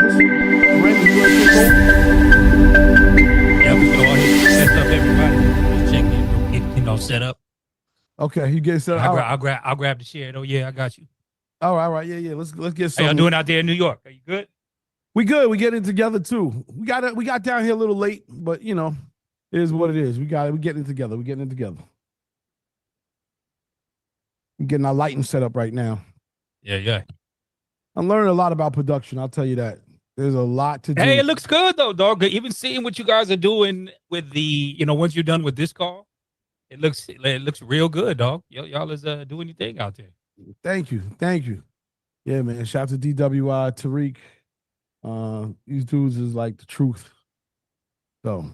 tastemakers. Brandon, you want to take over? Yeah, we go on here. Set up, everybody. Just check in, set up. Okay, you get set up. I'll grab the share. Oh yeah, I got you. All right, yeah. Let's get some. How y'all doing out there in New York? Are you good? We good. We getting together too. We got down here a little late, but it is what it is. We getting it together. We're getting our lighting set up right now. Yeah. I'm learning a lot about production. I'll tell you that. There's a lot to do. Hey, it looks good though, dog. Even seeing what you guys are doing with the, once you're done with this call, it looks real good, dog. Y'all is doing your thing out there. Thank you. Yeah, man. Shout out to DWI, Tariq. These dudes is like the truth. So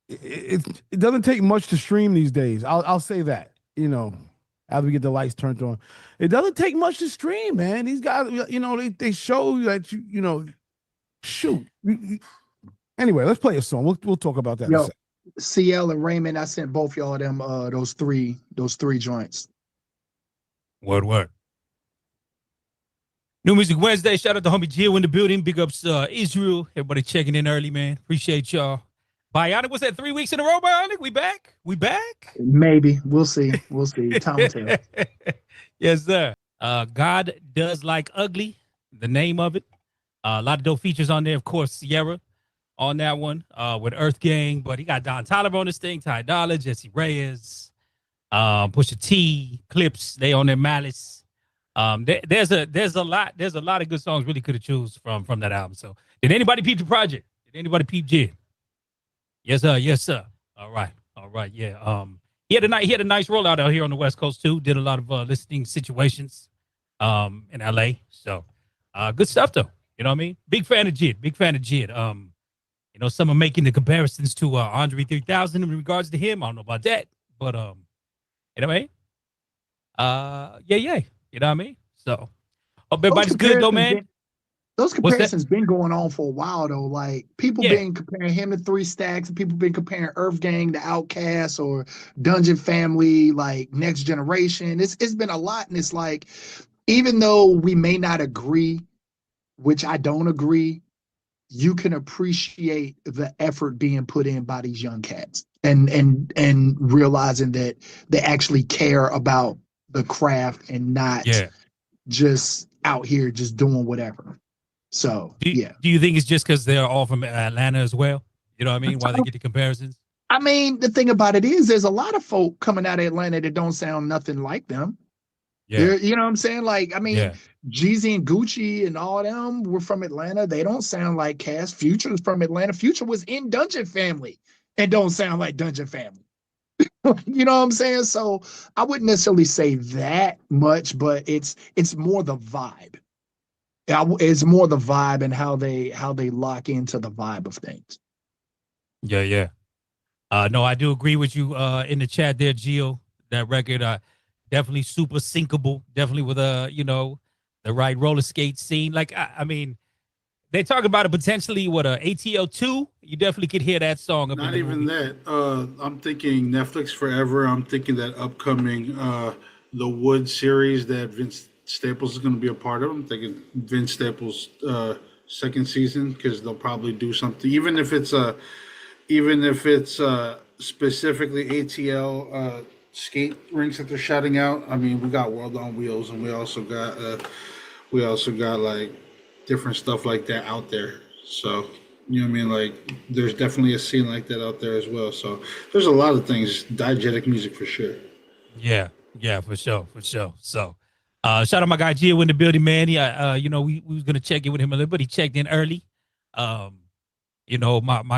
it doesn't take much to stream these days. I'll say that. After we get the lights turned on, it doesn't take much to stream, man. These guys, they show you that shoot. Anyway, let's play a song. We'll talk about that. Yo, CL and Raymond, I sent both y'all them those three joints. Word. New Music Wednesday. Shout out to homie Jill in the building. Big ups Israel. Everybody checking in early, man. Appreciate y'all. Bionic, was that 3 weeks in a row, Bionic? We back? Maybe. We'll see. Time will tell. Yes, sir. God Does Like Ugly, the name of it. A lot of dope features on there. Of course, Sierra on that one with Earth Gang. But he got Don Toliver on this thing, Ty Dolla, Jesse Reyes, Pusha T, Clips. They on their Malice. There's a lot of good songs really could have choose from that album. So did anybody peep the project? Did anybody peep Jid? Yes, sir. All right. Yeah. He had a nice rollout out here on the West Coast too. Did a lot of listening situations in LA. So good stuff though. You know what I mean? Big fan of Jid. Some are making the comparisons to Andre 3000 in regards to him. I don't know about that, but you know what I mean? Yeah. You know what I mean? So hope everybody's good though, man. Those comparisons been going on for a while though. Like people been comparing him to 3 Stacks, and people been comparing Earth Gang to Outkast or Dungeon Family, like Next Generation. It's been a lot, and it's like, even though we may not agree, which I don't agree, you can appreciate the effort being put in by these young cats, and realizing that they actually care about the craft and not just out here just doing whatever. So do you think it's just because they're all from Atlanta as well? You know what I mean? Why they get the comparisons? I mean, the thing about it is, there's a lot of folk coming out of Atlanta that don't sound nothing like them. Yeah, you know what I'm saying? Like, I mean, Jeezy and Gucci and all of them were from Atlanta. They don't sound like Cass. Future's from Atlanta. Future was in Dungeon Family and don't sound like Dungeon Family. You know what I'm saying? So I wouldn't necessarily say that much, but it's more the vibe. It's more the vibe and how they lock into the vibe of things. Yeah. No, I do agree with you in the chat there, Gio. That record definitely super syncable, definitely with the right roller skate scene. Like I mean, they talk about it potentially with a ATL2. You definitely could hear that song. Not even that. I'm thinking Netflix Forever. I'm thinking that upcoming The Wood series that Vince Staples is going to be a part of. I'm thinking Vince Staples' second season, because they'll probably do something, even if it's specifically ATL skate rinks that they're shouting out. I mean, we got World on Wheels, and we also got like different stuff like that out there. So you know what I mean? Like, there's definitely a scene like that out there as well. So there's a lot of things, diegetic music for sure. Yeah, for sure. So shout out my guy Gio in the building, man. We was gonna check in with him a little, but he checked in early. My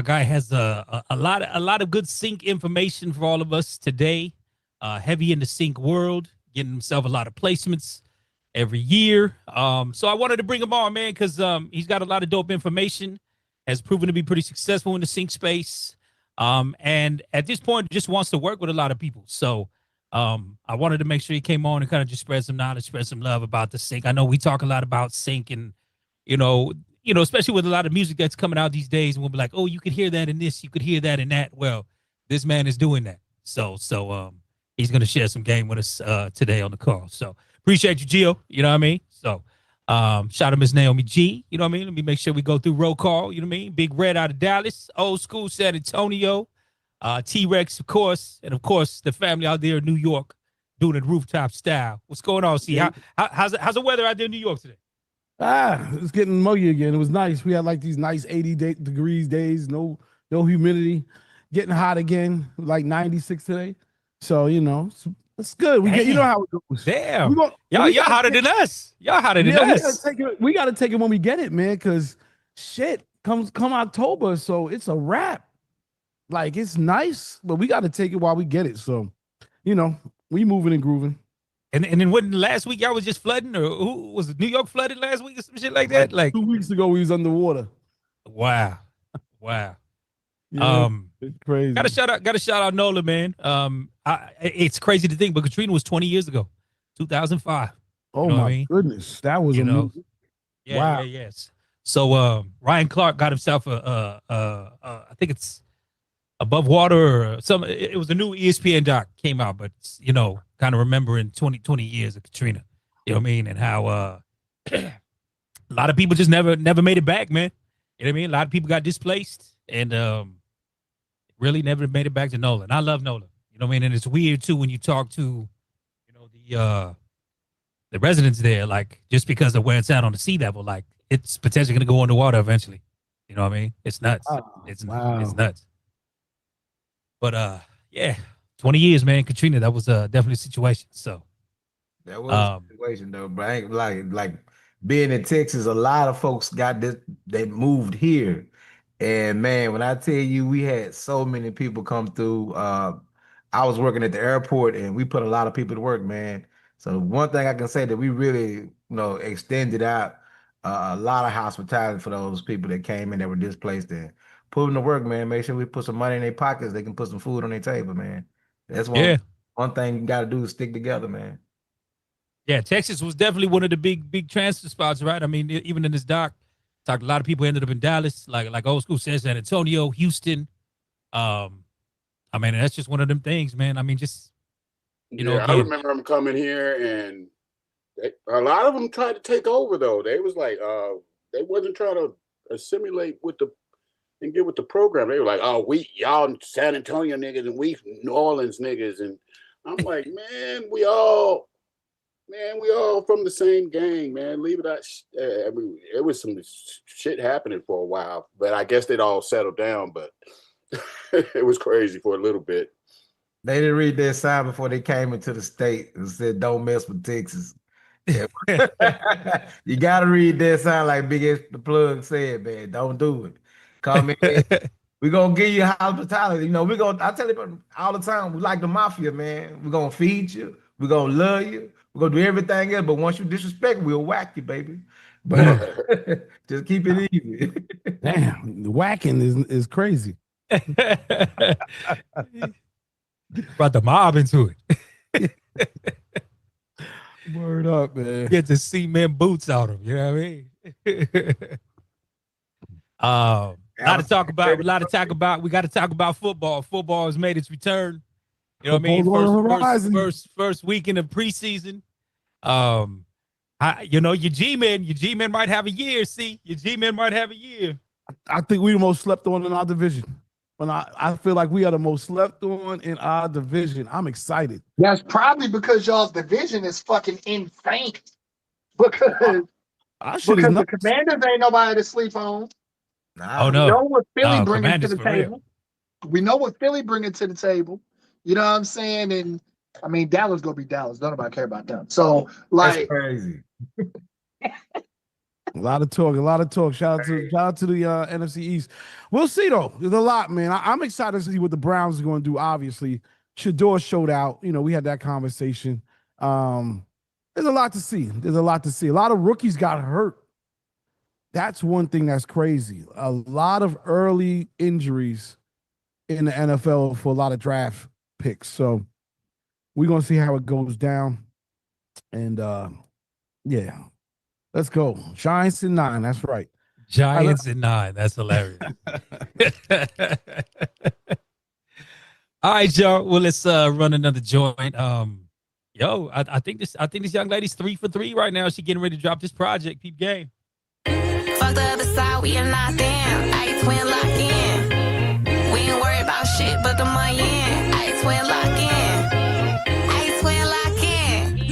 guy has a lot of good sync information for all of us today. Heavy in the sync world, getting himself a lot of placements every year. So I wanted to bring him on, man, because he's got a lot of dope information, has proven to be pretty successful in the sync space. And at this point, just wants to work with a lot of people. So I wanted to make sure he came on and kind of just spread some knowledge, spread some love about the sync. I know we talk a lot about sync, and especially with a lot of music that's coming out these days, and we'll be like, oh, you could hear that in this, you could hear that in that. Well, this man is doing that. So he's going to share some game with us today on the call. So appreciate you, Gio. You know what I mean? So Shout out to Miss Naomi G. You know what I mean? Let me make sure we go through roll call. You know what I mean? Big Red out of Dallas, old school San Antonio, T-Rex, of course, and of course the family out there in New York doing it rooftop style. What's going on? See, how's the weather out there in New York today? It's getting muggy again. It was nice. We had like these nice 80 degrees days, no humidity, getting hot again, like 96 today. So, you know, it's good. We get, you know how it goes. Damn. Y'all hotter than us. Y'all hotter than us. We got to take it when we get it, man, because shit come October. So it's a wrap. Like, it's nice, but we got to take it while we get it. So, you know, we moving and grooving. And then when last week y'all was just flooding, or who was it, New York flooded last week or some shit like that? Like 2 weeks ago, we was underwater. Wow. Yeah, it's crazy. Got to shout out Nola, man. It's crazy to think, but Katrina was 20 years ago, 2005. Oh my goodness, that was amazing. Wow. Yes. So Ryan Clark got himself I think it's Above Water or some. It was a new ESPN doc came out, but you know, kind of remembering 20 years of Katrina. You know what I mean, and how a lot of people just never made it back, man. You know what I mean? A lot of people got displaced and really never made it back to Nola. And I love Nola. You know what I mean? And it's weird too when you talk to, you know, the residents there, like just because they're where it's at on the sea level, like it's potentially gonna go underwater eventually. You know what I mean? It's nuts. It's nuts. But yeah, 20 years, man. Katrina, that was definitely a situation. So that was a situation though, but I ain't like being in Texas, a lot of folks got this, they moved here. And man, when I tell you we had so many people come through, I was working at the airport and we put a lot of people to work, man. So one thing I can say that we really, you know, extended out a lot of hospitality for those people that came in that were displaced and put them to work, man. Make sure we put some money in their pockets. They can put some food on their table, man. That's one thing you got to do is stick together, man. Yeah, Texas was definitely one of the big transfer spots, right? I mean, even in this doc, talked a lot of people ended up in Dallas, like old school says, San Antonio, Houston. I mean, that's just one of them things, man. I mean, just you know, I remember them coming here, and a lot of them tried to take over. Though they was like, they wasn't trying to assimilate with and get with the program. They were like, oh, y'all San Antonio niggas and we New Orleans niggas, and I'm like, man, we all from the same gang, man. Leave it out. I mean, it was some shit happening for a while, but I guess they'd all settled down. But it was crazy for a little bit. They didn't read their sign before they came into the state and said, don't mess with Texas. You got to read their sign like Big S the Plug said, man. Don't do it. Come in. We're going to give you hospitality. You know, I tell you all the time, we like the mafia, man. We're going to feed you. We're going to love you. We're going to do everything else. But once you disrespect, we'll whack you, baby. But just keep it easy. Damn, the whacking is crazy. Brought the mob into it. Word up, man. Get the cement boots out of them. You know what I mean? A lot to talk about. We got to talk about football. Football has made its return. You know what I mean? First weekend of preseason. You know, your G-men might have a year. See, your G-men might have a year. I think we the most slept on in our division. When I feel like we are the most slept on in our division. I'm excited. That's probably because y'all's division is fucking insane. Because the Commanders ain't nobody to sleep on. Oh no! We know what Philly bringing to the table. We know what Philly bringing to the table. You know what I'm saying? And I mean, Dallas gonna be Dallas. Don't nobody care about them. So like, that's crazy. A lot of talk. Shout out to the NFC East. We'll see though. There's a lot, man. I'm excited to see what the Browns are going to do. Obviously, Shador showed out. You know, we had that conversation. There's a lot to see. A lot of rookies got hurt. That's one thing that's crazy. A lot of early injuries in the NFL for a lot of draft picks. So we're gonna see how it goes down. And yeah. Let's go. Giants in 9. That's right. Giants in 9. That's hilarious. All right, y'all. Well, let's run another joint. Yo, I think this young lady's 3 for 3 right now. She getting ready to drop this project. Peep game. Fuck the other side, we are not them. I twin lock in. We ain't worried about shit but the money in. I twin lock in. I twin lock in.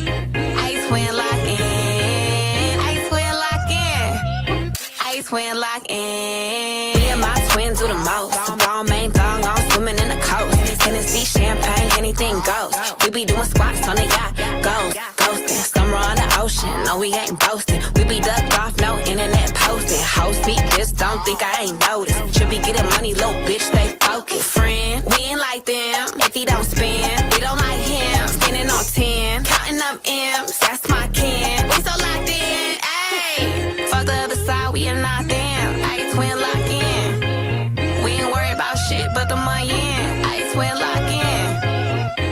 I twin lock in. I twin lock in. I twin lock in. Me and my twins do the most. The ball main thong, all swimming in the coast. Tennessee champagne, anything goes. We be doing squats on the yacht. Ghosting. Summer on the ocean. No, we ain't boasting. We be ducked off, no internet posting. Host me, just don't think I ain't noticed. Should be getting money, little bitch, stay focused. Friend, we ain't like them. If he don't spend, we don't like him. Spending on 10, counting up M's. That's my kin. We so locked in. Ayy, fuck the other side, we are not them. I twin lock in. We ain't worried about shit but the money in. I twin lock in.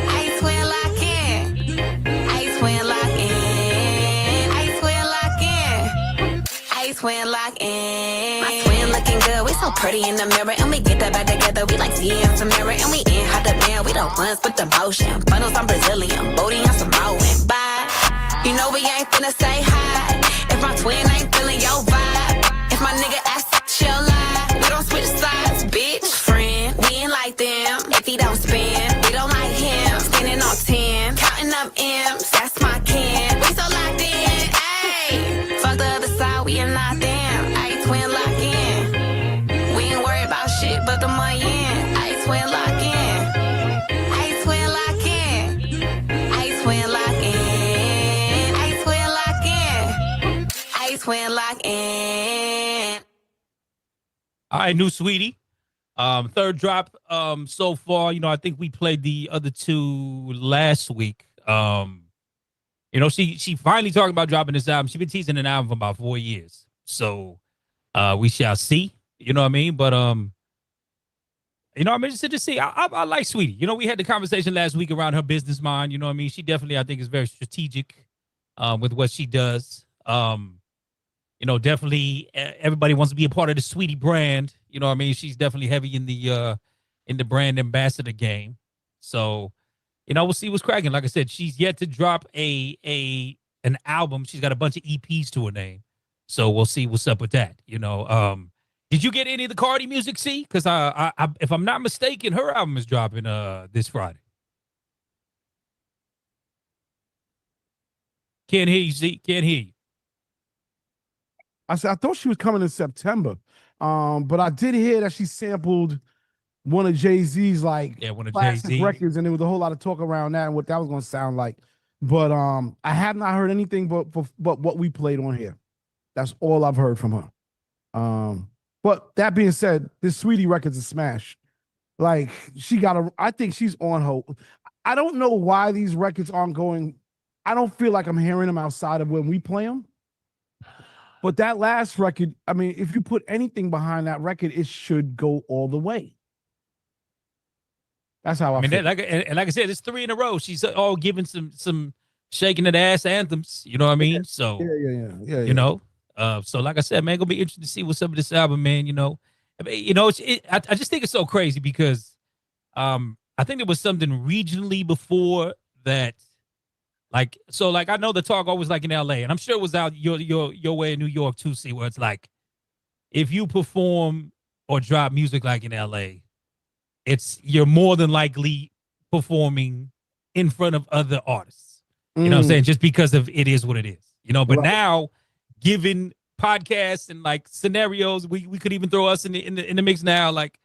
I twin lock in. I twin lock in. I twin lock in. I twin lock in. My twin looking good, we so pretty in the mirror. And we get that back together, we like T and Samira. And we in hot the man, we the ones with the motion. Bundles on Brazilian, booty on Samoan. Bye. You know we ain't finna say hi. If my twin ain't feeling your vibe. If my nigga asks, she'll lie. We don't switch sides, bitch. Friend, we ain't like them. If he don't spend, we don't like him. Spending on 10, counting up M's. That's my kin. We so locked in. Ayy, fuck the other side, we are not them. I twin lock in. We ain't worried about shit but the money in. I twin lock in. I twin lock in. I twin lock in. I twin lock in. I twin lock in. All right, new sweetie. Third drop so far. You know, I think we played the other two last week. You know, she finally talking about dropping this album. She's been teasing an album for about 4 years. So we shall see. You know what I mean? But you know, I'm interested to see. I like Sweetie. You know, we had the conversation last week around her business mind. You know what I mean? She definitely, I think, is very strategic with what she does. You know, definitely everybody wants to be a part of the Sweetie brand. You know what I mean? She's definitely heavy in the brand ambassador game. So, you know, we'll see what's cracking. Like I said, she's yet to drop an album. She's got a bunch of EPs to her name. So we'll see what's up with that. You know, did you get any of the Cardi music, C? Because I if I'm not mistaken, her album is dropping this Friday. Can't hear you, C. Can't hear you. I thought she was coming in September. But I did hear that she sampled one of Jay-Z's one of classic Jay-Z records, and there was a whole lot of talk around that and what that was going to sound like. But I have not heard anything but what we played on here. That's all I've heard from her. But that being said, this Sweetie record's a smash. Like, I think she's on her. I don't know why these records aren't going. I don't feel like I'm hearing them outside of when we play them. But that last record, I mean, if you put anything behind that record, it should go all the way. That's how I feel. Like I said, it's 3 in a row. She's all giving some shaking the ass anthems. You know what I mean? So yeah. You know, so like I said, man, gonna be interesting to see what's up with this album, man. You know, I mean, you know, I just think it's so crazy because, I think there was something regionally before that. Like, so like, I know the talk always like in LA, and I'm sure it was out your way in New York too, see, where it's like, if you perform or drop music like in LA, you're more than likely performing in front of other artists. You know what I'm saying? Just because of it is what it is. You know, but now, given podcasts and like scenarios, we could even throw us in the mix now. Like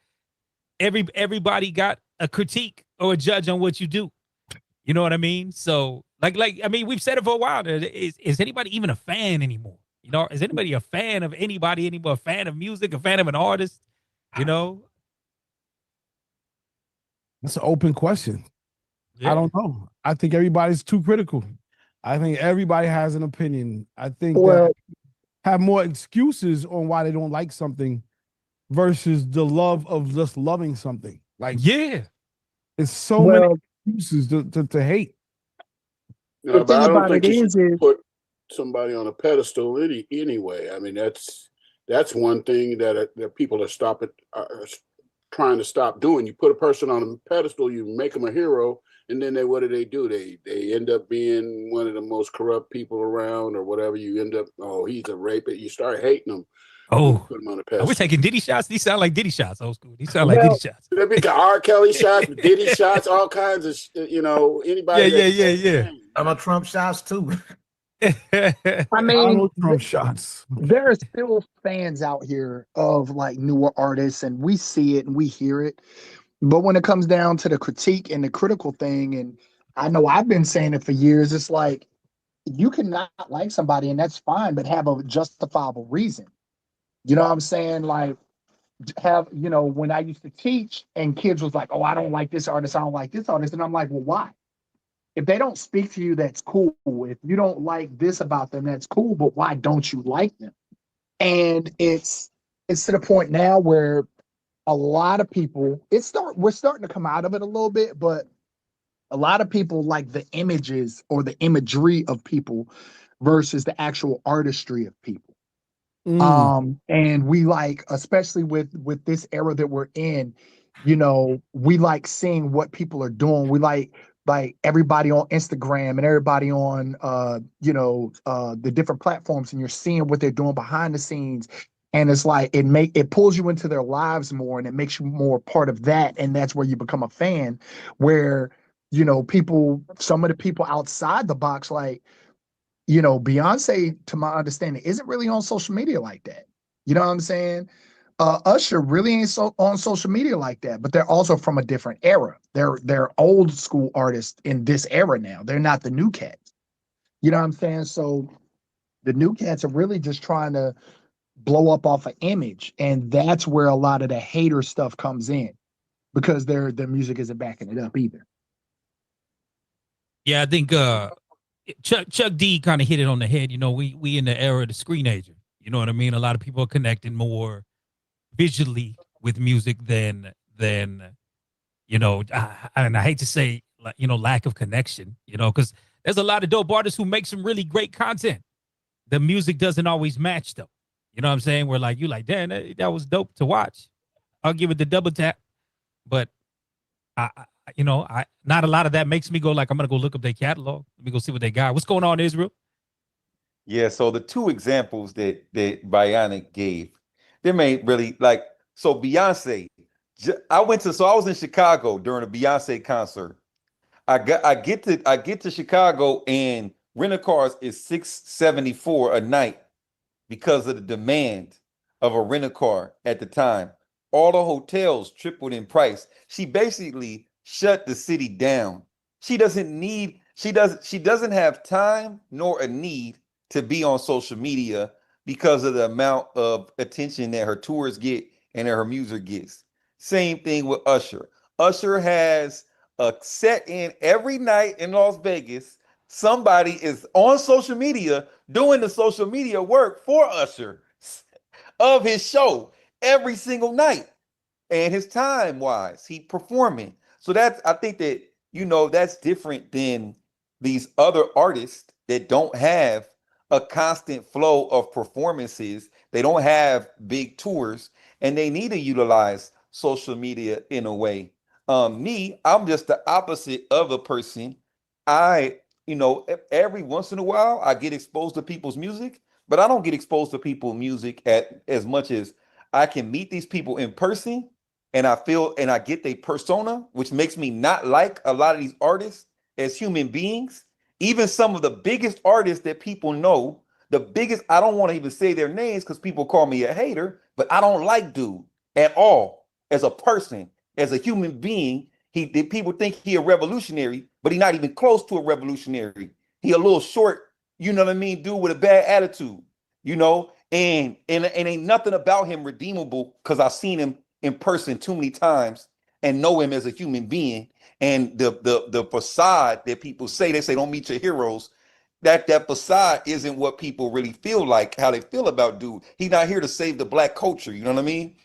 everybody got a critique or a judge on what you do. You know what I mean? So like I mean, we've said it for a while. Is anybody even a fan anymore? You know, is anybody a fan of anybody anymore? A fan of music? A fan of an artist? You know? That's an open question. Yeah. I don't know. I think everybody's too critical. I think everybody has an opinion. I think that have more excuses on why they don't like something versus the love of just loving something. Like, yeah, it's so many excuses to hate. No, but I don't think you should put somebody on a pedestal anyway. I mean, that's one thing that people are trying to stop doing. You put a person on a pedestal, you make them a hero, And then what do? They end up being one of the most corrupt people around, or whatever. You end up, oh, he's a rapist. You start hating them. Oh, put them on the we're pedestal. taking Diddy shots. These sound like Diddy shots. Old school. These sound like Diddy shots. They be R. Kelly shots, Diddy shots, all kinds of, anybody. Yeah. I'm a Trump shots too. I mean, Donald Trump shots. There are still fans out here of like newer artists, and we see it and we hear it. But when it comes down to the critique and the critical thing, and I know I've been saying it for years, it's like you cannot like somebody, and that's fine, but have a justifiable reason. You know what I'm saying? Like, when I used to teach and kids was like, oh, I don't like this artist, I don't like this artist. And I'm like, well, why? If they don't speak to you, that's cool. If you don't like this about them, that's cool. But why don't you like them? And it's to the point now where a lot of people, we're starting to come out of it a little bit, but a lot of people like the images or the imagery of people versus the actual artistry of people. And we like, especially with this era that we're in, we like seeing what people are doing. We like everybody on Instagram and everybody on the different platforms, and you're seeing what they're doing behind the scenes. And it's like it pulls you into their lives more, and it makes you more part of that. And that's where you become a fan, where some of the people outside the box, like Beyonce, to my understanding, isn't really on social media like that. You know what I'm saying? Usher really ain't on social media like that, but they're also from a different era. They're old school artists in this era now. They're not the new cats. You know what I'm saying? So the new cats are really just trying to blow up off an image, and that's where a lot of the hater stuff comes in, because their music isn't backing it up either. Yeah, I think Chuck D kind of hit it on the head. We in the era of the screenager. You know what I mean? A lot of people are connecting more visually with music than and I hate to say, lack of connection, because there's a lot of dope artists who make some really great content. The music doesn't always match though. You know what I'm saying? We're like, damn, that was dope to watch. I'll give it the double tap, but not a lot of that makes me go like, I'm gonna go look up their catalog. Let me go see what they got. What's going on, Israel? Yeah, so the two examples that Bionic gave, they made really like, so Beyonce, I was in Chicago during a Beyonce concert. I get to Chicago, and rent-a-cars is $674 a night because of the demand of a rent-a-car at the time. All the hotels tripled in price. She basically shut the city down. She doesn't have time nor a need to be on social media because of the amount of attention that her tours get and that her music gets. Same thing with Usher. Usher has a set in every night in Las Vegas. Somebody is on social media doing the social media work for Usher of his show every single night. And his time wise, he performing. So I think that, that's different than these other artists that don't have a constant flow of performances. They don't have big tours, and they need to utilize social media in a way. I'm just the opposite of a person. Every once in a while I get exposed to people's music, but I don't get exposed to people's music as much as I can meet these people in person, and I get their persona, which makes me not like a lot of these artists as human beings. Even some of the biggest artists that people know, I don't want to even say their names because people call me a hater, but I don't like dude at all as a person, as a human being. People think he a revolutionary, but he's not even close to a revolutionary. He a little short, dude with a bad attitude, and ain't nothing about him redeemable because I've seen him in person too many times and know him as a human being. And the facade that people say, they say don't meet your heroes, that facade isn't what people really feel like, how they feel about dude. He's not here to save the black culture, you know what I mean?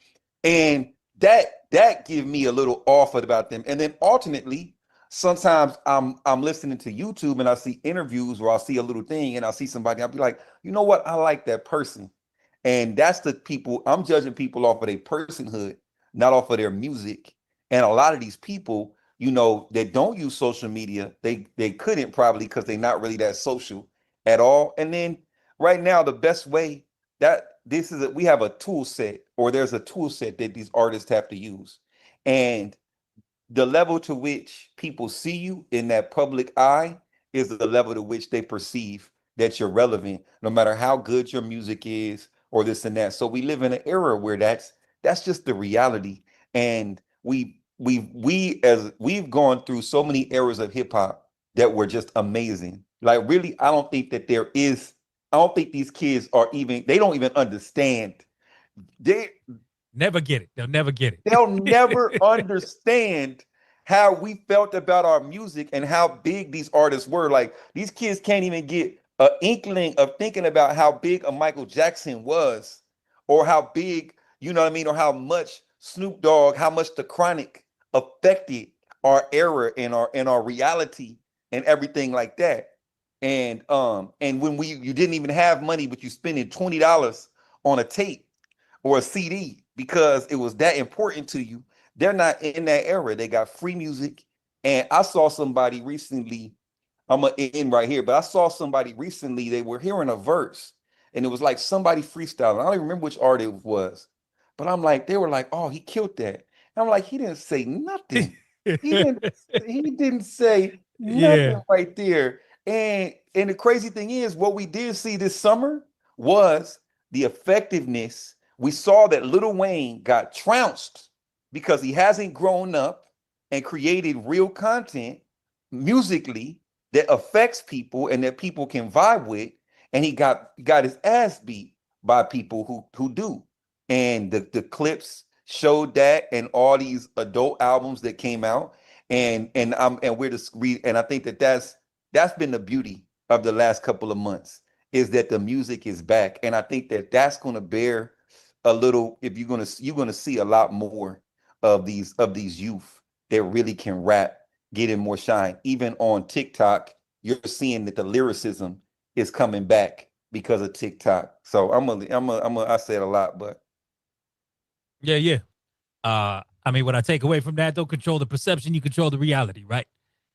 And that give me a little off about them. And then alternately, sometimes I'm listening to YouTube and I see interviews where I'll see a little thing and I'll see somebody, I'll be like, you know what? I like that person. And that's the people, I'm judging people off of their personhood, not off of their music. And a lot of these people, that don't use social media, they couldn't probably because they're not really that social at all. And then right now, the best way that we have a tool set, or there's a tool set that these artists have to use. And the level to which people see you in that public eye is the level to which they perceive that you're relevant, no matter how good your music is or this and that. So we live in an era where that's just the reality. And we've gone through so many eras of hip hop that were just amazing. Like really, I don't think these kids they don't even understand. They never get it. They'll never get it. They'll never understand how we felt about our music and how big these artists were. Like these kids can't even get an inkling of thinking about how big a Michael Jackson was, or how big, you know what I mean, or how much Snoop Dogg, how much the Chronic affected our era and our reality and everything like that. And when you didn't even have money, but you spending $20 on a tape or a CD because it was that important to you. They're not in that era. They got free music. And I saw somebody recently, I'm gonna end right here, but I saw somebody recently, they were hearing a verse and it was like somebody freestyling. I don't even remember which artist it was, but they were like, oh, he killed that. And I'm like, he didn't say nothing. he didn't say nothing right there. And the crazy thing is, what we did see this summer was the effectiveness. We saw that Lil Wayne got trounced because he hasn't grown up and created real content musically that affects people and that people can vibe with. And he got his ass beat by people who do. And the clips showed that, and all these adult albums that came out. And we're just and I think that's been the beauty of the last couple of months, is that the music is back. And I think that's going to bear a little, if you're going to see a lot more of these youth that really can rap, getting more shine. Even on TikTok, you're seeing that the lyricism is coming back because of TikTok. So I said a lot, but yeah. I mean, what I take away from that, don't control the perception, you control the reality, right?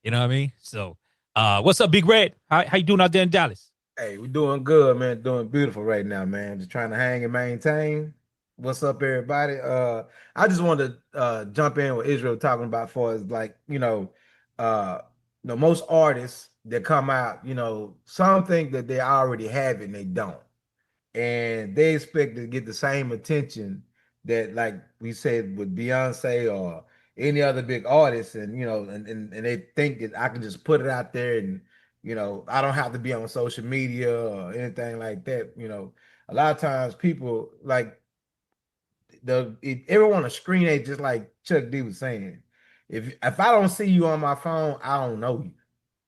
You know what I mean? So what's up, Big Red? How you doing out there in Dallas? Hey, we're doing good, man. Doing beautiful right now, man. Just trying to hang and maintain. What's up, everybody? I just wanted to jump in with Israel talking about, for as like, most artists that come out, some think that they already have it and they don't. And they expect to get the same attention that, like we said, with Beyonce or any other big artist, and and they think that I can just put it out there and I don't have to be on social media or anything like that. A lot of times people like everyone on screen ain't, just like Chuck D was saying. If I don't see you on my phone, I don't know you.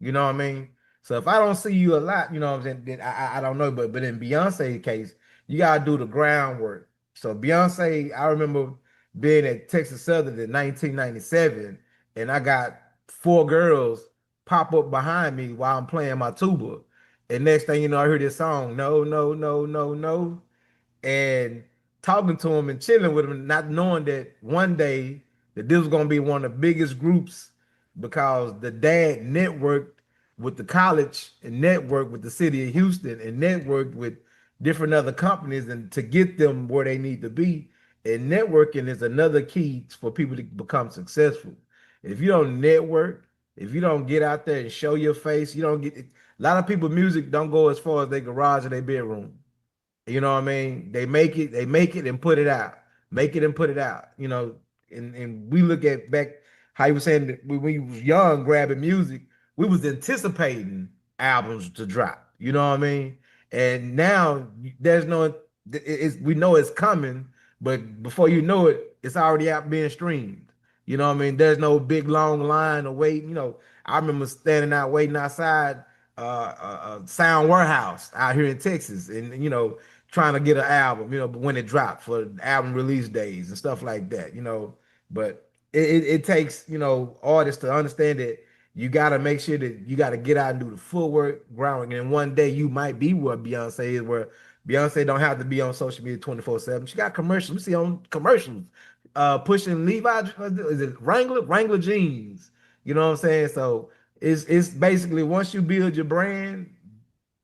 You know what I mean? So if I don't see you a lot, you know what I'm saying, then I don't know. But in Beyonce's case, you gotta do the groundwork. So Beyonce, I remember being at Texas Southern in 1997, and I got 4 girls pop up behind me while I'm playing my tuba. And next thing you know, I hear this song, No, No, No, No, No. And talking to him and chilling with him, not knowing that one day that this was gonna be one of the biggest groups, because the dad networked with the college and networked with the city of Houston and networked with different other companies and to get them where they need to be. And networking is another key for people to become successful. If you don't network, if you don't get out there and show your face, you don't get a lot of people music don't go as far as their garage or their bedroom. You know what I mean? They make it and put it out. Make it and put it out. And we look at back how you were saying that when we was young grabbing music, we was anticipating albums to drop. You know what I mean? And now there's we know it's coming, but before you know it, it's already out being streamed. You know what I mean? There's no big long line of waiting. I remember standing out waiting outside Sound Warehouse out here in Texas, and trying to get an album, but when it dropped for album release days and stuff like that, but it takes, artists to understand that you got to make sure that you got to get out and do the footwork, groundwork, and one day you might be where Beyonce is, where Beyonce don't have to be on social media 24/7. She got commercials. We see on commercials pushing Levi, is it Wrangler jeans, You know what I'm saying? So it's basically once you build your brand,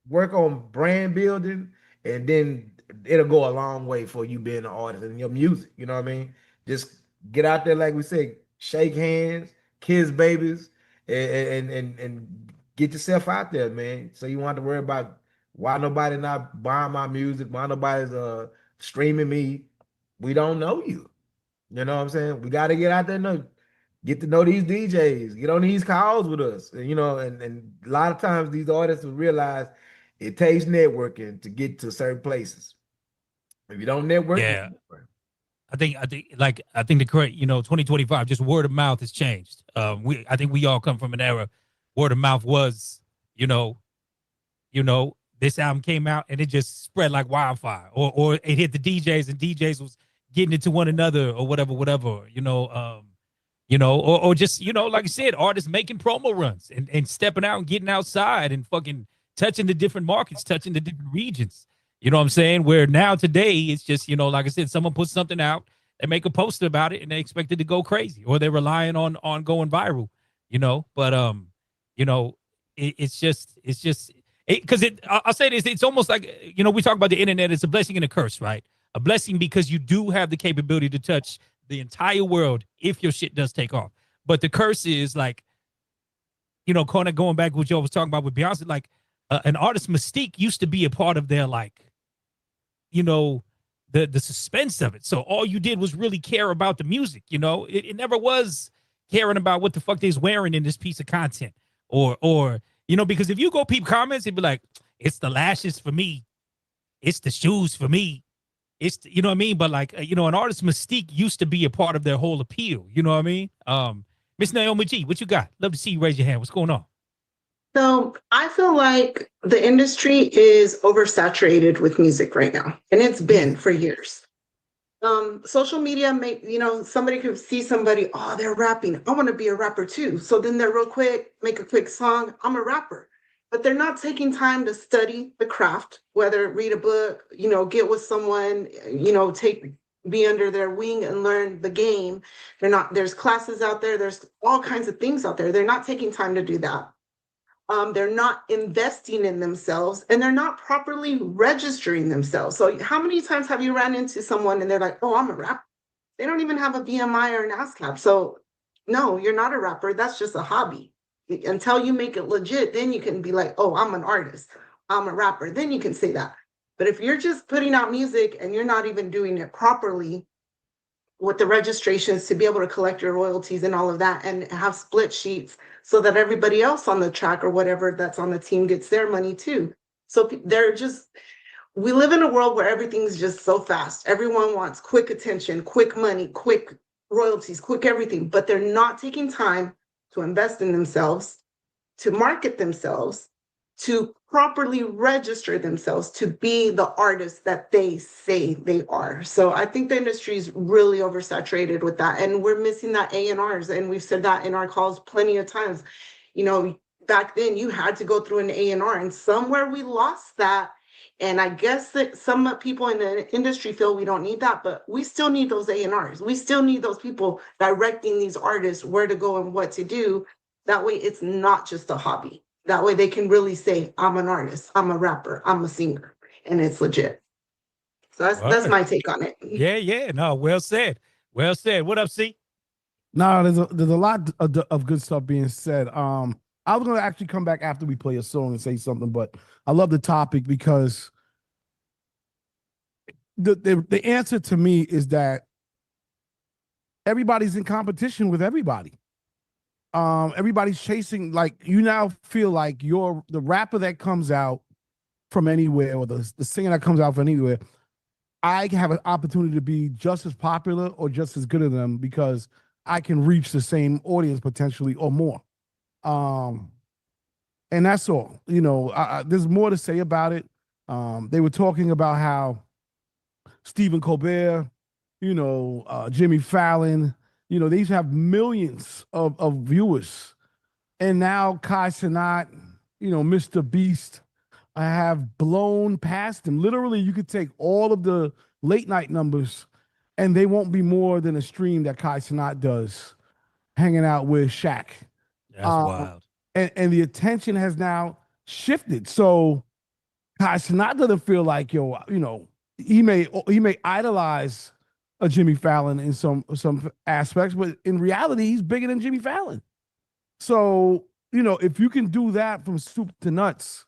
work on brand building, and then it'll go a long way for you being an artist and your music. You know what I mean? Just get out there, like we said, shake hands, kiss babies, and get yourself out there, man. So you want have to worry about why nobody not buying my music, why nobody's streaming me. We don't know you. You know what I'm saying? We got to get out there and get to know these DJs, get on these calls with us. And, you know, and a lot of times these artists will realize it takes networking to get to certain places. If you don't network, yeah. I think the correct, 2025, just word of mouth has changed. I think we all come from an era, word of mouth was, this album came out and it just spread like wildfire, or it hit the DJs and DJs was getting it to one another or whatever, or just, like I said, artists making promo runs and stepping out and getting outside and fucking touching the different markets, touching the different regions. You know what I'm saying? Where now today it's just, like I said, someone puts something out, they make a poster about it and they expect it to go crazy, or they're relying on going viral, but it's just because I'll say this, it's almost like, we talk about the internet, it's a blessing and a curse, right? A blessing because you do have the capability to touch the entire world if your shit does take off. But the curse is like, kind of going back to what y'all was talking about with Beyonce, like an artist's mystique used to be a part of their, like, the suspense of it. So all you did was really care about the music, it never was caring about what the fuck they's wearing in this piece of content or because if you go peep comments, it'd be like, it's the lashes for me. It's the shoes for me. It's, you know what I mean? But like, an artist's mystique used to be a part of their whole appeal. You know what I mean? Miss Naomi G, what you got? Love to see you raise your hand. What's going on? So I feel like the industry is oversaturated with music right now, and it's been for years. Social media somebody could see somebody, oh, they're rapping, I want to be a rapper too. So then they're real quick, make a quick song, I'm a rapper. But they're not taking time to study the craft, whether read a book, get with someone, be under their wing and learn the game. There's classes out there, there's all kinds of things out there. They're not taking time to do that. They're not investing in themselves, and they're not properly registering themselves. So how many times have you ran into someone and they're like, oh, I'm a rapper? They don't even have a BMI or an ASCAP. So no, you're not a rapper. That's just a hobby. Until you make it legit, then you can be like, oh, I'm an artist, I'm a rapper. Then you can say that. But if you're just putting out music and you're not even doing it properly with the registrations to be able to collect your royalties and all of that, and have split sheets so that everybody else on the track or whatever that's on the team gets their money too. So we live in a world where everything's just so fast. Everyone wants quick attention, quick money, quick royalties, quick everything, but they're not taking time to invest in themselves, to market themselves, to properly register themselves to be the artists that they say they are. So I think the industry is really oversaturated with that. And we're missing that A&Rs. And we've said that in our calls plenty of times. Back then you had to go through an A&R, and somewhere we lost that. And I guess that some people in the industry feel we don't need that, but we still need those A&Rs. We still need those people directing these artists where to go and what to do. That way it's not just a hobby. That way they can really say, I'm an artist, I'm a rapper, I'm a singer, and it's legit. So that's my take on it. Yeah. No, well said. Well said. What up, C? No, there's a lot of good stuff being said. I was going to actually come back after we play a song and say something, but I love the topic because the answer to me is that everybody's in competition with everybody. Everybody's chasing, like, you now feel like you're the rapper that comes out from anywhere, or the singer that comes out from anywhere. I have an opportunity to be just as popular or just as good as them because I can reach the same audience potentially or more. And that's all. There's more to say about it. They were talking about how Stephen Colbert, Jimmy Fallon, they used to have millions of viewers. And now Kai Cenat, Mr. Beast, I have blown past them. Literally, you could take all of the late night numbers and they won't be more than a stream that Kai Cenat does hanging out with Shaq. That's wild. And the attention has now shifted. So Kai Cenat doesn't feel like, yo, you know, he may idolize a Jimmy Fallon in some aspects, but in reality, he's bigger than Jimmy Fallon. So, you know, if you can do that from soup to nuts,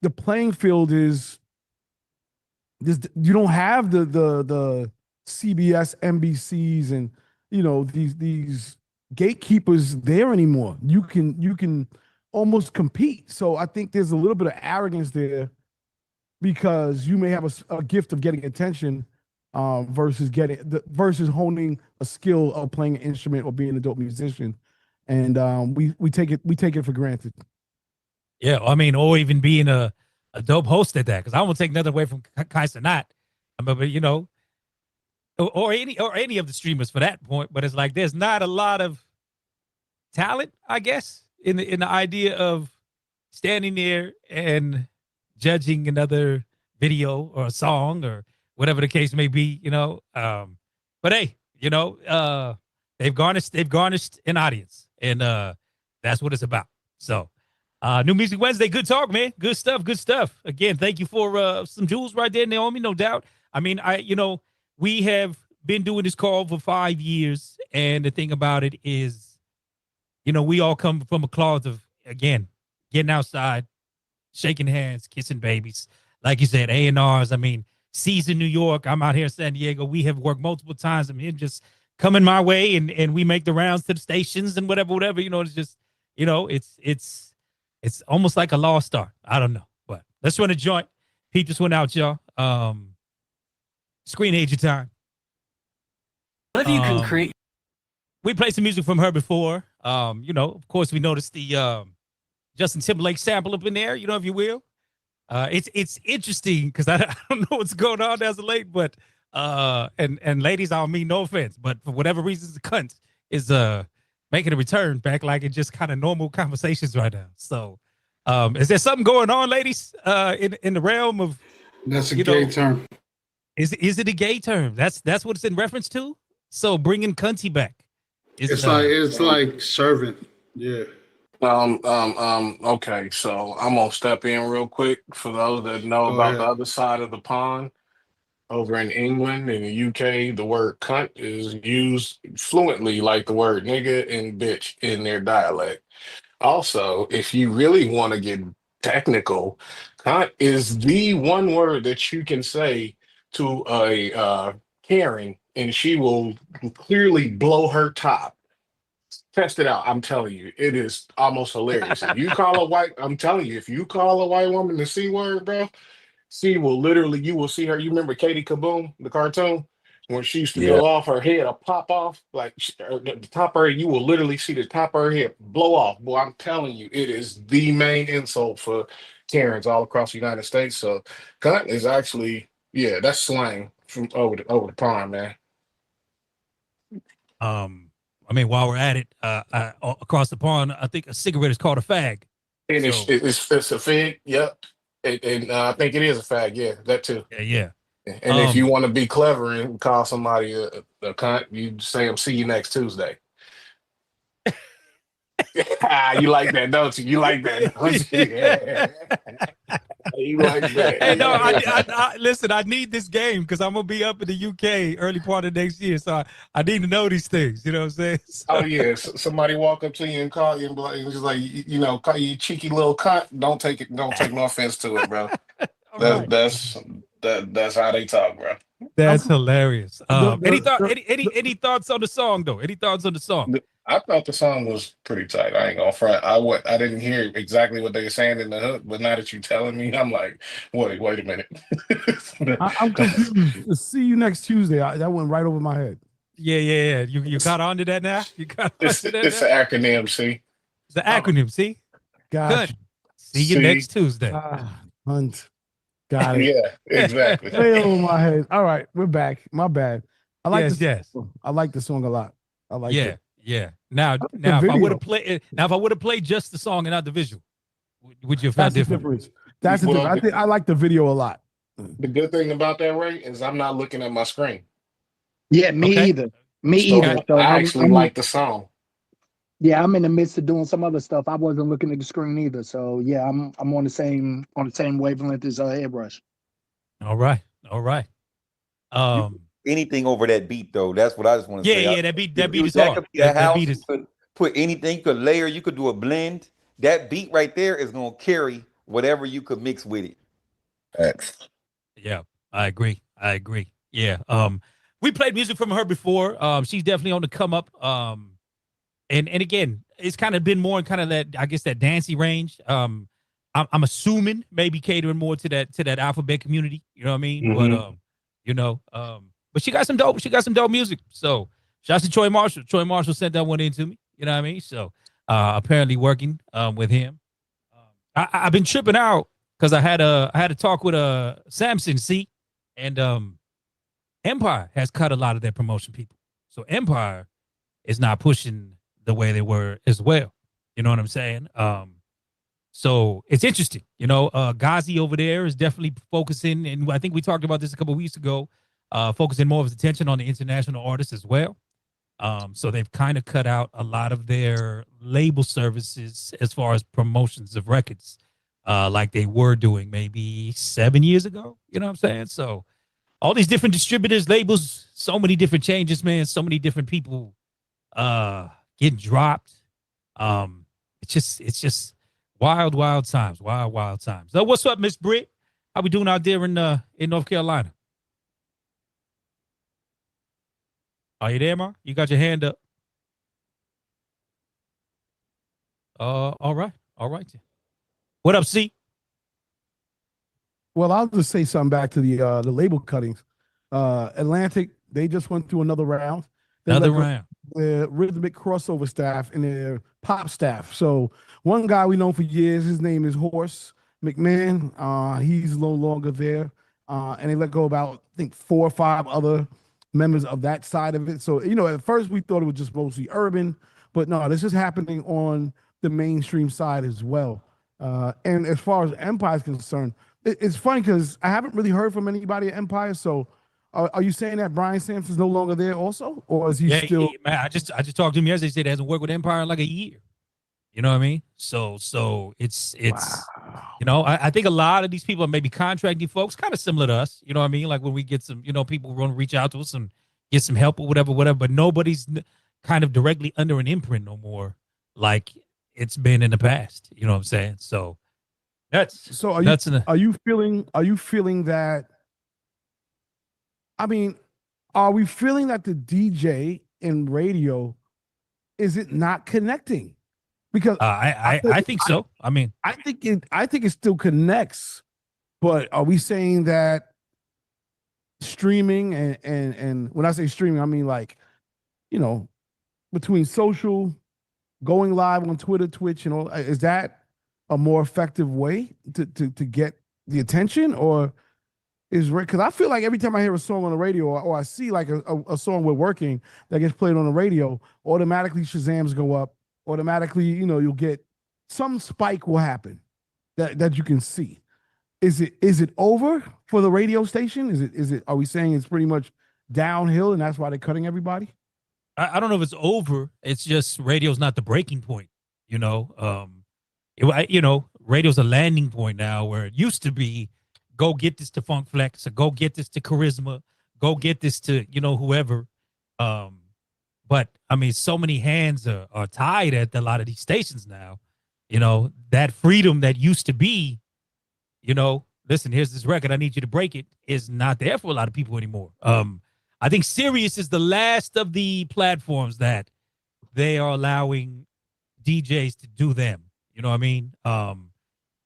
the playing field is just, you don't have the CBS, NBCs, and you know these gatekeepers there anymore. You can almost compete. So I think there's a little bit of arrogance there because you may have a gift of getting attention versus honing a skill of playing an instrument or being a dope musician, and we take it for granted. Yeah, I mean, or even being a dope host at that, because I won't take nothing away from Kai Cenat, but you know, or any of the streamers for that point. But it's like there's not a lot of talent, I guess, in the idea of standing there and judging another video or a song or whatever the case may be, you know. But hey, you know, they've garnished an audience, and that's what it's about. So. New Music Wednesday, good talk, man. Good stuff. Again, thank you for some jewels right there, Naomi, no doubt. I mean, we have been doing this call for 5 years, and the thing about it is, you know, we all come from a cloth of, again, getting outside, shaking hands, kissing babies. Like you said, A&Rs, I mean, Season New York, I'm out here in San Diego. We have worked multiple times. I mean, just coming my way, and we make the rounds to the stations and whatever, you know, it's just, you know, it's almost like a lost art. I don't know, but let's run a joint. Pete this one out, y'all. Screen Agent time. What if you can create? We played some music from her before. You know, of course, we noticed the Justin Timberlake sample up in there. You know, if you will. It's interesting because I don't know what's going on as of late, but and ladies, I don't mean no offense, but for whatever reasons, the cunt is making a return back like in just kind of normal conversations right now. So is there something going on, ladies, in the realm of that's a gay term? Is it a gay term? That's what it's in reference to. So bringing cunty back. It's like servant. Yeah. Okay, so I'm gonna step in real quick for those that know about the other side of the pond. Over in England and the UK, the word cunt is used fluently like the word nigga and bitch in their dialect. Also, if you really want to get technical, cunt is the one word that you can say to a Karen and she will clearly blow her top. Test it out. I'm telling you, it is almost hilarious. If you call a white woman the C word, bro, she will literally, you will see her. You remember Katie Kaboom, the cartoon, when she used to go off, her head will pop off, like the top of her head, you will literally see the top of her head blow off. Boy, I'm telling you, it is the main insult for Karens all across the United States. So cunt is actually, that's slang from over the pond, man. I mean, while we're at it, across the pond, I think a cigarette is called a fag. And it's a fig, yep. And I think it is a fag, that too. Yeah. And if you want to be clever and call somebody a cunt, you say them, see you next Tuesday. You like that, don't you? You like that, don't you? You like that. Hey, no, I listen, I need this game because I'm going to be up in the UK early part of next year. So I need to know these things. You know what I'm saying? So. Oh, yeah. Somebody walk up to you and call you and be like, just like, you know, call you cheeky little cunt. Don't take no offense to it, bro. That's how they talk, bro. That's hilarious. Any thoughts on the song, though? Any thoughts on the song? I thought the song was pretty tight. I ain't gonna front. I didn't hear exactly what they were saying in the hook, but now that you're telling me, I'm like, wait a minute. I'm confused. See you next Tuesday. That went right over my head. Yeah. You got onto that now? It's an acronym, see? It's an acronym, see? Gotcha. Good. See you next Tuesday. Hunt. Got it. Yeah, exactly. Way over my head. All right, we're back. My bad. I like yes. I like the song a lot. I like it. Yeah. Now if I would have played just the song and not the visual, would you have found different? That's the difference. I like the video a lot. The good thing about that, Ray, is I'm not looking at my screen. Yeah, me either. Me either. So I actually like the song. Yeah, I'm in the midst of doing some other stuff. I wasn't looking at the screen either. So yeah, I'm on the same wavelength as Airbrush. All right. All right. Anything over that beat though, that's what I just want to Yeah, say. yeah, that beat is That hard. could be a That house. beat You is could put anything, you could layer, you could do a blend. That beat right there is gonna carry whatever you could mix with it. Facts. yeah, I agree. I agree. Yeah. We played music from her before. She's definitely on the come up. And again, it's kind of been more in kind of that, I guess, that dancey range. I'm assuming maybe catering more to that alphabet community. You know what I mean? But you know, but she got some dope music. So shouts to Troy Marshall. Troy Marshall sent that one in to me. You know what I mean? So apparently working with him. I've been tripping out because I had a talk with Samson C, and Empire has cut a lot of their promotion people. So Empire is not pushing the way they were as well. You know what I'm saying? So it's interesting. You know, Ghazi over there is definitely focusing, and I think we talked about this a couple of weeks ago, focusing more of his attention on the international artists as well. So they've kind of cut out a lot of their label services as far as promotions of records, like they were doing maybe 7 years ago. You know what I'm saying? So all these different distributors, labels, so many different changes, man. So many different people getting dropped. It's just wild times. Wild times. So what's up, Miss Britt? How we doing out there in North Carolina? Are you there, Ma? You got your hand up. All right. What up, C? Well, I'll just say something back to the label cuttings. Atlantic, they just went through another round. Another round. The rhythmic crossover staff and their pop staff. So one guy we know for years, his name is Horace McMahon. He's no longer there. And they let go about, I think, 4 or 5 other members of that side of it. So, you know, at first we thought it was just mostly urban, but no, this is happening on the mainstream side as well. And as far as Empire is concerned, it's funny because I haven't really heard from anybody at Empire. So are you saying that Brian Sampson's no longer there also? Or is he still? Man, I just talked to him yesterday. He said he hasn't worked with Empire in like a year. You know what I mean? So it's Wow. you know, I think a lot of these people are maybe contracting folks, kind of similar to us. You know what I mean? Like when we get some, you know, people want to reach out to us and get some help or whatever, but nobody's kind of directly under an imprint no more, like it's been in the past. You know what I'm saying? So are you feeling that? I mean, are we feeling that the DJ in radio is it not connecting? Because I think so. I mean, I think it still connects, but are we saying that streaming and when I say streaming, I mean like, you know, between social, going live on Twitter, Twitch, and all, is that a more effective way to get the attention, or is because I feel like every time I hear a song on the radio or I see like a song we're working that gets played on the radio, automatically Shazams go up. Automatically, you know, you'll get some spike will happen that you can see. Is it over for the radio station? Is it are we saying it's pretty much downhill and that's why they're cutting everybody? I don't know if it's over. It's just radio's not the breaking point. You know, you know, radio's a landing point now where it used to be, go get this to Funk Flex, or go get this to Charisma, go get this to, you know, whoever. But I mean, so many hands are tied at a lot of these stations now. You know, that freedom that used to be, you know, listen, here's this record, I need you to break it, is not there for a lot of people anymore. I think Sirius is the last of the platforms that they are allowing DJs to do them. You know what I mean?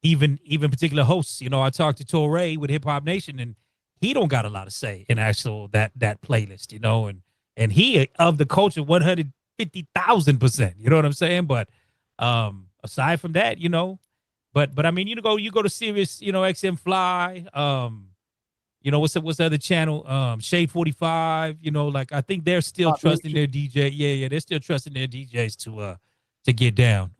Even particular hosts. You know, I talked to Torre with Hip Hop Nation, and he don't got a lot of say in actual that playlist. You know, and he of the culture 150,000%. You know what I'm saying? But aside from that, you know, but I mean, you go to Sirius, you know, XM Fly, you know, what's the other channel? Shade 45, you know, like I think they're still trusting their DJ. Yeah, they're still trusting their DJs to get down.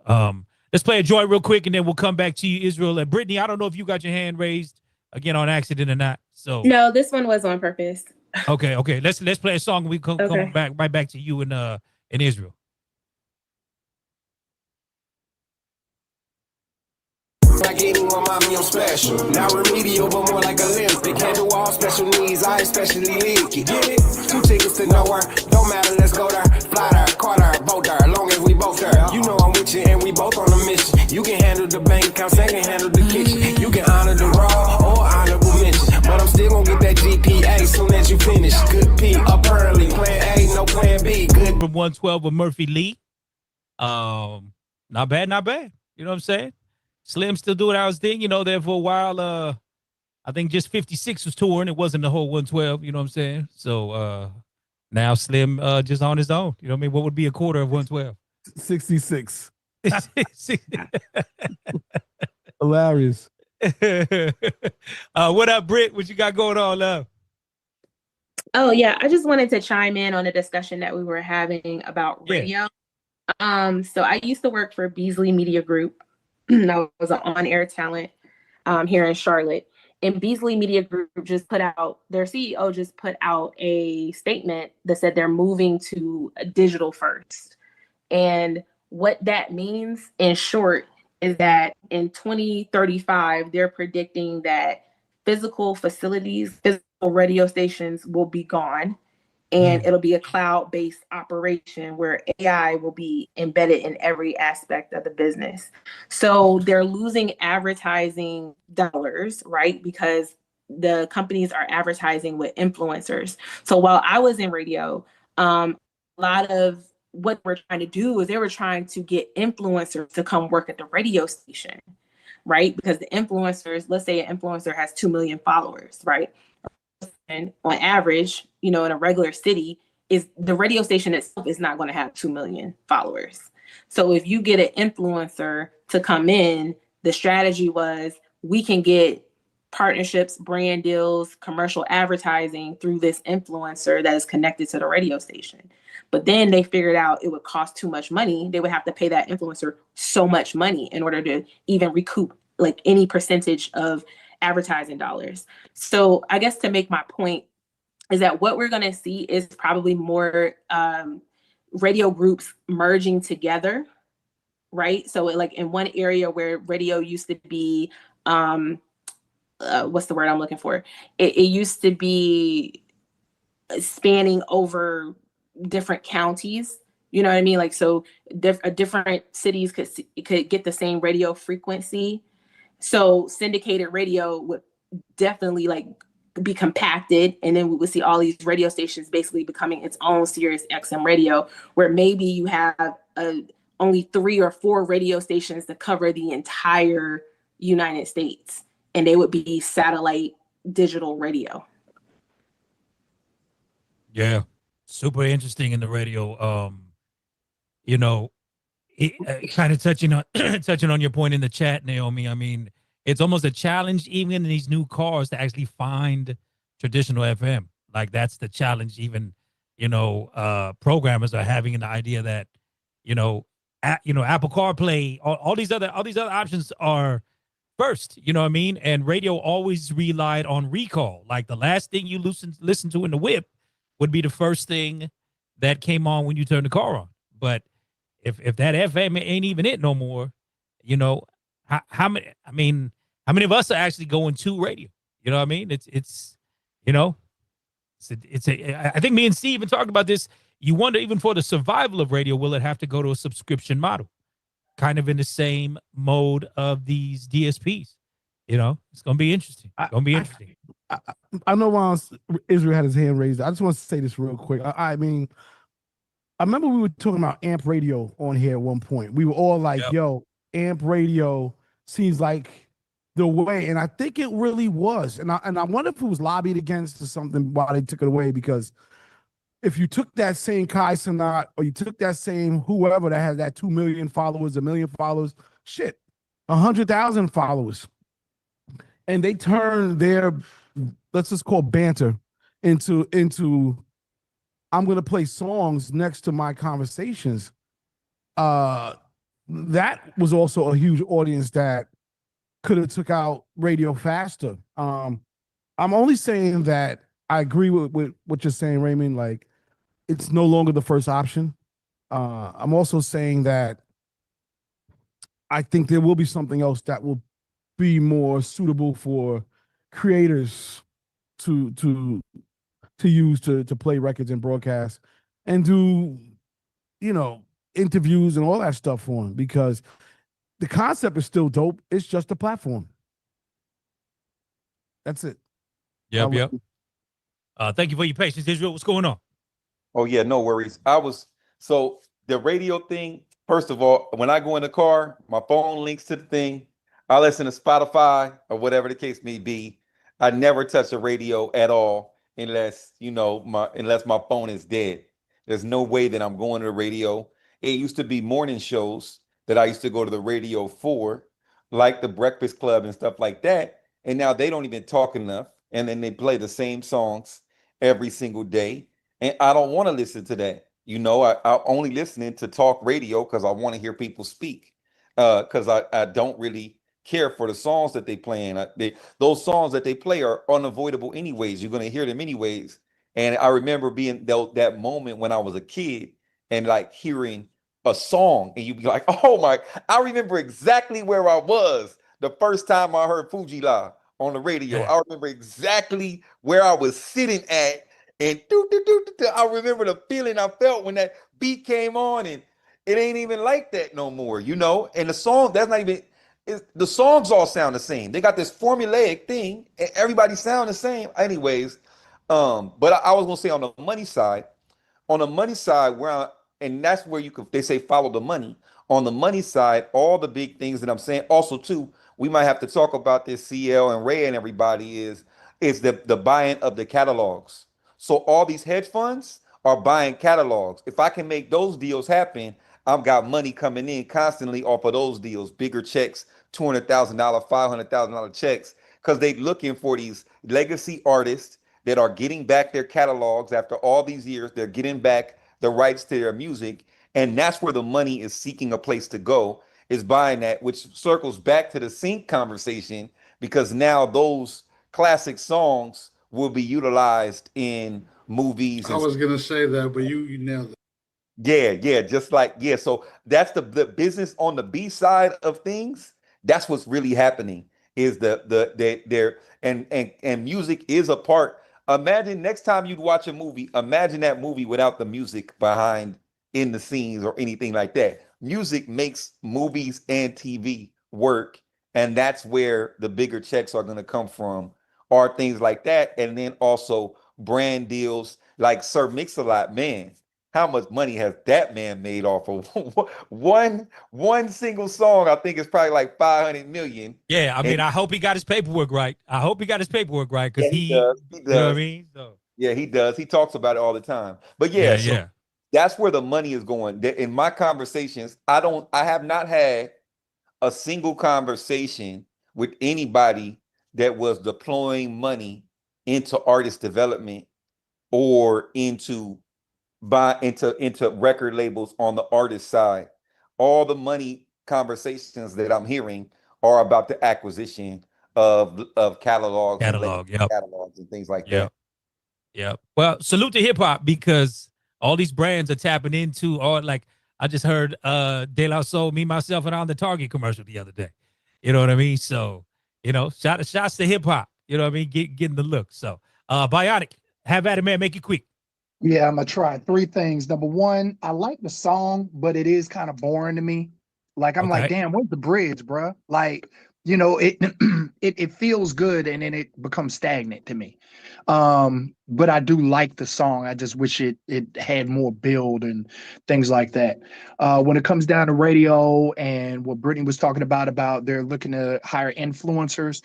Let's play a joint real quick and then we'll come back to you, Israel. And Brittany, I don't know if you got your hand raised again on accident or not. So no, this one was on purpose. Okay. Let's play a song and we come back right back to you in Israel. like anyone, mommy, I'm special. Not remedial, but more like Olympic. Handle all special needs, I especially leak it. Get it? 2 tickets to nowhere, don't matter, let's go there. Fly there, car there, boat there, long as we both there. You know I'm with you and we both on a mission. You can handle the bank account, I can handle the kitchen. You can honor the raw or honorable mention. But I'm still gonna get that GPA soon as you finish. Good P, up early, plan A, no plan B. Good. From 112 with Murphy Lee. Not bad, not bad. You know what I'm saying? Slim still doing our thing, you know, there for a while. I think just 56 was touring. It wasn't the whole 112, you know what I'm saying? So now Slim just on his own. You know what I mean? What would be a quarter of 112? 66. Hilarious. What up, Britt? What you got going on, love? Oh yeah, I just wanted to chime in on a discussion that we were having about radio. So I used to work for Beasley Media Group. I was an on-air talent here in Charlotte. And Beasley Media Group just put out, their CEO just put out a statement that said they're moving to digital first. And what that means in short is that in 2035, they're predicting that physical facilities, physical radio stations will be gone. And it'll be a cloud-based operation where AI will be embedded in every aspect of the business. So they're losing advertising dollars, right? Because the companies are advertising with influencers. So while I was in radio, a lot of what we're trying to do is they were trying to get influencers to come work at the radio station, right? Because the influencers, let's say an influencer has 2 million followers, right? And on average, you know, in a regular city, is the radio station itself is not going to have 2 million followers. So if you get an influencer to come in, the strategy was we can get partnerships, brand deals, commercial advertising through this influencer that is connected to the radio station. But then they figured out it would cost too much money. They would have to pay that influencer so much money in order to even recoup like any percentage of advertising dollars. So I guess to make my point is that what we're going to see is probably more radio groups merging together, right? So like in one area where radio used to be, what's the word I'm looking for? It used to be spanning over different counties. You know what I mean? Like, so different cities could get the same radio frequency. So syndicated radio would definitely like be compacted, and then we would see all these radio stations basically becoming its own Sirius XM radio, where maybe you have only 3 or 4 radio stations to cover the entire United States, and they would be satellite digital radio. Yeah, super interesting in the radio. You know, kind of touching on your point in the chat, Naomi. I mean, it's almost a challenge even in these new cars to actually find traditional FM. Like that's the challenge. Even programmers are having an idea that Apple CarPlay, all these other options are first. You know what I mean? And radio always relied on recall. Like the last thing you listen to in the whip would be the first thing that came on when you turn the car on. But if that FM ain't even it no more, how many of us are actually going to radio? You know what I mean? I think me and Steve even talked about this. You wonder, even for the survival of radio, will it have to go to a subscription model? Kind of in the same mode of these DSPs. It's going to be interesting. It's going to be interesting. I know while Israel had his hand raised, I just want to say this real quick. I remember we were talking about AMP radio on here at one point. We were all like, yo, AMP radio seems like the way. And I think it really was. And I wonder if it was lobbied against or something while they took it away, because if you took that same Kai Cenat or you took that same whoever that has that 2 million followers, 1 million followers, 100,000 followers, and they turn their, let's just call banter into I'm going to play songs next to my conversations. That was also a huge audience that could have took out radio faster. I'm only saying that I agree with what you're saying, Raymond. Like, it's no longer the first option. I'm also saying that I think there will be something else that will be more suitable for creators to use to play records and broadcast and do, you know, interviews and all that stuff for them, because the concept is still dope. It's just a platform. That's it. Yep. Thank you for your patience, Israel. What's going on? Oh yeah, no worries. So the radio thing, first of all, when I go in the car, my phone links to the thing. I listen to Spotify or whatever the case may be. I never touch the radio at all unless, unless my phone is dead. There's no way that I'm going to the radio. It used to be morning shows that I used to go to the radio for, like the Breakfast Club and stuff like that. And now they don't even talk enough. And then they play the same songs every single day. And I don't want to listen to that. I'm only listening to talk radio because I want to hear people speak. Because I don't really care for the songs that they play. And those songs that they play are unavoidable anyways. You're going to hear them anyways. And I remember being that moment when I was a kid and like hearing a song and you'd be like, oh my, I remember exactly where I was the first time I heard Fuji La on the radio. I remember exactly where I was sitting at, and I remember the feeling I felt when that beat came on, and it ain't even like that no more, and the song, that's not even, the songs all sound the same. They got this formulaic thing and everybody sound the same anyways. But I was gonna say on the money side, and that's where they say follow the money. On the money side, all the big things that I'm saying, also too, we might have to talk about this, CL and Ray and everybody, is the buying of the catalogs. So all these hedge funds are buying catalogs. If I can make those deals happen, I've got money coming in constantly off of those deals, bigger checks, $200,000, $500,000 checks, because they're looking for these legacy artists that are getting back their catalogs after all these years. They're getting back the rights to their music. And that's where the money is seeking a place to go, is buying that, which circles back to the sync conversation, because now those classic songs will be utilized in movies. I was going to say that, but you nailed it. Yeah, just like, yeah. So that's the business on the B side of things. That's what's really happening, is and music is a part. Imagine next time you'd watch a movie, imagine that movie without the music behind in the scenes or anything like that. Music makes movies and TV work, and that's where the bigger checks are going to come from, or things like that. And then also brand deals like Sir Mix-a-Lot, man. How much money has that man made off of one single song? I think it's probably like 500 million. Yeah, I mean, I hope he got his paperwork right. Because he does. You know what I mean? So. Yeah, he does. He talks about it all the time. But yeah. That's where the money is going. In my conversations, I have not had a single conversation with anybody that was deploying money into artist development or into record labels on the artist side. All the money conversations that I'm hearing are about the acquisition of catalogs and things like that. Yeah. Well, salute to hip hop, because all these brands are tapping into, or like I just heard De La Soul, Me, Myself, and On the Target commercial the other day. You know what I mean? So, shots to hip hop. You know what I mean? Getting the look. So, Bionic, have at it, man. Make it quick. Yeah, I'm gonna try 3 things. Number 1, I like the song, but it is kind of boring to me. Like, I'm like, damn, where's the bridge, bro? Like, it feels good and then it becomes stagnant to me. But I do like the song. I just wish it had more build and things like that. When it comes down to radio and what Brittany was talking about they're looking to hire influencers.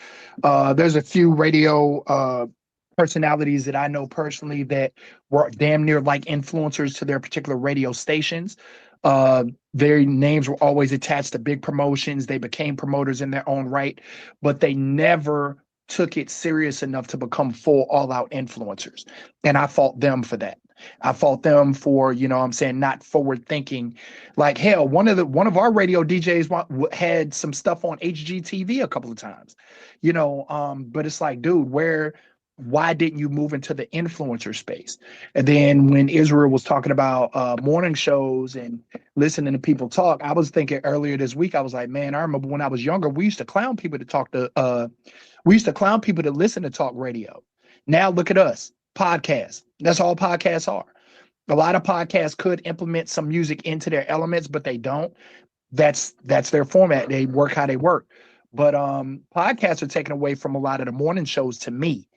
There's a few radio personalities that I know personally that were damn near like influencers to their particular radio stations. Their names were always attached to big promotions. They became promoters in their own right, but they never took it serious enough to become full all-out influencers. And I fault them for that. I fault them for, not forward thinking. Like, hell, one of our radio DJs had some stuff on HGTV a couple of times, but it's like, dude, where why didn't you move into the influencer space? And then when Israel was talking about morning shows and listening to people talk, I was thinking earlier this week, I was like, man, I remember when I was younger, we used to clown people to listen to talk radio. Now look at us, podcasts. That's all podcasts are. A lot of podcasts could implement some music into their elements, but they don't. That's their format. They work how they work. But podcasts are taken away from a lot of the morning shows to me.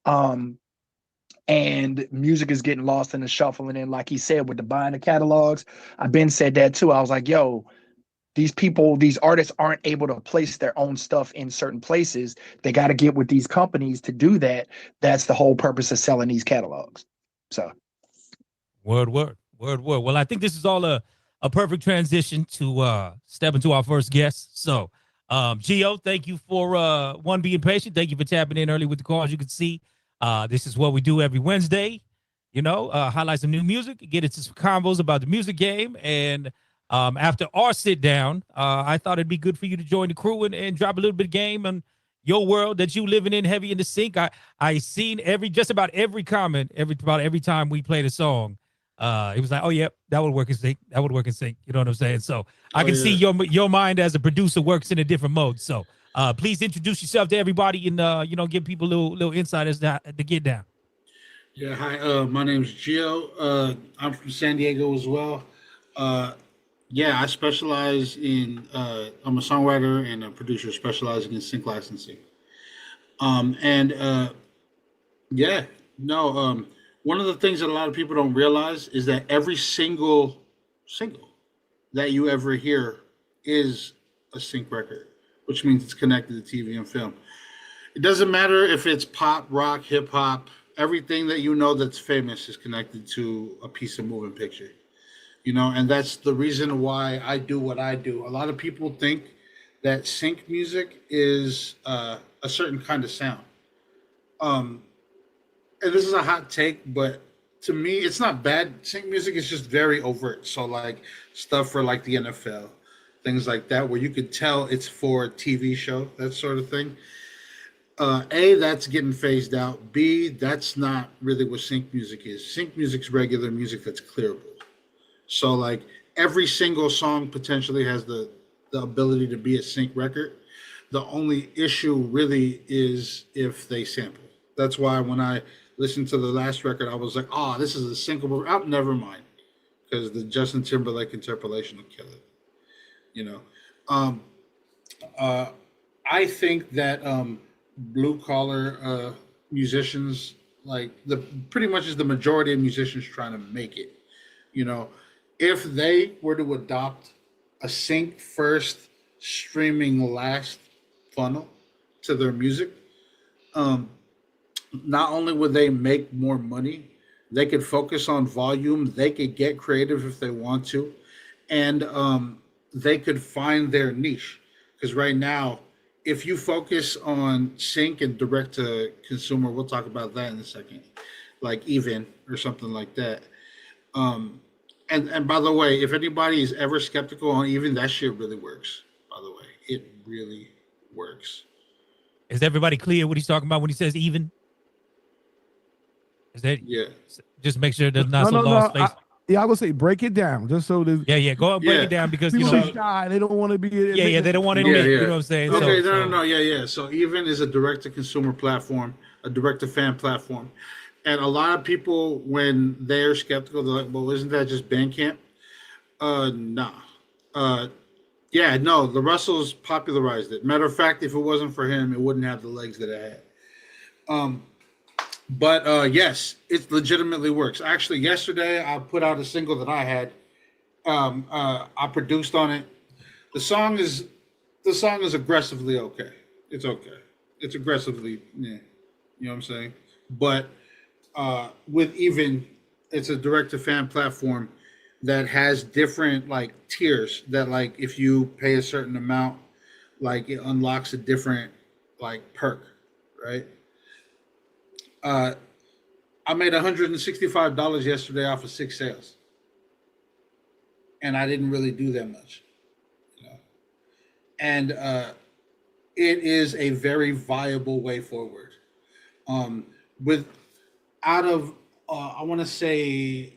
And music is getting lost in the shuffle. And then, like he said, with the buying the catalogs, I've been said that too. I was like, yo, these artists aren't able to place their own stuff in certain places. They got to get with these companies to do that. That's the whole purpose of selling these catalogs. So word. Well, I think this is all a perfect transition to step into our first guest. So Gio, thank you for being patient. Thank you for tapping in early with the call. As you can see, this is what we do every Wednesday. Highlight some new music, get into some combos about the music game. And after our sit down, I thought it'd be good for you to join the crew and drop a little bit of game on your world that you living in, heavy in the sync. I seen just about every comment every time we played a song. It was like, oh yeah, that would work in sync. That would work in sync. You know what I'm saying? So I can see your mind as a producer works in a different mode. So please introduce yourself to everybody and give people a little insight as to get down. Yeah, hi. My name's Gio. I'm from San Diego as well. I specialize in. I'm a songwriter and a producer specializing in sync licensing. One of the things that a lot of people don't realize is that every single that you ever hear is a sync record, which means it's connected to TV and film. It doesn't matter if it's pop, rock, hip hop. Everything that you know that's famous is connected to a piece of moving picture. And that's the reason why I do what I do. A lot of people think that sync music is a certain kind of sound. And this is a hot take, but to me, it's not bad. Sync music is just very overt. So like stuff for like the NFL, things like that, where you could tell it's for a TV show, that sort of thing. A, that's getting phased out. B, that's not really what sync music is. Sync music's regular music that's clearable. So like every single song potentially has the ability to be a sync record. The only issue really is if they sample. That's why when I listened to the last record, I was like, oh, this is a syncable. Oh, never mind. Because the Justin Timberlake interpolation will kill it. I think that blue collar musicians, like pretty much is the majority of musicians trying to make it. If they were to adopt a sync first, streaming last funnel to their music, not only would they make more money, they could focus on volume, they could get creative if they want to, and they could find their niche. Because right now, if you focus on sync and direct to consumer, we'll talk about that in a second, like Even or something like that. And by the way, if anybody is ever skeptical on Even, that shit really works. By the way, it really works. Is everybody clear what he's talking about when he says Even? Is that just make sure there's not some lost space? I would say break it down just so there's go and break it down because people are shy. They don't want to be they don't want to admit, you know what I'm saying? Okay, So Even is a direct to consumer platform, a direct to fan platform. And a lot of people, when they're skeptical, they're like, well, isn't that just Bandcamp? Nah. The Russells popularized it. Matter of fact, if it wasn't for him, it wouldn't have the legs that it had. Yes, it legitimately works. Actually, yesterday, I put out a single that I had. I produced on it. The song is aggressively okay. It's okay. It's aggressively, you know what I'm saying? But with Even, it's a direct to fan platform that has different like tiers that like if you pay a certain amount, like it unlocks a different like perk, right? I made $165 yesterday off of 6 sales, and I didn't really do that much, and it is a very viable way forward. with out of I want to say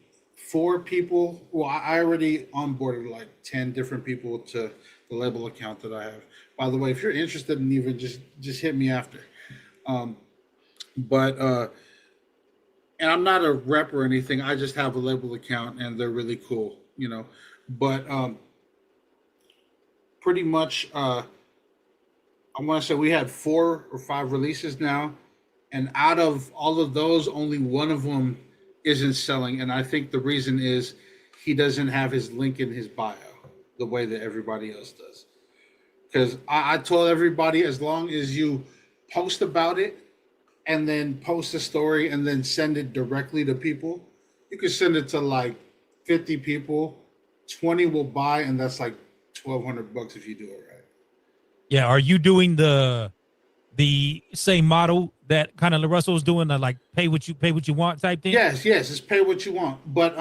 4 people. Well, I already onboarded like 10 different people to the label account that I have. By the way, if you're interested in even just hit me after. But and I'm not a rep or anything. I just have a label account and they're really cool, you know. But pretty much I want to say we had 4 or 5 releases now, and out of all of those, only one of them isn't selling. And I think the reason is he doesn't have his link in his bio the way that everybody else does. Because I told everybody, as long as you post about it and then post a story and then send it directly to people, you can send it to like 50 people, 20 will buy, and that's like $1,200 if you do it right. Yeah, are you doing the same model that kind of LaRussell's doing, the like pay what you want type thing? Yes, it's pay what you want. But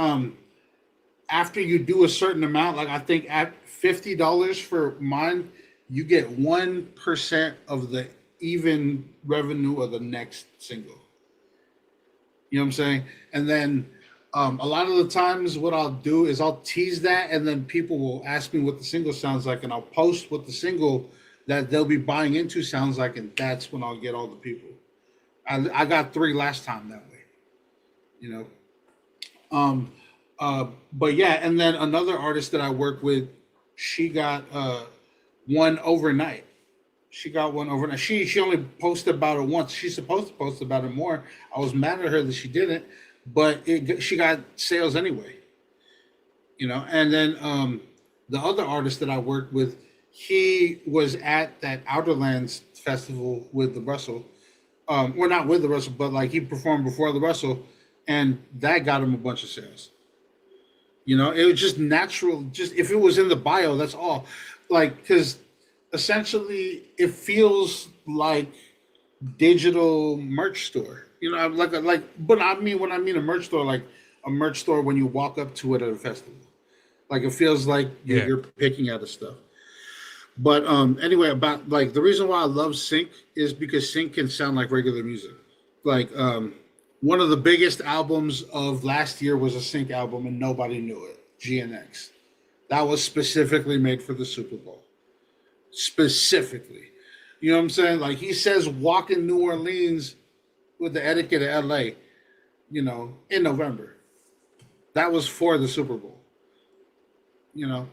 after you do a certain amount, like I think at $50 for mine, you get 1% of the even revenue of the next single. You know what I'm saying? And then a lot of the times what I'll do is I'll tease that, and then people will ask me what the single sounds like, and I'll post what the single that they'll be buying into sounds like, and that's when I'll get all the people. I got 3 last time that way, you know. But yeah, and then another artist that I work with, she got one overnight. She got one overnight. She only posted about it once. She's supposed to post about it more. I was mad at her that she didn't, but she got sales anyway, you know. And then the other artist that I worked with, he was at that Outerlands festival with the Russell. Well, not with the Russell, but like he performed before the Russell, and that got him a bunch of sales. You know, it was just natural. Just if it was in the bio, that's all. Like, because essentially it feels like digital merch store. You know, but I mean, when I mean a merch store, like a merch store when you walk up to it at a festival. Like it feels like you're picking out of stuff. But anyway, about like the reason why I love sync is because sync can sound like regular music. Like one of the biggest albums of last year was a sync album and nobody knew it. GNX. That was specifically made for the Super Bowl. Specifically. You know what I'm saying? Like he says walk in New Orleans with the etiquette of LA, you know, in November. That was for the Super Bowl. You know.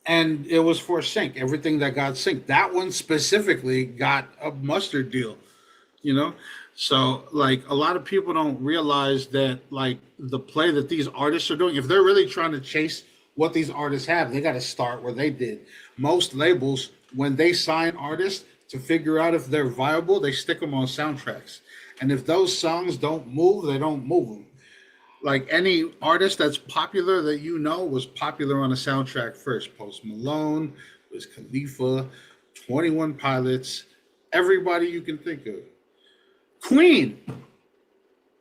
And it was for sync, everything that got synced. That one specifically got a mustard deal, you know? So, like, a lot of people don't realize that, like, the play that these artists are doing, if they're really trying to chase what these artists have, they got to start where they did. Most labels, when they sign artists to figure out if they're viable, they stick them on soundtracks. And if those songs don't move, they don't move them. Like any artist that's popular that you know was popular on a soundtrack first. Post Malone, Wiz Khalifa, 21 Pilots, everybody you can think of. Queen,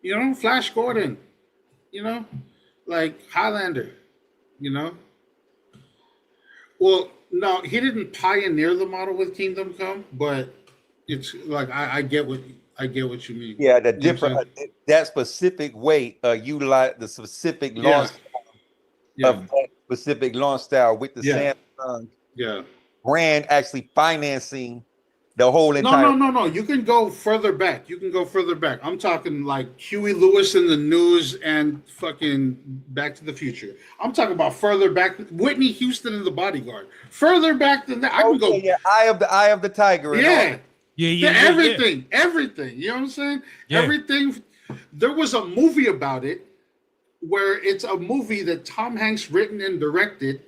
you know, Flash Gordon, you know, like Highlander, you know. Well, no, he didn't pioneer the model with Kingdom Come, but it's like I get what you mean. Yeah, the different that specific way utilize the specific launch of that specific launch style with the Samsung brand actually financing the whole entire. No. You can go further back. I'm talking like Huey Lewis in the News and fucking Back to the Future. I'm talking about further back. Whitney Houston in The Bodyguard. Further back than that. I can go. Yeah, Eye of the Tiger. Everything. You know what I'm saying? Yeah. Everything. There was a movie about it where it's a movie that Tom Hanks written and directed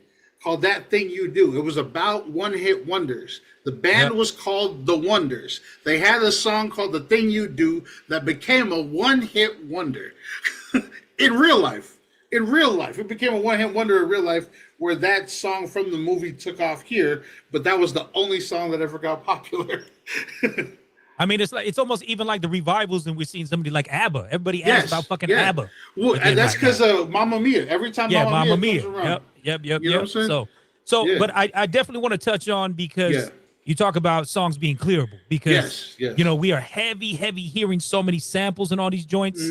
called That Thing You Do. It was about one-hit wonders. The band was called The Wonders. They had a song called The Thing You Do that became a one-hit wonder in real life. It became a one-hit wonder in real life where that song from the movie took off here, but that was the only song that ever got popular. I mean, it's almost even like the revivals, and we're seeing somebody like ABBA. Everybody asks about fucking ABBA. Well, and that's because of Mamma Mia. Every time Mamma Mia comes around. Yep. You know what I'm saying? So, but I definitely want to touch on because you talk about songs being clearable because Yes. you know we are heavy hearing so many samples in all these joints,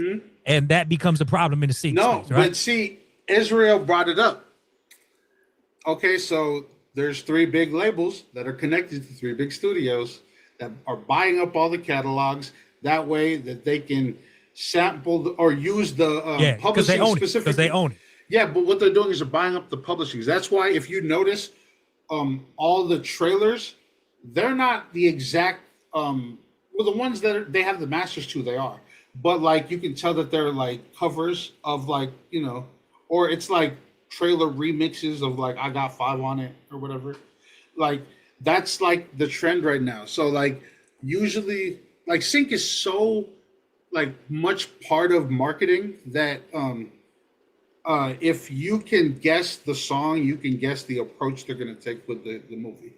and that becomes a problem in the sync No, space, right? but see, Israel brought it up. Okay, so there's 3 big labels that are connected to 3 big studios that are buying up all the catalogs. That way that they can sample or use the because they publishing own it. specifically. Because they own it. Yeah, but what they're doing is they're buying up the publishings. That's why if you notice, all the trailers, they're not the exact well, the ones that they have the masters to, they are. But like you can tell that they're like covers of like, you know, or it's like trailer remixes of like I Got 5 on it or whatever. Like that's like the trend right now. So like usually like sync is so like much part of marketing that if you can guess the song, you can guess the approach they're going to take with the movie.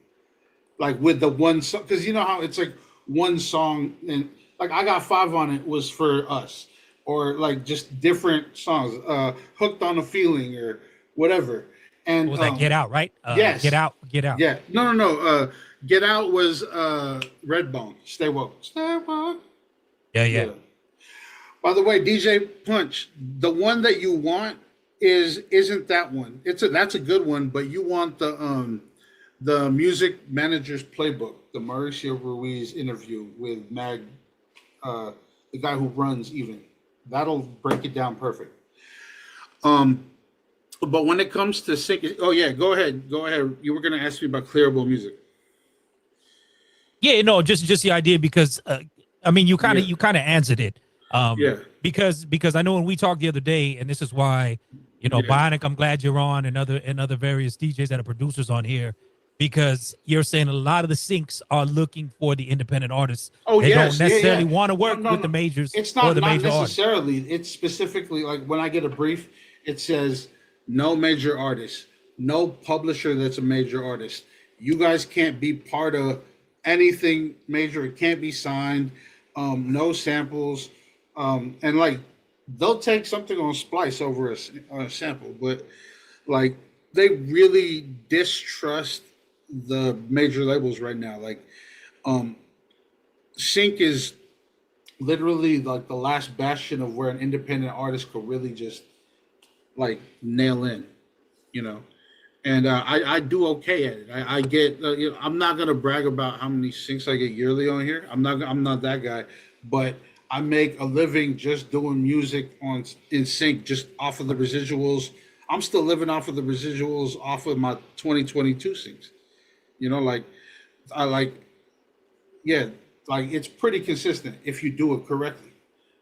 Like with the one song, because you know how it's like one song, and like I Got 5 on it was for us, or like just different songs, Hooked on a Feeling or whatever. And what was that Get Out, right? Yes. Get Out. Yeah. No. Get Out was Redbone. Stay Woke. Stay Woke. Yeah. By the way, DJ Punch, the one that you want isn't that one. That's a good one, but you want the music manager's playbook, the Mauricio Ruiz interview with Mag, the guy who runs Even. That'll break it down perfect. But when it comes to sync, oh yeah, go ahead. You were gonna ask me about clearable music. Yeah, no, just the idea because I mean you kind of answered it. Because I know when we talked the other day, and this is why, you know, Bionic, I'm glad you're on, and other various DJs that are producers on here, because you're saying a lot of the syncs are looking for the independent artists. Oh, they yes, don't necessarily want to work with the majors. It's not, or the not major necessarily. artists. It's specifically like when I get a brief, it says no major artist, no publisher that's a major artist. You guys can't be part of anything major. It can't be signed. No samples. And like they'll take something on Splice over a sample, but like they really distrust the major labels right now. Like sync is literally like the last bastion of where an independent artist could really just like nail in, you know. And I do okay at it. I get you know, I'm not gonna brag about how many syncs I get yearly on here. I'm not that guy, but I make a living just doing music in sync, just off of the residuals. I'm still living off of the residuals off of my 2022 syncs. You know, like it's pretty consistent if you do it correctly.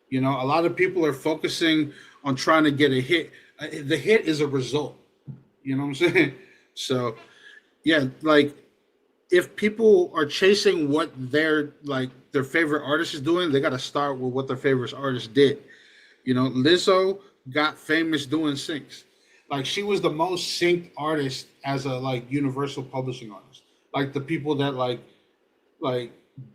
You know, a lot of people are focusing on trying to get a hit. The hit is a result. You know what I'm saying? So, yeah, like if people are chasing what their favorite artist is doing, they got to start with what their favorite artist did. You know, Lizzo got famous doing syncs. Like she was the most synced artist as a like universal publishing artist. Like the people that like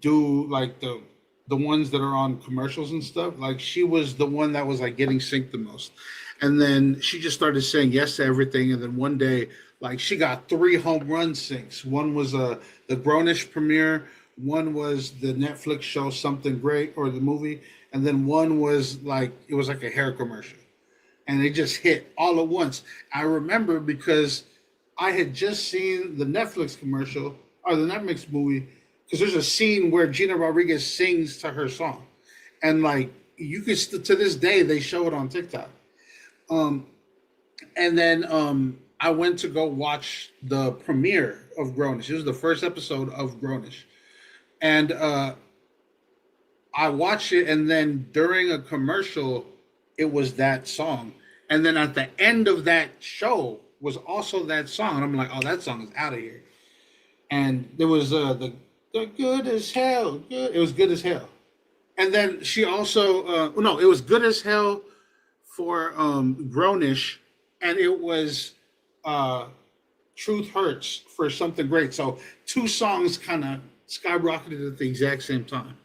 do like the ones that are on commercials and stuff. Like she was the one that was like getting synced the most. And then she just started saying yes to everything. And then one day, like she got 3 home run syncs. One was the Grownish premiere. One was the Netflix show Something Great, or the movie. And then one was like, it was like a hair commercial. And they just hit all at once. I remember because I had just seen the Netflix commercial or the Netflix movie, because there's a scene where Gina Rodriguez sings to her song. And like, you could to this day, they show it on TikTok. And then I went to go watch the premiere of Grownish. It was the first episode of Grownish. And I watched it, and then during a commercial, it was that song. And then at the end of that show was also that song. And I'm like, oh, that song is out of here. And there was the Good as Hell. Good. It was Good as Hell. And then she also, it was Good as Hell for Grownish, and it was Truth Hurts for Something Great. So 2 songs kind of skyrocketed at the exact same time.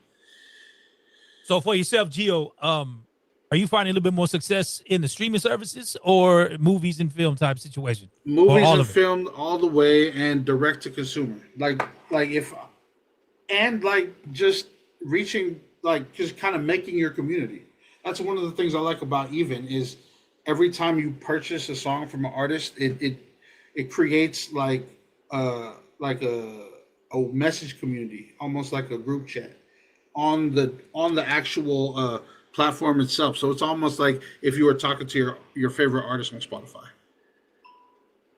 So for yourself, Gio, are you finding a little bit more success in the streaming services or movies and film type situation? Movies and film all the way, and direct to consumer. Like if and like just reaching, like just kind of making your community. That's one of the things I like about Even is every time you purchase a song from an artist, it creates like a message community, almost like a group chat on the actual platform itself. So it's almost like if you were talking to your favorite artist on Spotify.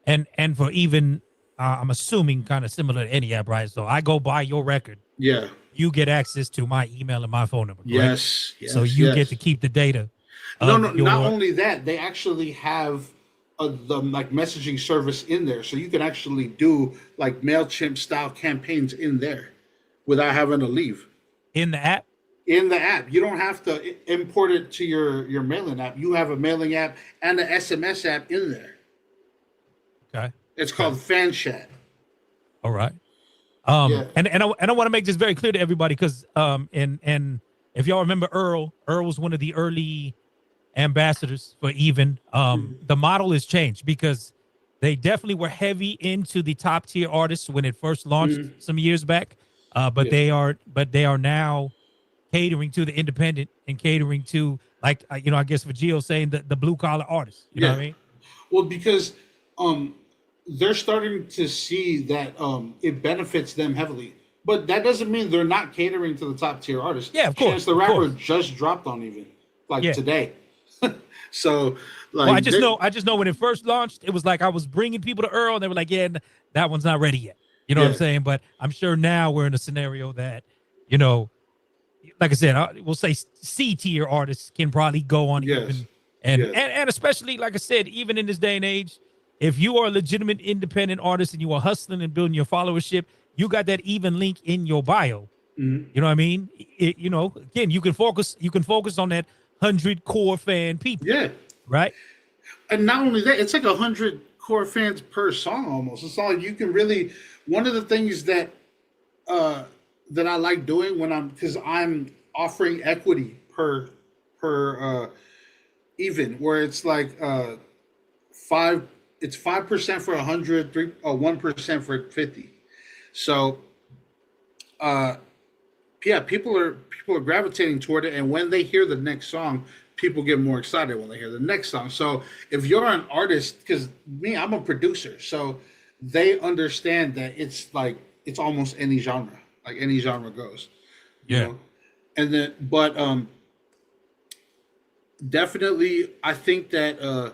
And for Even, I'm assuming kind of similar to any app, right? So I go buy your record. Yeah. You get access to my email and my phone number. Correct? Yes. So you get to keep the data. No. Not only that, they actually have the like messaging service in there, so you can actually do like MailChimp style campaigns in there without having to leave. In the app. In the app, you don't have to import it to your mailing app. You have a mailing app and an SMS app in there. Okay. It's called Fan Chat. All right. And I want to make this very clear to everybody because and if y'all remember Earl was one of the early ambassadors for Even. The model has changed because they definitely were heavy into the top tier artists when it first launched some years back. But they are now catering to the independent and catering to like I guess for Gio saying the blue collar artists. You know what I mean? Well, because they're starting to see that it benefits them heavily. But that doesn't mean they're not catering to the top tier artists. Yeah, of course. Chance the Rapper just dropped on Even today. So like well, I just know when it first launched, it was like I was bringing people to Earl and they were like, yeah, that one's not ready yet. You know what I'm saying? But I'm sure now we're in a scenario that, like I said, we'll say C tier artists can probably go on Even. And especially, like I said, even in this day and age, if you are a legitimate independent artist and you are hustling and building your followership, you got that Even link in your bio. You know what I mean? Again, you can focus on that 100 core fan people. Yeah. Right. And not only that, it's like 100 core fans per song almost. It's all you can really. One of the things that that I like doing because I'm offering equity per Even, where it's like 5% for 100, 1% for 50. So people are gravitating toward it, and when they hear the next song, people get more excited when they hear the next song. So if you're an artist, because I'm a producer, so they understand that it's almost any genre, like any genre goes. You know? And then, but definitely, I think that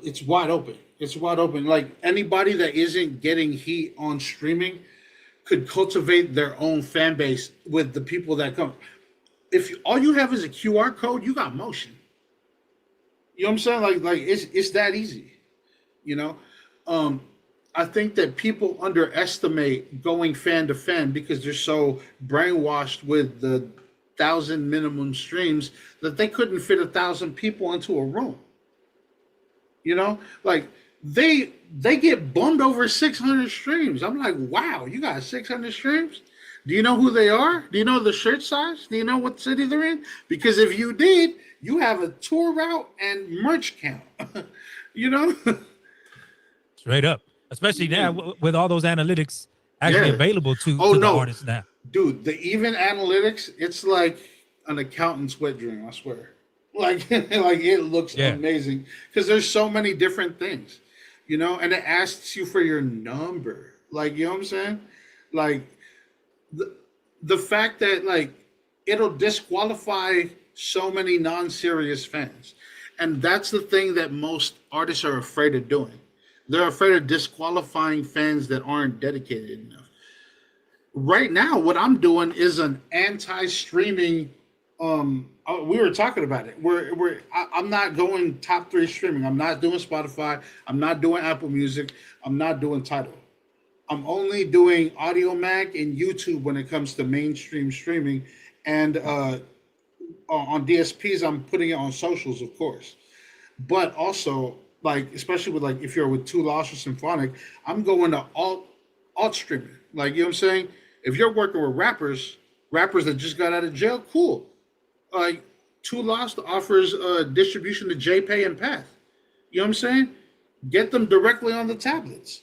it's wide open. It's wide open. Like anybody that isn't getting heat on streaming could cultivate their own fan base with the people that come. If all you have is a QR code, you got motion. You know what I'm saying? Like it's that easy. I think that people underestimate going fan to fan because they're so brainwashed with the 1,000 minimum streams that they couldn't fit 1,000 people into a room. Like they get bummed over 600 streams. I'm like, wow, you got 600 streams? Do you know who they are? Do you know the shirt size? Do you know what city they're in? Because if you did, you have a tour route and merch count. Straight up. Especially now with all those analytics actually available to the artists now. Dude, the Even analytics, it's like an accountant's wet dream, I swear. Like it looks amazing because there's so many different things, and it asks you for your number. Like, you know what I'm saying? Like the fact that like it'll disqualify so many non-serious fans. And that's the thing that most artists are afraid of doing. They're afraid of disqualifying fans that aren't dedicated enough. Right now, what I'm doing is an anti-streaming. We were talking about it. I'm not going top 3 streaming. I'm not doing Spotify. I'm not doing Apple Music. I'm not doing Tidal. I'm only doing Audio Mac and YouTube when it comes to mainstream streaming. And on DSPs, I'm putting it on socials, of course. But also, like, especially with like if you're with Two Lost or Symphonic, I'm going to alt streaming. Like, you know what I'm saying? If you're working with rappers that just got out of jail, cool. Like Two Lost offers distribution to JPay and Path. You know what I'm saying? Get them directly on the tablets.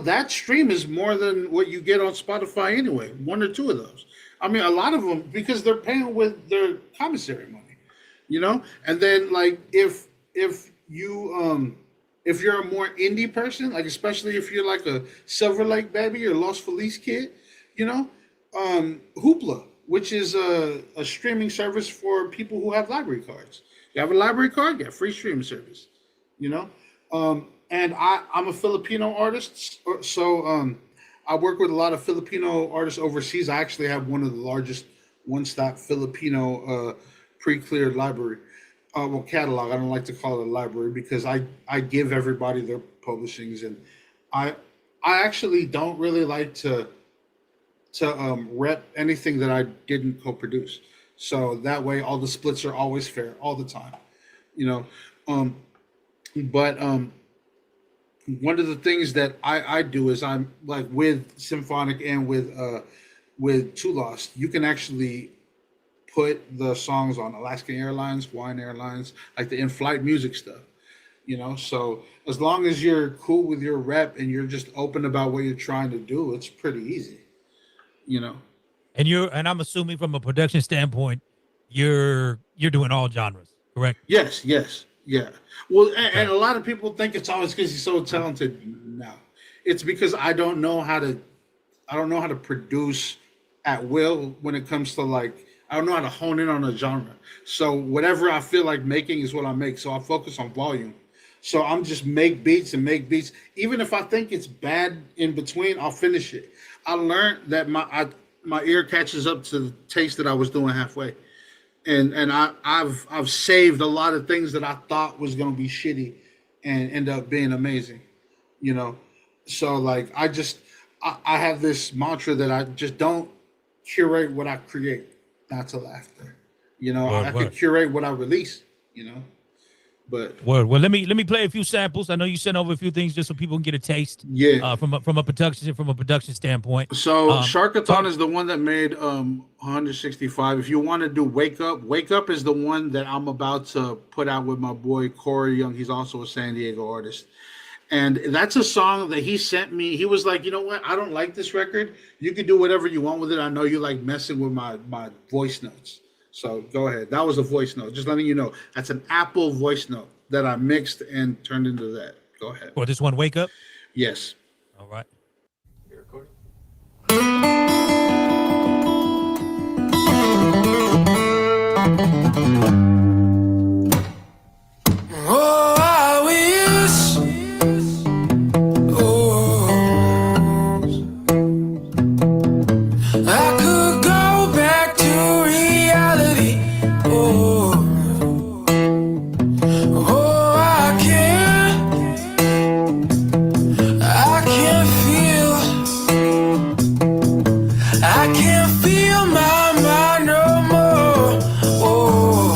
that stream is more than what you get on Spotify anyway. One or two of those. I mean, a lot of them, because they're paying with their commissary money, and then like if you're a more indie person, like especially if you're like a Silver Lake baby or Los Feliz kid, Hoopla, which is a streaming service for people who have library cards. You have a library card, get free streaming service, and I'm a Filipino artist, so I work with a lot of Filipino artists overseas. I actually have one of the largest one-stop Filipino pre-cleared library, catalog. I don't like to call it a library because I give everybody their publishings, and I actually don't really like to rep anything that I didn't co-produce. So that way, all the splits are always fair all the time, But one of the things that I do is I'm like with Symphonic and with Too Lost, you can actually put the songs on Alaskan Airlines, Hawaiian Airlines, like the in-flight music stuff, So as long as you're cool with your rep and you're just open about what you're trying to do, it's pretty easy, And I'm assuming from a production standpoint, you're doing all genres, correct? Yes, yeah. Well, and a lot of people think it's always because he's so talented. No, it's because I don't know how to produce at will when it comes to I don't know how to hone in on a genre. So whatever I feel like making is what I make. So I focus on volume. So I'm just make beats. Even if I think it's bad in between, I'll finish it. I learned that my ear catches up to the taste that I was doing halfway. And I've saved a lot of things that I thought was gonna be shitty and end up being amazing, So I have this mantra that I just don't curate what I create, not to laughter. I could curate what I release, But well, let me play a few samples. I know you sent over a few things just so people can get a taste. Yeah. From a production standpoint. So Sharkathon is the one that made 165. If you want to do Wake Up is the one that I'm about to put out with my boy Corey Young. He's also a San Diego artist. And that's a song that he sent me. He was like, you know what? I don't like this record. You can do whatever you want with it. I know you like messing with my voice notes. So go ahead. That was a voice note. Just letting you know. That's an Apple voice note that I mixed and turned into that. Go ahead. Or this one, Wake Up? Yes. All right. You're recording? Oh, I wish. Oh, I could go back to reality. Oh, I can't feel my mind no more. Oh,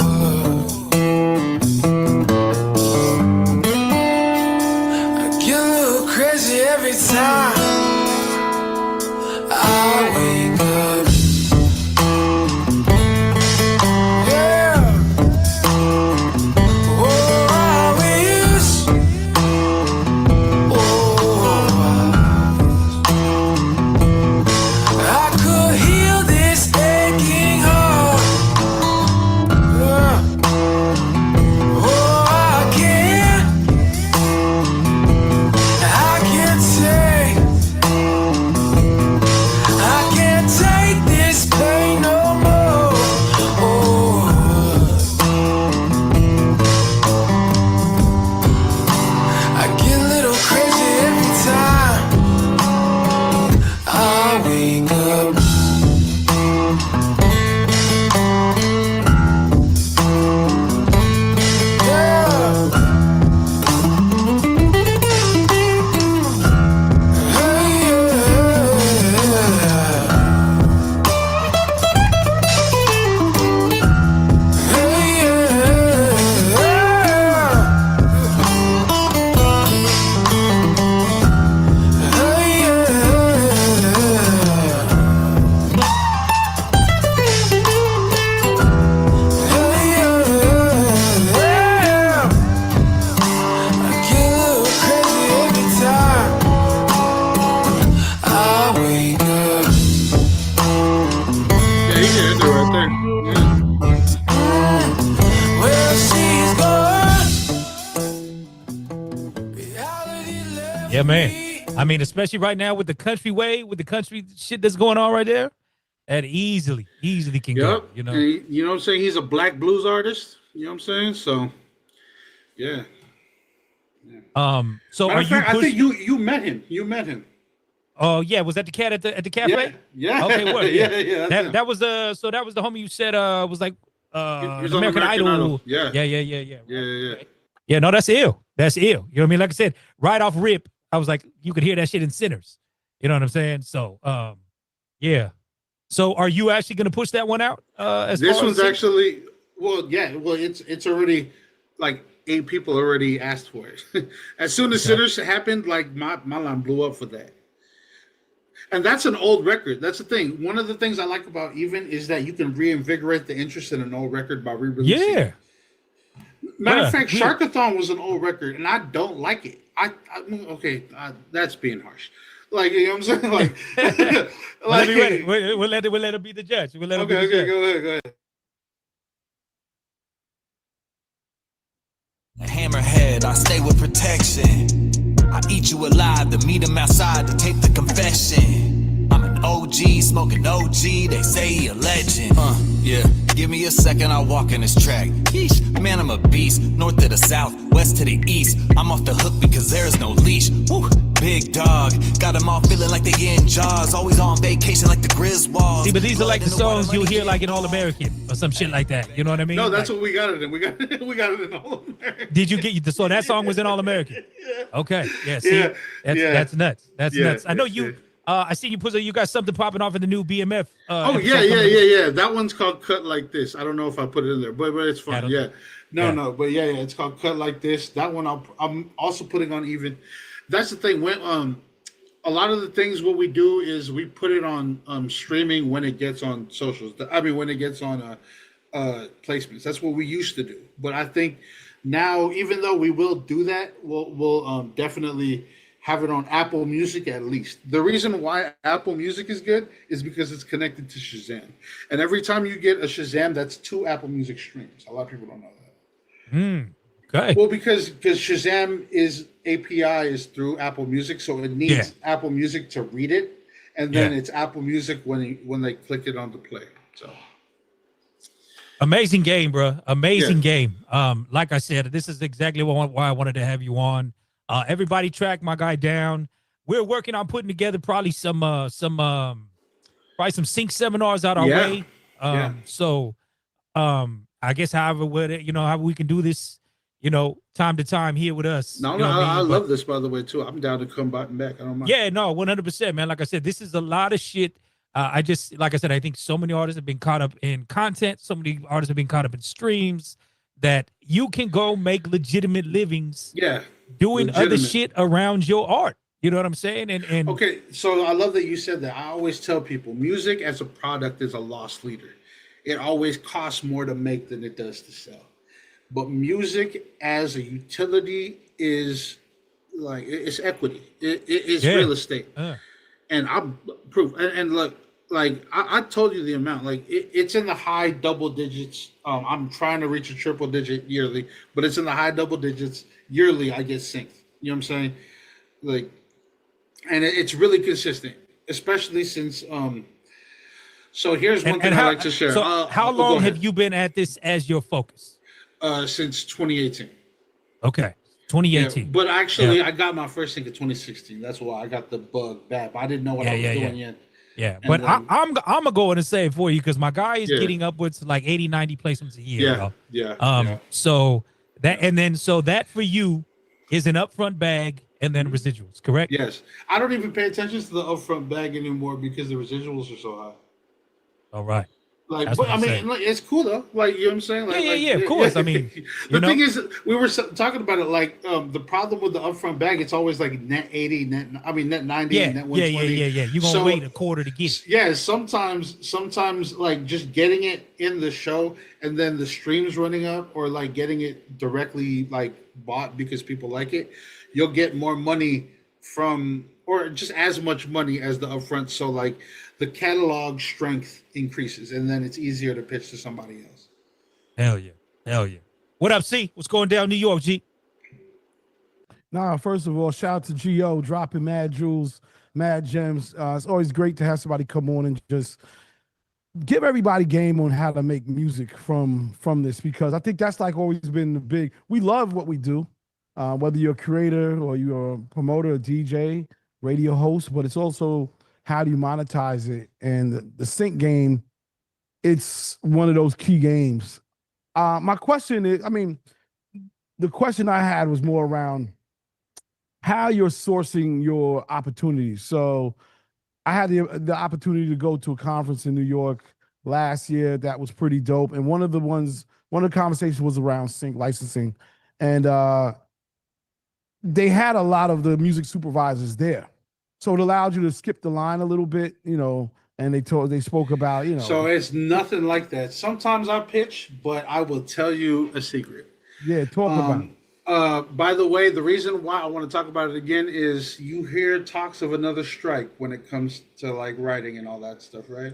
Yeah, man. I mean, especially right now with the country way, with the country shit that's going on right there, that easily can go. You know, and you know what I'm saying? He's a black blues artist. You know what I'm saying? So, yeah. So Matter are of you? fact, I think you met him. You met him. Oh yeah, was that the cat at the cafe? Yeah. Okay, what? Yeah. That was the homie you said was like He's the on American Idol. Yeah. Yeah. Yeah, no, that's ill. That's ill. You know what I mean? Like I said, right off rip, I was like, you could hear that shit in Sinners. You know what I'm saying? So, yeah. So, are you actually going to push that one out? This one's actually, it's already like 8 people already asked for it. As soon as Sinners happened, like my line blew up for that. And that's an old record. That's the thing. One of the things I like about Even is that you can reinvigorate the interest in an old record by re-releasing it. Matter of fact, Sharkathon was an old record, and I don't like it. That's being harsh. Like, you know what I'm saying? Like, we'll let it be the judge. We'll let it be the okay, judge. go ahead. A hammerhead, I stay with protection. I eat you alive to meet him outside to take the confession. I'm an OG, smoking OG, they say he a legend. Yeah, give me a second, I'll walk in this track. Yeesh, man, I'm a beast. North to the south, west to the east. I'm off the hook because there is no leash. Woo, big dog, got them all feeling like they in Jaws. Always on vacation like the Griswolds. See, but these are like the songs you hear like in All American or some shit like that. You know what I mean? No, that's what we got it in. We got it in All American. Did you get so that song was in All American? Yeah. Okay. Yeah. See, that's nuts. That's nuts. I know you. Yeah. I see you got something popping off in the new BMF. Yeah. That one's called Cut Like This. I don't know if I put it in there, but it's fun. Yeah. No, but yeah, it's called Cut Like This. That one I'm also putting on Even. That's the thing. When a lot of the things what we do is we put it on streaming when it gets on socials. I mean, when it gets on placements. That's what we used to do. But I think now, even though we will do that, we'll definitely have it on Apple Music at least. The reason why Apple Music is good is because it's connected to Shazam. And every time you get a Shazam, that's 2 Apple Music streams. A lot of people don't know that. Okay. Well, because Shazam API is through Apple Music, so it needs Apple Music to read it, and then it's Apple Music when they click it on the play. So amazing game, bro. Amazing game. Like I said, this is exactly why I wanted to have you on. Everybody track my guy down. We're working on putting together probably some sync seminars out our way. So I guess however we can do this, time to time here with us. No, I love this, by the way, too. I'm down to come back. I don't mind. Yeah, no, 100%, man. Like I said, this is a lot of shit. I think so many artists have been caught up in content. So many artists have been caught up in streams that you can go make legitimate livings. Yeah. Doing other shit around your art. You know what I'm saying? And okay, so I love that you said that. I always tell people music as a product is a loss leader. It always costs more to make than it does to sell. But music as a utility is like it's equity. It's real estate. And I'm proof. And look, like I told you the amount. Like it's in the high double digits. I'm trying to reach a triple digit yearly, but it's in the high double digits yearly. I get synced. You know what I'm saying? Like, and it's really consistent, especially since. So here's one thing I like to share. So how long have you been at this as your focus? Since 2018. Okay, 2018. Yeah, but actually, I got my first thing in 2016. That's why I got the bug back. I didn't know what I was doing yet. Yeah, but then, I'm gonna go in and say it for you because my guy is getting upwards to like 80, 90 placements a year. So that for you is an upfront bag and then residuals, correct? Yes. I don't even pay attention to the upfront bag anymore because the residuals are so high. All right. Like, but I mean, like, it's cool though. Like, you know what I'm saying? Like, yeah, of course. I mean, the thing is, we were talking about it. Like, the problem with the upfront bag, it's always like net 80, net 90, and net 120. Yeah. You're gonna wait a quarter to get it. Yeah, sometimes like just getting it in the show and then the streams running up, or like getting it directly like bought because people like it, you'll get more money from, or just as much money as the upfront. So like, the catalog strength increases, and then it's easier to pitch to somebody else. Hell yeah. What up, C? What's going down New York, G? Nah, first of all, shout out to Gio dropping mad jewels, mad gems. It's always great to have somebody come on and just give everybody game on how to make music from this, because I think that's like always been the big. We love what we do, whether you're a creator or you're a promoter, a DJ, radio host, but it's also how do you monetize it, and the sync game. It's one of those key games. My question is, I mean, the question I had was more around how you're sourcing your opportunities. So I had the opportunity to go to a conference in New York last year that was pretty dope. And one of the conversations was around sync licensing. And they had a lot of the music supervisors there. So it allowed you to skip the line a little bit, and they spoke about, So it's nothing like that. Sometimes I pitch, but I will tell you a secret. Yeah, talk about it. By the way, the reason why I want to talk about it again is you hear talks of another strike when it comes to like writing and all that stuff, right?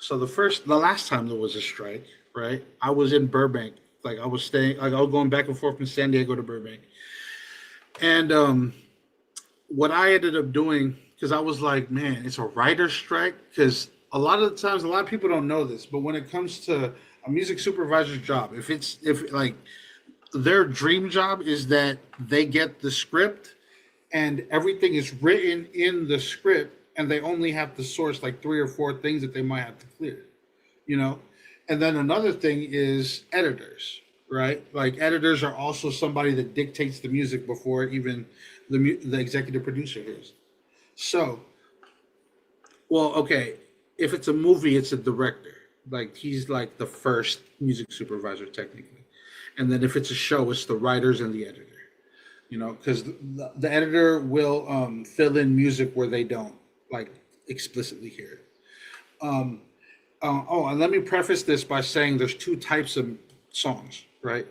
So the last time there was a strike, right? I was in Burbank. Like I was going back and forth from San Diego to Burbank. And what I ended up doing, because I was like, man, it's a writer's strike. Because a lot of the times, a lot of people don't know this, but when it comes to a music supervisor's job, if like their dream job is that they get the script and everything is written in the script, and they only have to source like 3 or 4 things that they might have to clear, And then another thing is editors, right? Like editors are also somebody that dictates the music before even the executive producer hears. So, well, okay, if it's a movie, it's a director. Like he's like the first music supervisor technically. And then if it's a show, it's the writers and the editor, because the editor will fill in music where they don't like explicitly hear it. And let me preface this by saying there's 2 types of songs, right?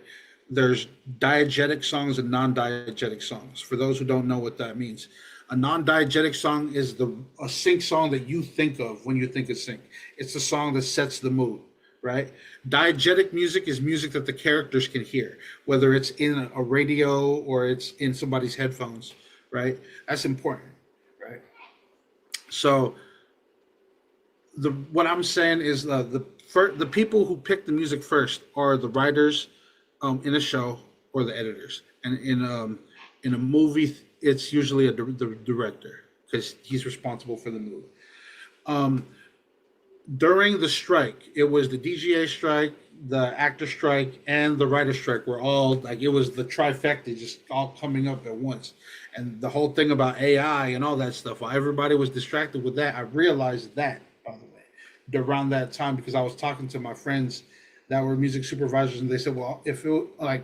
There's diegetic songs and non-diegetic songs. For those who don't know what that means, a non-diegetic song is a sync song that you think of when you think of sync. It's the song that sets the mood, right? Diegetic music is music that the characters can hear, whether it's in a radio or it's in somebody's headphones, right? That's important, right? So what I'm saying is the people who pick the music first are the writers in a show or the editors, and in a movie it's usually the director, because he's responsible for the movie. During the strike, it was the DGA strike, the actor strike, and the writer strike were all like, it was the trifecta just all coming up at once. And the whole thing about AI and all that stuff, while everybody was distracted with that, I realized that, by the way, around that time, because I was talking to my friends that were music supervisors, and they said, well, if it like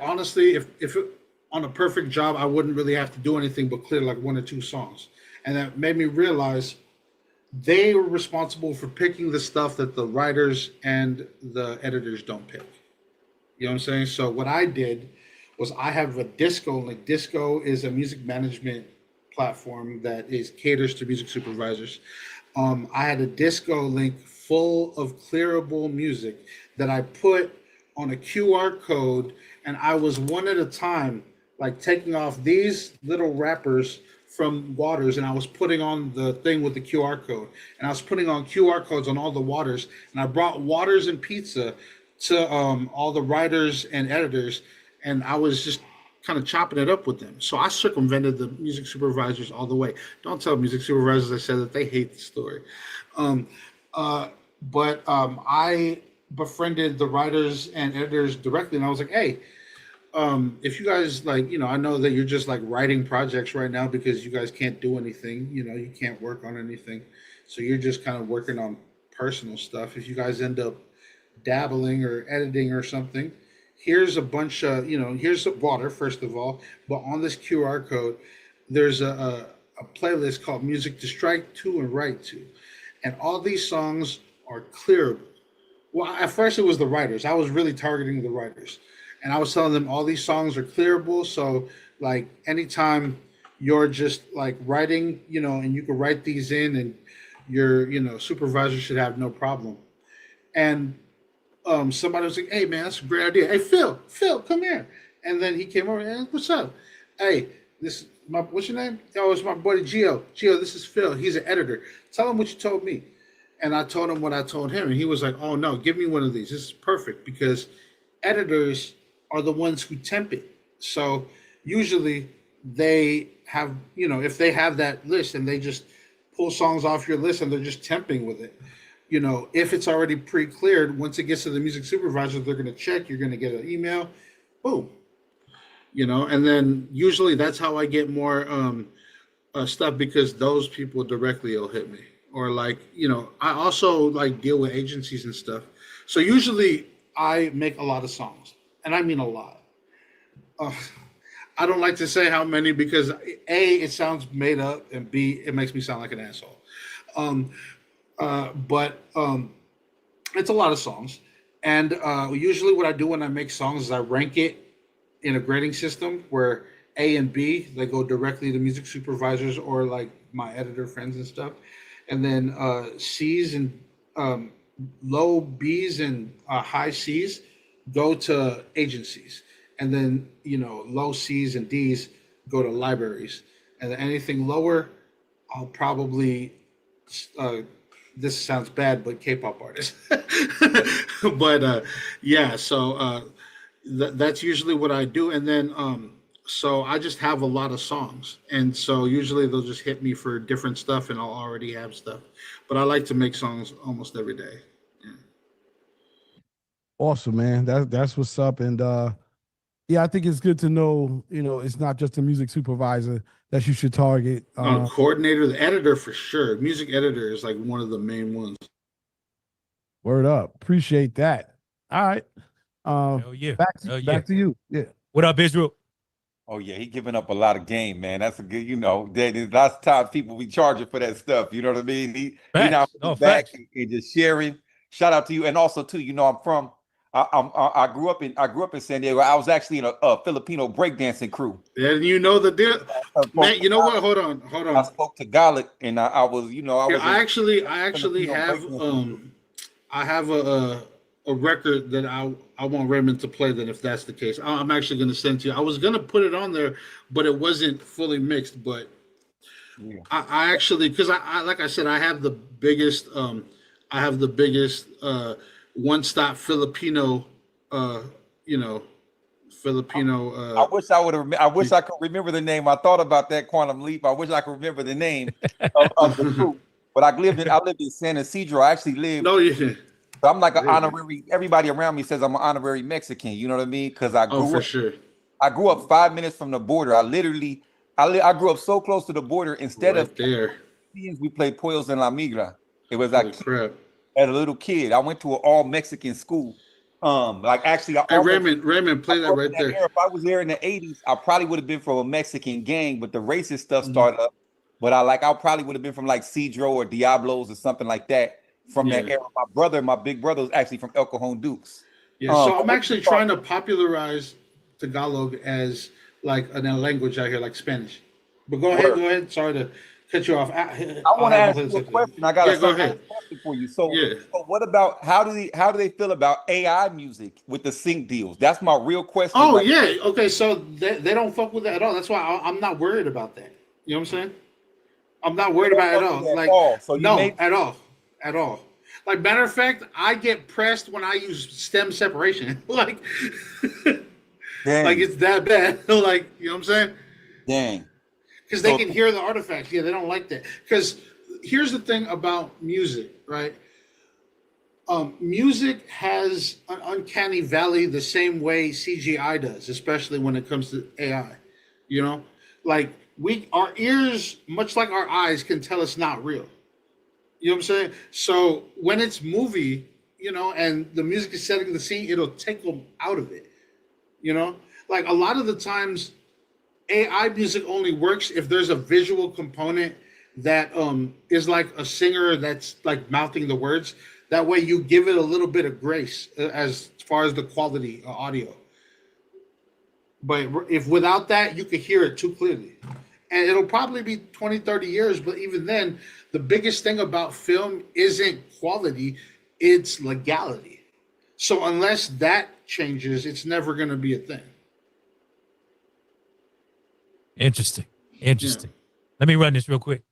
honestly, if it, on a perfect job, I wouldn't really have to do anything but clear like 1 or 2 songs. And that made me realize they were responsible for picking the stuff that the writers and the editors don't pick. You know what I'm saying? So what I did was I have a Disco link. Disco is a music management platform that caters to music supervisors. I had a Disco link full of clearable music that I put on a QR code, and I was one at a time, like taking off these little wrappers from waters, and I was putting on the thing with the QR code, and I was putting on QR codes on all the waters, and I brought waters and pizza to all the writers and editors, and I was just kind of chopping it up with them. So I circumvented the music supervisors all the way. Don't tell music supervisors I said that, they hate the story. But I befriended the writers and editors directly, and I was like, hey, if you guys like, I know that you're just like writing projects right now because you guys can't do anything, you can't work on anything. So you're just kind of working on personal stuff. If you guys end up dabbling or editing or something, here's a bunch of, here's the water, first of all, but on this QR code, there's a playlist called Music to Strike To and Write To. And all these songs are clearable. Well, at first it was the writers. I was really targeting the writers. And I was telling them all these songs are clearable. So like anytime you're just like writing, and you can write these in, and your, supervisor should have no problem. And somebody was like, hey man, that's a great idea. Hey, Phil, come here. And then he came over and, what's up? Hey, this what's your name? Oh, it's my buddy Gio. Gio, this is Phil. He's an editor. Tell him what you told me. And I told him what I told him. And he was like, oh, no, give me one of these. This is perfect because editors are the ones who temp it. So usually they have, if they have that list and they just pull songs off your list and they're just temping with it. If it's already pre-cleared, once it gets to the music supervisor, they're going to check. You're going to get an email. Boom. And then usually that's how I get more stuff because those people directly will hit me. Or I also deal with agencies and stuff. So usually I make a lot of songs, and I mean a lot. I don't like to say how many because A, it sounds made up, and B, it makes me sound like an asshole. But it's a lot of songs. And usually what I do when I make songs is I rank it in a grading system where A and B, they go directly to music supervisors or my editor friends and stuff. And then C's and low B's and high C's go to agencies. And then, low C's and D's go to libraries. And then anything lower, I'll probably, this sounds bad, but K-pop artists. But yeah, so that's usually what I do. And then, so I just have a lot of songs. And so usually they'll just hit me for different stuff and I'll already have stuff. But I like to make songs almost every day. Yeah. Awesome, man. That's what's up. And yeah, I think it's good to know, it's not just a music supervisor that you should target. Coordinator, the editor for sure. Music editor is one of the main ones. Word up. Appreciate that. All right. Hell yeah. Back to you. Yeah. What up, Israel? Oh yeah, he giving up a lot of game, man. That's a good, there's lots of times people be charging for that stuff. You know what I mean? He now back and just sharing. Shout out to you, and also too, I grew up in San Diego. I was actually in a Filipino breakdancing crew. Yeah, the deal, man. You know what? Hold on. I spoke to Gaelic, and I was, I actually have I have a record that I want Raymond to play. Then, if that's the case, I'm actually going to send to you. I was going to put it on there, but it wasn't fully mixed. But yeah. I actually, because I like I said, I have the biggest one-stop Filipino, Filipino. I wish I would have. I wish I could remember the name. I thought about that Quantum Leap. I wish I could remember the name of the group. But I lived in San Isidro. I actually lived. No, yeah. So I'm like an honorary. Everybody around me says I'm an honorary Mexican. You know what I mean? Because I grew up. Sure. I grew up 5 minutes from the border. I grew up so close to the border. Instead of there, we played Pollos en la Migra. It was like crap. As a little kid, I went to an all Mexican school. Actually, Raymond, play that right there. If I was there in the 80s, I probably would have been from a Mexican gang, but the racist stuff started up. But I probably would have been from Cedro or Diablos or something like that from that era. My big brother was actually from El Cajon Dukes. Yeah, so I'm actually trying to popularize Tagalog as a language out here, like Spanish. But go ahead. Sorry to cut you off. I want to ask you a question. I got a question for you. So what about how do they feel about AI music with the sync deals? That's my real question. Oh yeah, okay. So they don't fuck with that at all. That's why I'm not worried about that. You know what I'm saying? I'm not worried about it at all. At all. Matter of fact, I get pressed when I use stem separation. It's that bad. You know what I'm saying? Dang. Because they can hear the artifacts. Yeah, they don't like that. Because here's the thing about music, right? Music has an uncanny valley the same way CGI does, especially when it comes to AI. Our ears, much like our eyes, can tell it's not real. You know what I'm saying? So when it's movie, and the music is setting the scene, it'll take them out of it. A lot of the times, AI music only works if there's a visual component that is like a singer that's mouthing the words. That way you give it a little bit of grace as far as the quality of audio. But if without that, you could hear it too clearly. And it'll probably be 20, 30 years, but even then, the biggest thing about film isn't quality, it's legality. So unless that changes, it's never going to be a thing. Interesting. Let me run this real quick.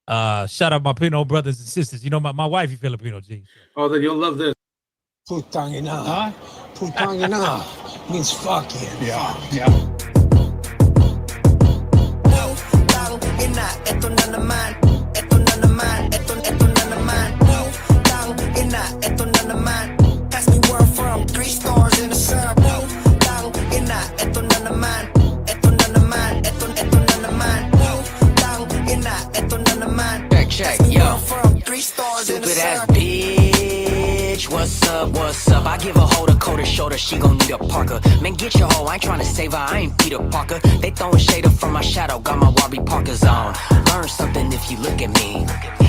Shout out my Filipino brothers and sisters. You know, my wife is Filipino, G. Oh, then you'll love this. Putangina. Huh? Putangina means fucking. Yeah. Ito na naman. Ito na naman. Ito na naman. Ito na naman. Ask me where I'm from. 3 stars in the sun. Ito na naman. Ito na naman. Ito na naman. Ito na naman. Check, yo. Stupid ass bitch. What's up? I give a hoe the coat shoulder, she gon' need a Parker. Man, get your hoe, I ain't tryna save her, I ain't Peter Parker. They throwing shade up from my shadow, got my Warby Parkers on. Learn something if you look at me.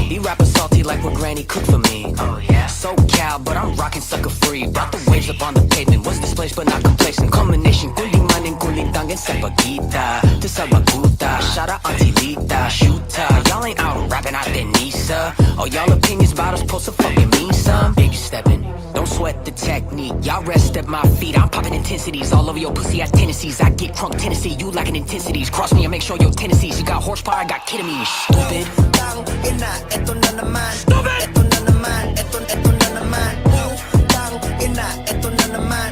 He rapping salty like what granny cooked for me. Oh yeah. So cow, but I'm rocking sucker free. Brought the waves up on the pavement, was displaced but not complacent. Combination, kuling man and kuling tangan sa pagita. To sa baguta, shout out Auntie Lita, shooter. Y'all ain't out rapping out there, Nisa. Oh, y'all opinions about us supposed to fucking mean some. Big stepping, don't sweat the technique. Y'all rest at my feet, I'm popping intensities all over your pussy ass tendencies. I get crunk Tennessee, you lacking intensities. Cross me and make sure your tendencies. You got horsepower, I got kidding me, stupid. Ito na naman. Stupid. Ito na naman. Ito na naman. Ito na naman.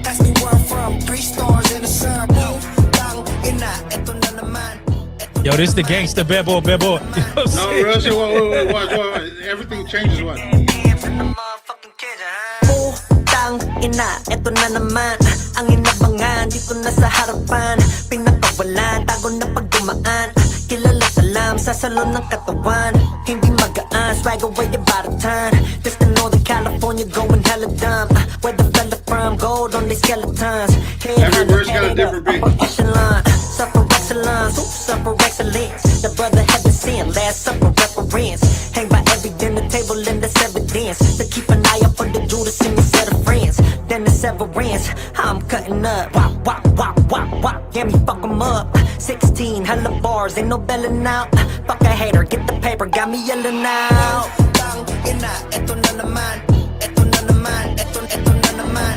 Ask me where I'm from. 3 stars in the sun. Ito na naman. Yo, this is the gangster Bebo. You know what No, real shit. Wait. Everything changes. What? Ito na naman. Ang inabangan dito na sa harapan. Pinakawalan, tago na pagdumaan. Kilala salam sa salon ng katawan. Hindi magaan, swag away about a ton. This the Northern California going hella dumb. Where the fella from, gold on their skeletons. Every verse got a different beat. Suffer excellence, suffer excellence. The brother heaven sin, last supper reference. Hang by every dinner table and that's evidence. To keep an eye out for the Judas in the set of friends. Then the severance, I'm cutting up. Wop. Yeah, me fuck 'em up. 16, hella bars, ain't no belling out. Fuck a hater, get the paper, got me yelling out. Ito na naman. Ito na naman. Ito na naman.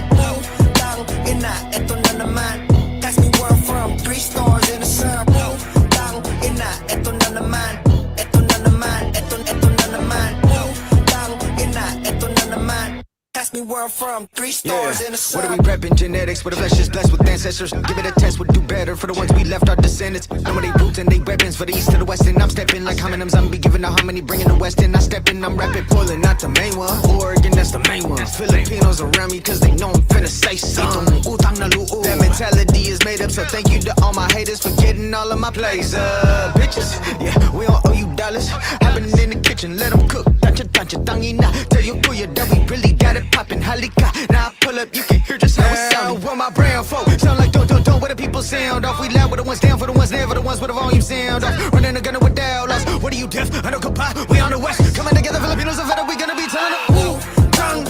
Ito na naman. Ask me where I'm from. 3 stars in the sun. Ito na naman. Ito na naman. Ito na naman. Ito na naman. Ask me where I'm from. 3 stars in the sun. What are we reppin'? Genetics, what if that's just blessed with ancestors? Give it a test, we'll do better for the ones we left our descendants. Know where they roots and they weapons for the east to the west. And I'm stepping like homonyms, I'm be giving a hominy, bringing the west in. I step in, I'm rapping, pulling not the main one. Oregon, that's the main one. Filipinos around me, cause they know I'm finna say something. Utang na loo. That mentality is made up, so thank you to all my haters for getting all of my plays up. Bitches, yeah, we don't owe you dollars. Happening in the kitchen, let them cook. Tancha, tangina. Tell you, kuya, that we really got it poppin'. Halika, now I pull up, you can hear just how it sound. What my brand folk sound like don't, what the people sound off. We loud with the ones down for the ones there, for the ones with the volume sound off. Running the gunner with downloads. What are you deaf? I don't comply, we on the west. Coming together, Filipinos are better, we gonna be telling them, ooh, tongue,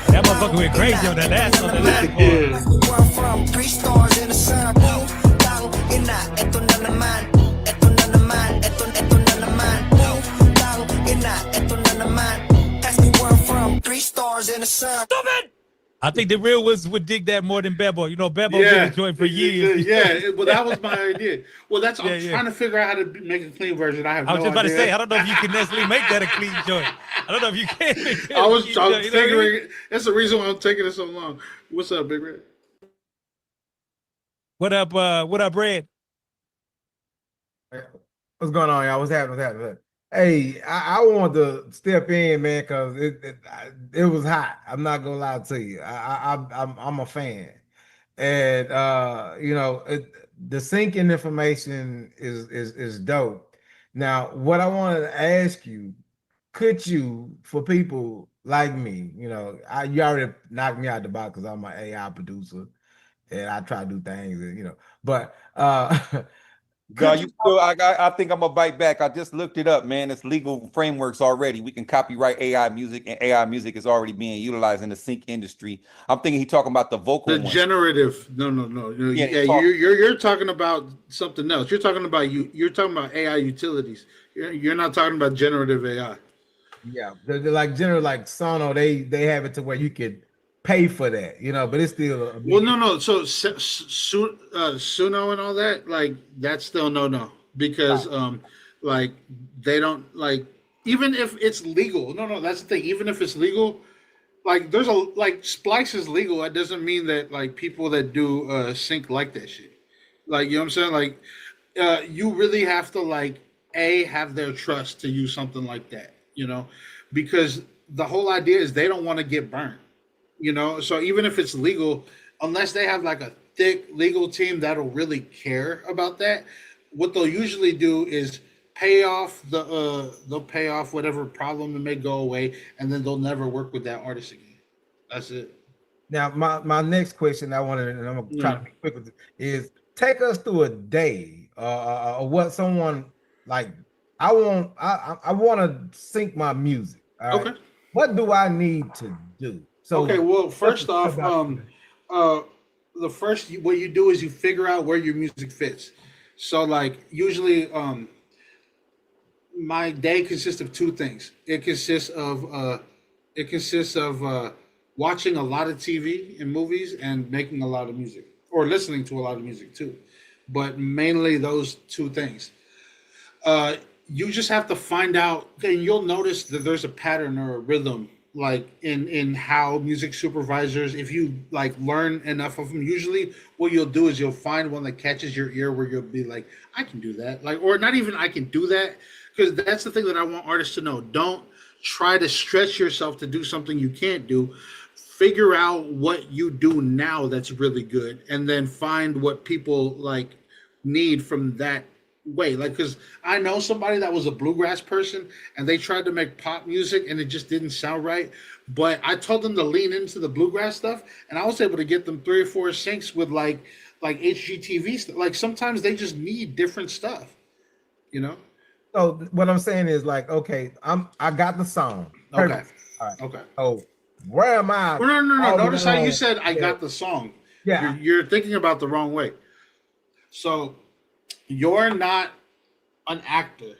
That motherfucker went crazy on that last one. Where I'm from, 3 stars in the sun. Ito na naman. Ito na naman. Ito na naman. Ito na naman. Ask me where I'm from, 3 stars in the sun. Stupid! I think the real ones would dig that more than Bebo. You know, Bebo been enjoying for years. Yeah, well, that was my idea. Well, I'm trying to figure out how to make a clean version. I have no idea. I was just about to say, I don't know if you can necessarily make that a clean joint. I don't know if you can. I was figuring. That's the reason why I'm taking it so long. What's up, Big Red? What up, Red? What's going on, y'all? What's happening? Hey, I want to step in, man, because it was hot. I'm not gonna lie to you. I'm a fan, and you know, the syncing information is dope. Now, what I wanted to ask you, could you, for people like me, you know, you already knocked me out the box because I'm an AI producer, and I try to do things, you know, but God, you still, I think I'm gonna bite back. I just looked it up, man. It's legal frameworks already. We can copyright AI music, and AI music is already being utilized in the sync industry. I'm thinking he's talking about the vocal. The generative. No. Yeah, you're talking about something else. You're talking about You're talking about AI utilities. You're not talking about generative AI. Yeah, they're like general, like Sono. They have it to where you could pay for that, you know, but it's still a big well, no. So Suno and all that, like that's still no because like they don't like even if it's legal. No, that's the thing. Even if it's legal, like there's a like Splice is legal. That doesn't mean that like people that do sync like that shit. Like you know what I'm saying? Like you really have to like have their trust to use something like that, you know, because the whole idea is they don't want to get burnt, you know. So even if it's legal, unless they have like a thick legal team that'll really care about that, what they'll usually do is they'll pay off whatever problem that may go away, and then they'll never work with that artist again. That's it. Now, my next question I wanted, and I'm gonna try to be quick with it, is take us through a day what someone like. I want to sync my music. All right? Okay. What do I need to do? So okay, well, first off, the first what you do is you figure out where your music fits. So like usually my day consists of two things. It consists of watching a lot of TV and movies and making a lot of music, or listening to a lot of music too, but mainly those two things. You just have to find out, and you'll notice that there's a pattern or a rhythm, like in how music supervisors, if you like learn enough of them, usually what you'll do is you'll find one that catches your ear where you'll be like, I can do that, like, or not even I can do that, because that's the thing that I want artists to know. Don't try to stretch yourself to do something you can't do. Figure out what you do now that's really good, and then find what people like need from that way. Like, because I know somebody that was a bluegrass person and they tried to make pop music and it just didn't sound right, but I told them to lean into the bluegrass stuff, and I was able to get them 3 or 4 syncs with like HGTV stuff. Like sometimes they just need different stuff, you know. So what I'm saying is like, okay, I got the song. Okay. All right. Okay. Oh, where am I? Well, no. Notice how you said I got the song. Yeah. You're thinking about the wrong way. So you're not an actor,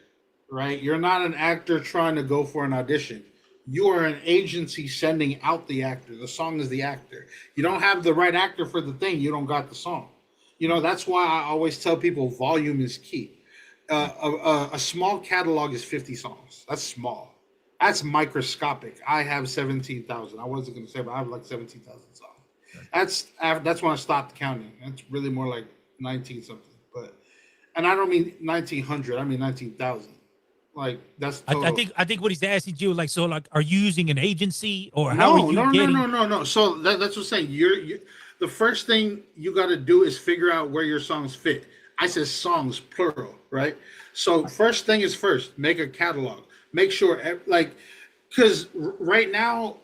right? You're not an actor trying to go for an audition. You are an agency sending out the actor. The song is the actor. You don't have the right actor for the thing, you don't got the song. You know, that's why I always tell people volume is key. A small catalog is 50 songs. That's small. That's microscopic. I have 17,000. I wasn't going to say, but I have like 17,000 songs. That's when I stopped counting. That's really more like 19 something. But, and I don't mean 1900. I mean 19,000. Like that's. Total. I think what he's asking you, like, so like, are you using an agency or how are you getting? No. So that's what I'm saying. You're the first thing you got to do is figure out where your songs fit. I said songs plural, right? So first thing is first, make a catalog. Make sure, like, because right now,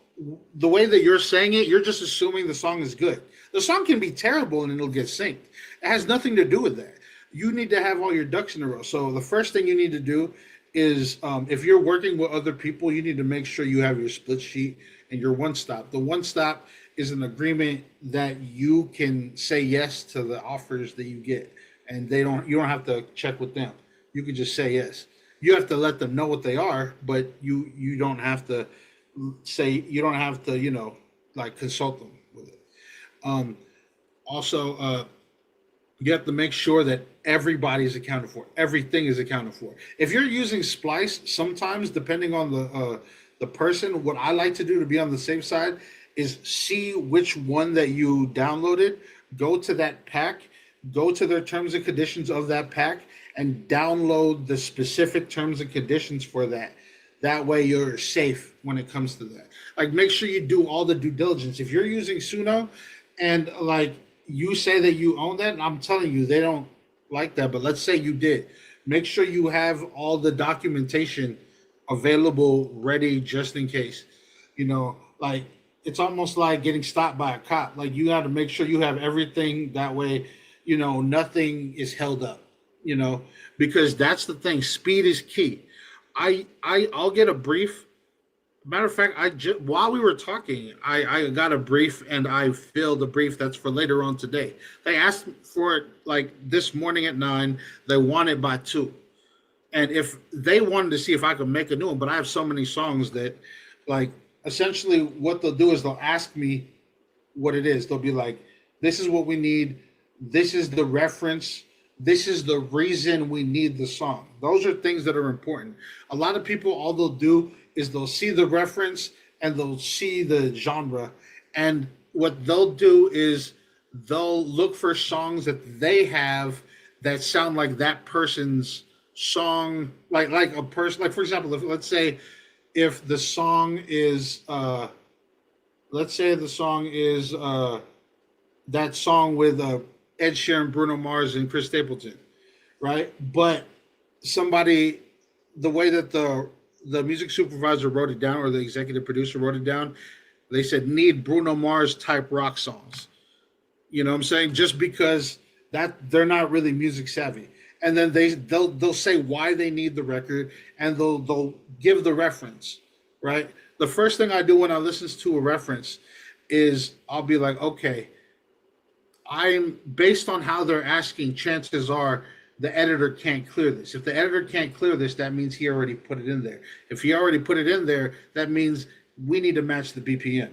the way that you're saying it, you're just assuming the song is good. The song can be terrible and it'll get synced. It has nothing to do with that. You need to have all your ducks in a row. So the first thing you need to do is, if you're working with other people, you need to make sure you have your split sheet and your one stop. The one stop is an agreement that you can say yes to the offers that you get. And you don't have to check with them. You can just say yes. You have to let them know what they are, but you don't have to you know, like consult them with it. Also, you have to make sure that everybody is accounted for. Everything is accounted for. If you're using Splice, sometimes depending on the person, what I like to do to be on the safe side is see which one that you downloaded, go to that pack, go to their terms and conditions of that pack, and download the specific terms and conditions for that. That way you're safe when it comes to that. Like, make sure you do all the due diligence. If you're using Suno and like you say that you own that, and I'm telling you, they don't like that, but let's say you did. Make sure you have all the documentation available, ready, just in case. You know, like, it's almost like getting stopped by a cop. Like, you got to make sure you have everything, that way, you know, nothing is held up, you know, because that's the thing. Speed is key. I'll get a brief. Matter of fact, while we were talking, I got a brief and I filled a brief that's for later on today. They asked for it like this morning at 9. They want it by 2. And if they wanted to see if I could make a new one, but I have so many songs that, like, essentially what they'll do is they'll ask me what it is. They'll be like, this is what we need. This is the reference. This is the reason we need the song. Those are things that are important. A lot of people, all they'll do is they'll see the reference and they'll see the genre. And what they'll do is they'll look for songs that they have that sound like that person's song, like a person, like for example, let's say if the song is that song with Ed Sheeran, Bruno Mars, and Chris Stapleton, right? But somebody, the way that the music supervisor wrote it down, or the executive producer wrote it down, they said need Bruno Mars type rock songs. You know what I'm saying? Just because that they're not really music savvy. And then they'll say why they need the record, and they'll give the reference, right? The first thing I do when I listen to a reference is I'll be like, okay, I'm based on how they're asking, chances are the editor can't clear this. If the editor can't clear this, that means he already put it in there. If he already put it in there, that means we need to match the BPM.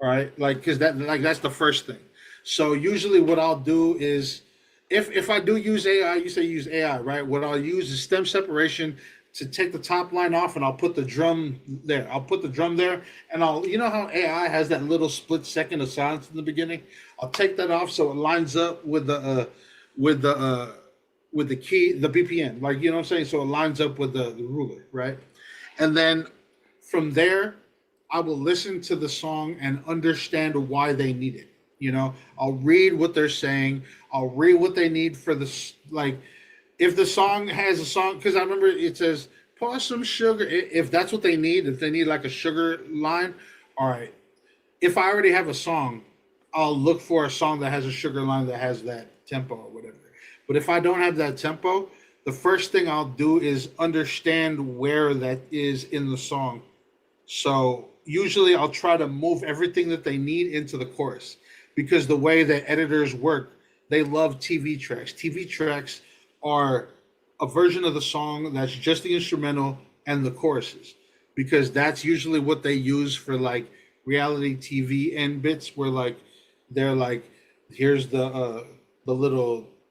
All right, because that's the first thing. So usually what I'll do is, if I do use AI, you say use AI, right? What I'll use is stem separation to take the top line off, and I'll put the drum there. And you know how AI has that little split second of silence in the beginning? I'll take that off so it lines up with the key, the BPM, like, you know what I'm saying? So it lines up with the ruler, right? And then from there, I will listen to the song and understand why they need it. You know, I'll read what they're saying. I'll read what they need for this. Like, if the song has a song, because I remember it says, pour some sugar. If that's what they need, if they need like a sugar line, all right. If I already have a song, I'll look for a song that has a sugar line that has that tempo or whatever. But if I don't have that tempo, the first thing I'll do is understand where that is in the song. So usually I'll try to move everything that they need into the chorus, because the way that editors work, they love TV tracks. TV tracks are a version of the song that's just the instrumental and the choruses, because that's usually what they use for like reality TV end bits, where like they're like, here's the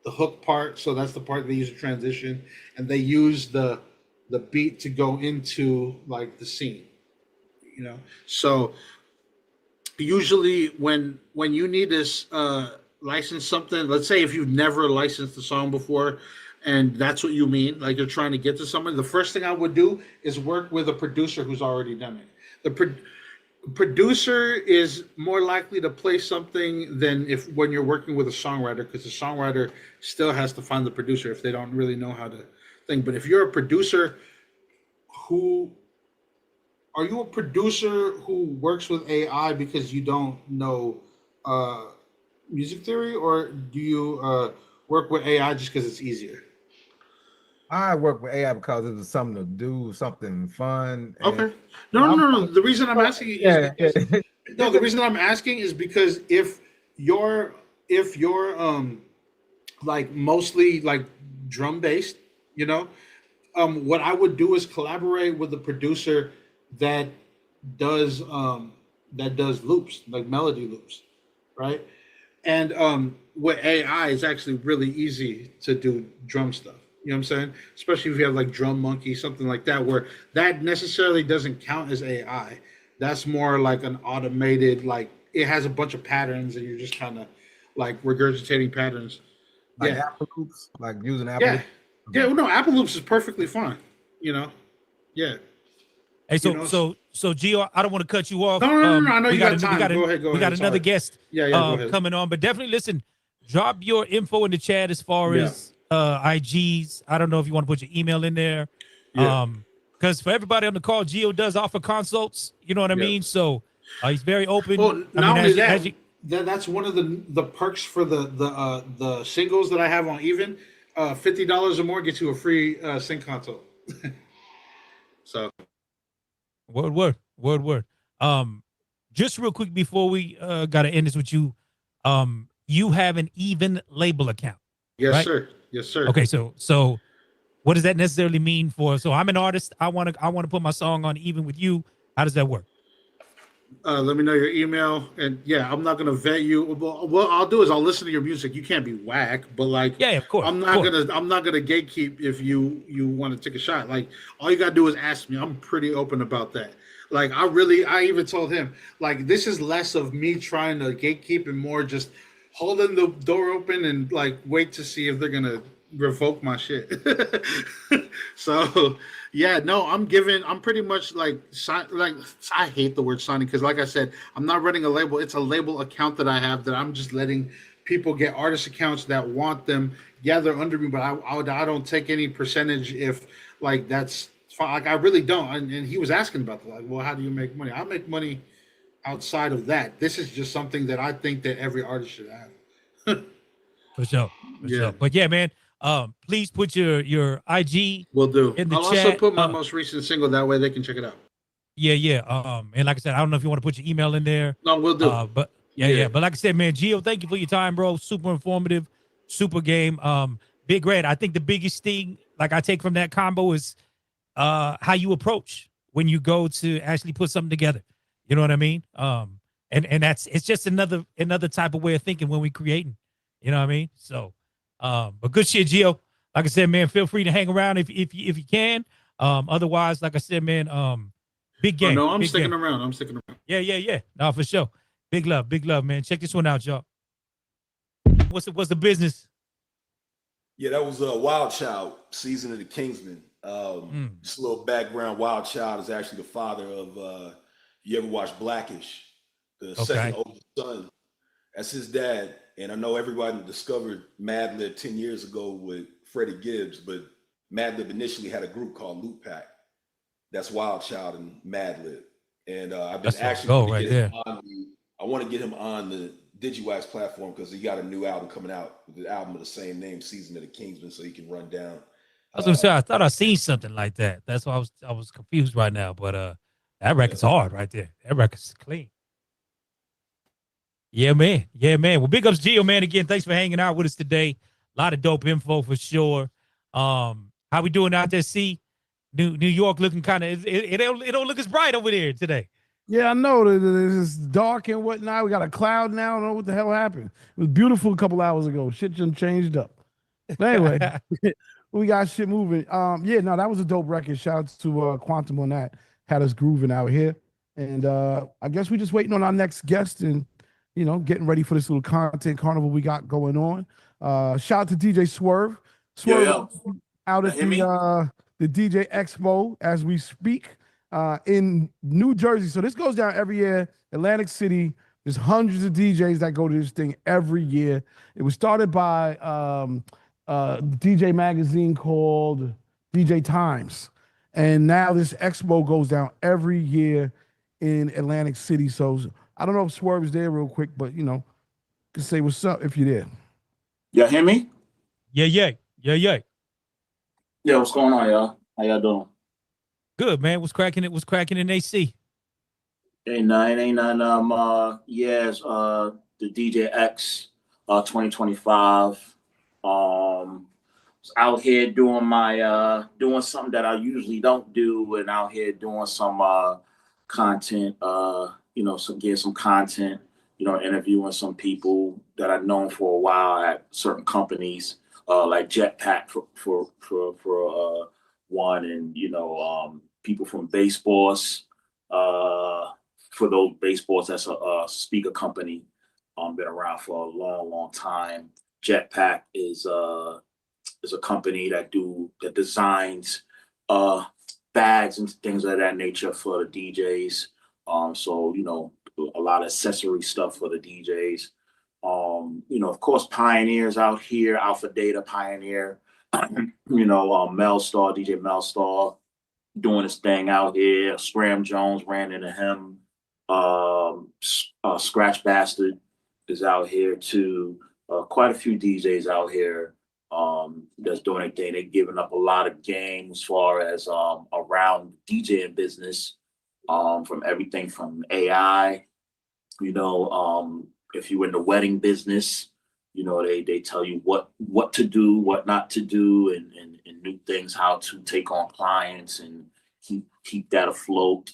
hook part, so that's the part they use to transition, and they use the beat to go into like the scene, you know. So usually when you need to license something, let's say if you've never licensed the song before and that's what you mean, like you're trying to get to somebody, the first thing I would do is work with a producer who's already done it. The producer is more likely to play something than when you're working with a songwriter, because the songwriter still has to find the producer if they don't really know how to think. But if you're a producer are you a producer who works with AI because you don't know music theory, or do you work with AI just because it's easier? I work with AI because it was something to do, something fun. Okay. No. The reason I'm asking the reason I'm asking is because if you're like mostly like drum based, you know, what I would do is collaborate with a producer that does loops, like melody loops, right? And with AI, it's actually really easy to do drum stuff. You know what I'm saying? Especially if you have like Drum Monkey, something like that, where that necessarily doesn't count as AI. That's more like an automated, like it has a bunch of patterns and you're just kind of like regurgitating patterns. Like Apple Loops, like using Apple Loops? Yeah, well, no, Apple Loops is perfectly fine, you know? Yeah. Hey, so Gio, I don't want to cut you off. No, I know you got time. Go ahead. We got another guest go ahead. coming on, but definitely listen, drop your info in the chat as far as IGs. I don't know if you want to put your email in there. Because for everybody on the call, Gio does offer consults. You know what I mean? So he's very open. Well, not only that, that's one of the perks for the singles that I have on Even. $50 or more gets you a free sync consult. So word. Just real quick before we gotta end this with you, you have an Even label account. Yes, right? sir. Okay, so what does that necessarily mean for? So I'm an artist. I want to put my song on Even with you. How does that work? Let me know your email, and yeah, I'm not gonna vet you. Well, what I'll do is I'll listen to your music. You can't be whack, but like, Yeah, of course. I'm not gonna gatekeep if you want to take a shot. Like, all you gotta do is ask me. I'm pretty open about that. Like, I even told him, like, this is less of me trying to gatekeep and more just holding the door open and like wait to see if they're gonna revoke my shit. So yeah, no, I'm pretty much like I hate the word signing because like I said, I'm not running a label. It's a label account that I have that I'm just letting people get artist accounts that want them. Yeah, they're under me, but I don't take any percentage if like that's fine. Like I really don't. And he was asking about that. Like, well, how do you make money? I make money outside of that. This is just something that I think that every artist should have. For sure. Yeah. Sure. But yeah, man, please put your IG Will do. in the I'll chat. also put my most recent single that way they can check it out. Yeah. And like I said, I don't know if you want to put your email in there. No, we'll do. But yeah. But like I said, man, Gio, thank you for your time, bro. Super informative, super game. Big Red. I think the biggest thing like I take from that combo is how you approach when you go to actually put something together. You know what I mean? And it's just another type of way of thinking when we creating. You know what I mean? So but good shit, Gio. Like I said, man, feel free to hang around if you can. Otherwise, like I said, man, big game. Oh, no, I'm big sticking game. around. I'm sticking around. Yeah. No, for sure. Big love, man. Check this one out, y'all. What's the business? Yeah, that was Wild Child, Season of the Kingsman. Just a little background. Wild Child is actually the father of you ever watch Blackish, the second oldest son. That's his dad. And I know everybody discovered Madlib 10 years ago with Freddie Gibbs, but Madlib initially had a group called Loot Pack. That's Wild Child and Madlib. And I've been I want to get him on the Digiwaxx platform because he got a new album coming out with the album of the same name, Season of the Kingsman, so he can run down. I was gonna say I thought I seen something like that. That's why I was confused right now. But that record's hard right there. That record's clean. Yeah, man. Well, big ups, Gio, man. Again, thanks for hanging out with us today. A lot of dope info for sure. How we doing out there? See, New York looking kind of it don't look as bright over there today. Yeah, I know. It's dark and whatnot. We got a cloud now. I don't know what the hell happened. It was beautiful a couple hours ago. Shit just changed up. But anyway, we got shit moving. That was a dope record. Shout out to Quantum on that. Had us grooving out here. And I guess we're just waiting on our next guest and getting ready for this little content carnival we got going on. Shout out to DJ Swerve. Swerve out at the DJ Expo as we speak in New Jersey. So this goes down every year. Atlantic City. There's hundreds of DJs that go to this thing every year. It was started by DJ magazine called DJ Times. And now this expo goes down every year in Atlantic City. So I don't know if Swerve is there real quick, but can say what's up if you're there. Y'all hear me? Yeah. Yeah, what's going on, y'all? How y'all doing? Good, man. What's cracking in AC? Ain't nothing. It's the Digiwaxx 2025. Out here doing my doing something that I usually don't do, and out here doing some content, getting some content, interviewing some people that I've known for a while at certain companies, like Jetpack for one, and people from Baseballs. For those Baseballs, that's a speaker company. Been around for a long time. Jetpack is a company that designs bags and things of that nature for the DJs. So a lot of accessory stuff for the DJs. Of course, Pioneers out here, Alpha Data Pioneer. Melstar, DJ Melstar, doing his thing out here. Scram Jones ran into him. Scratch Bastard is out here too. Quite a few DJs out here that's doing their thing. They're giving up a lot of game as far as around DJing business, from everything from AI. If you're in the wedding business, they tell you what to do, what not to do, and new things, how to take on clients and keep that afloat.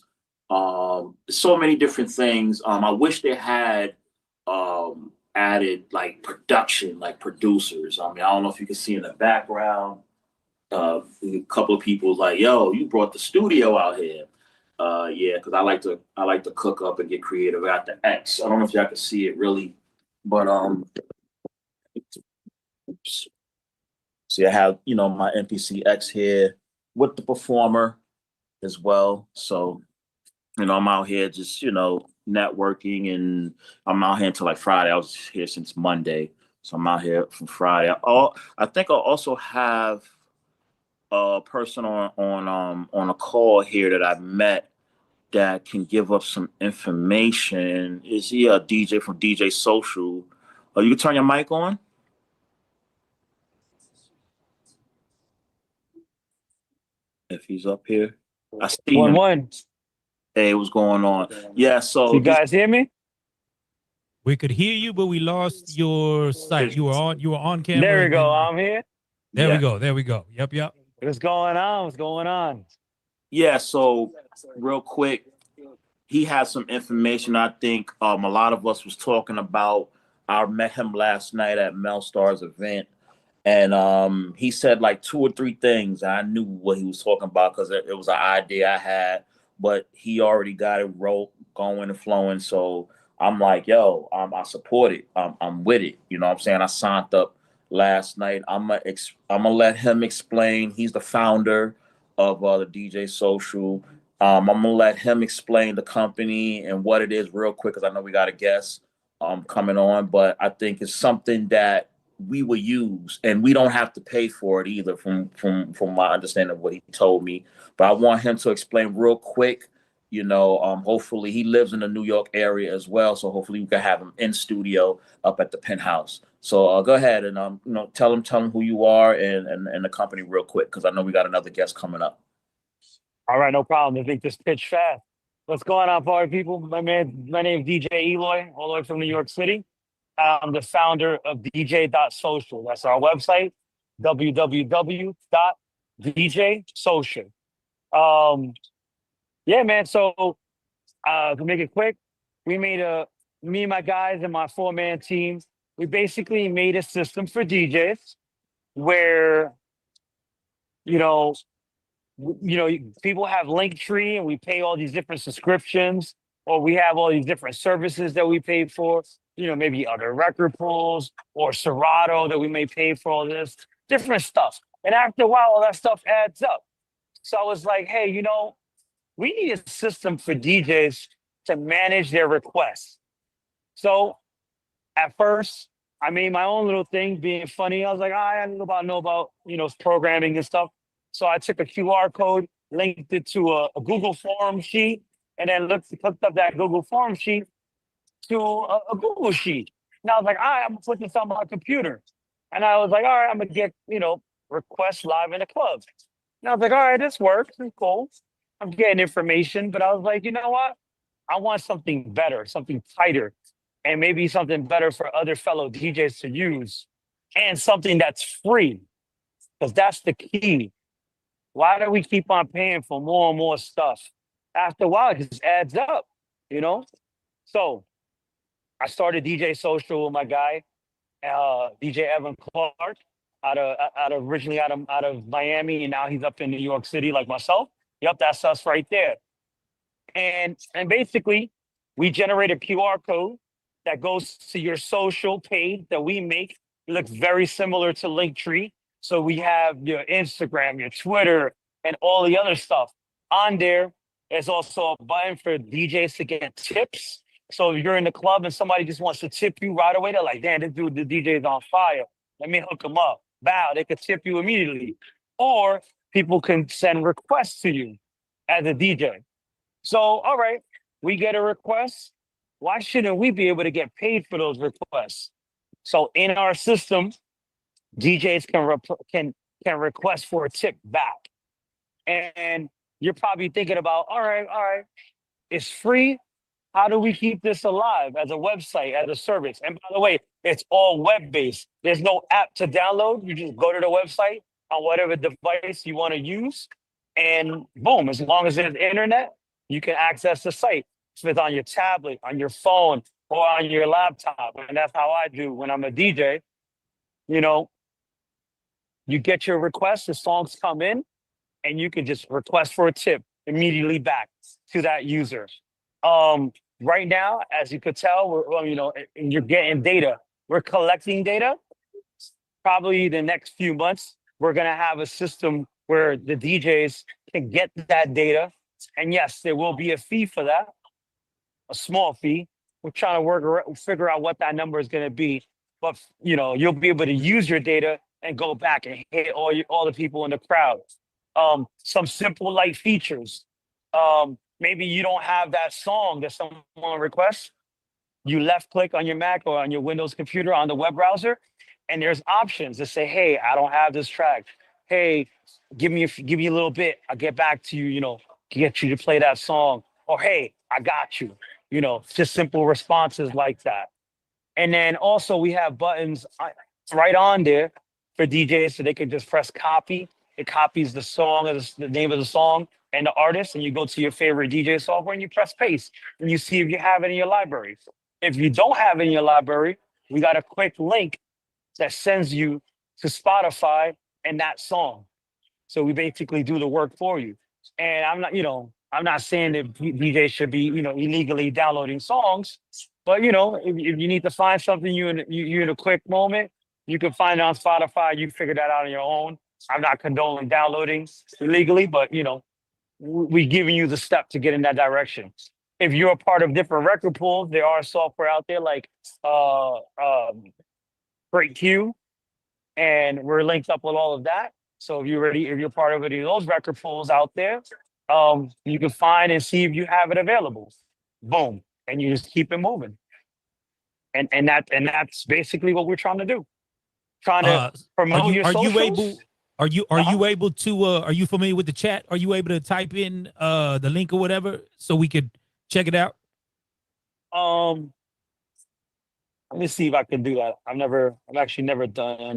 So many different things. I wish they had added like production, like producers. I mean, I don't know if you can see in the background, a couple of people like, yo, you brought the studio out here. Yeah, because I like to cook up and get creative at the X. I don't know if y'all can see it really, but oops. See, I have, my NPC X here with the performer as well. So, I'm out here just, networking, and I'm out here until like Friday. I was here since Monday. So I'm out here from Friday. I think I also have a person on a call here that I met that can give up some information. Is he a DJ from DJ Social? You can turn your mic on. If he's up here, I see him. One. Hey, what's going on? Yeah, so you guys hear me? We could hear you, but we lost your sight. You were on camera. There we go. I'm here. There we go. There we go. Yep. What's going on? What's going on? Yeah, so real quick, he has some information. I think a lot of us was talking about. I met him last night at Mel Star's event, and he said like 2 or 3 things. I knew what he was talking about because it was an idea I had, but he already got it going and flowing. So I'm like, yo, I support it. I'm with it. You know what I'm saying? I signed up last night. I'm gonna let him explain. He's the founder of the DJ Social. I'm gonna let him explain the company and what it is real quick, because I know we got a guest coming on, but I think it's something that we will use, and we don't have to pay for it either, from my understanding of what he told me. But I want him to explain real quick. Hopefully he lives in the New York area as well, so hopefully we can have him in studio up at the Penthouse. So go ahead and tell him who you are and the company real quick, because I know we got another guest coming up. All right, no problem. I think this pitch fast. What's going on, party people? My name is DJ Eloy, all the way from New York City. I'm the founder of DJ.social. That's our website, www.djsocial. Yeah, man. So to make it quick, we made me and my guys and my 4-man team, we basically made a system for DJs where, people have Linktree and we pay all these different subscriptions, or we have all these different services that we pay for, maybe other record pools or Serato that we may pay for all this different stuff. And after a while, all that stuff adds up. So I was like, hey, we need a system for DJs to manage their requests. So at first, I made my own little thing being funny. I was like, I know about programming and stuff. So I took a QR code, linked it to a Google form sheet, and then hooked up that Google form sheet to a Google sheet. And I was like, all right, I'm gonna put this on my computer. And I was like, all right, I'm gonna get, requests live in the club. And I was like, all right, this works. It's cool. I'm getting information, but I was like, you know what? I want something better, something tighter, and maybe something better for other fellow DJs to use, and something that's free, because that's the key. Why do we keep on paying for more and more stuff? After a while, it just adds up, So I started DJ Social with my guy, DJ Evan Clark, originally out of Miami, and now he's up in New York City like myself. Yep, that's us right there. And basically, we generate a QR code that goes to your social page that we make. It looks very similar to Linktree. So we have your Instagram, your Twitter, and all the other stuff. On there, there's also a button for DJs to get tips. So if you're in the club and somebody just wants to tip you right away, they're like, damn, this dude, the DJ is on fire. Let me hook him up. Bow, they could tip you immediately. Or people can send requests to you as a DJ. So, all right, we get a request. Why shouldn't we be able to get paid for those requests? So in our system, DJs can request for a tip back. And you're probably thinking about, all right, it's free. How do we keep this alive as a website, as a service? And by the way, it's all web-based. There's no app to download. You just go to the website on whatever device you want to use. And boom, as long as there's internet, you can access the site. If it's on your tablet, on your phone, or on your laptop. And that's how I do when I'm a DJ. You know, you get your requests, the songs come in, and you can just request for a tip immediately back to that user. Right now, as you could tell, you're getting data. We're collecting data. Probably the next few months, we're gonna have a system where the DJs can get that data. And yes, there will be a fee for that, a small fee. We're trying to figure out what that number is gonna be. But you'll be able to use your data and go back and hit all the people in the crowd. Some simple light features. Maybe you don't have that song that someone requests. You left click on your Mac or on your Windows computer on the web browser, and there's options that say, "Hey, I don't have this track. Hey, give me a little bit. I'll get back to you. Get you to play that song." Or, "Hey, I got you." Just simple responses like that. And then also we have buttons right on there for DJs, so they can just press copy. It copies the song, the name of the song and the artist, and you go to your favorite DJ software and you press paste, and you see if you have it in your library. If you don't have it in your library, we got a quick link that sends you to Spotify and that song. So we basically do the work for you. And I'm not saying that DJs should be, illegally downloading songs, but if you need to find something you're in a quick moment, you can find it on Spotify. You figure that out on your own. I'm not condoning downloading illegally, but we're giving you the step to get in that direction. If you're a part of different record pools, there are software out there like GreatQ, and we're linked up with all of that. So if you're part of any of those record pools out there, you can find and see if you have it available. Boom, and you just keep it moving. And that's basically what we're trying to do. Trying to promote your socials. Are you able to are you familiar with the chat? Are you able to type in the link or whatever so we could check it out? Let me see if I can do that. I've actually never done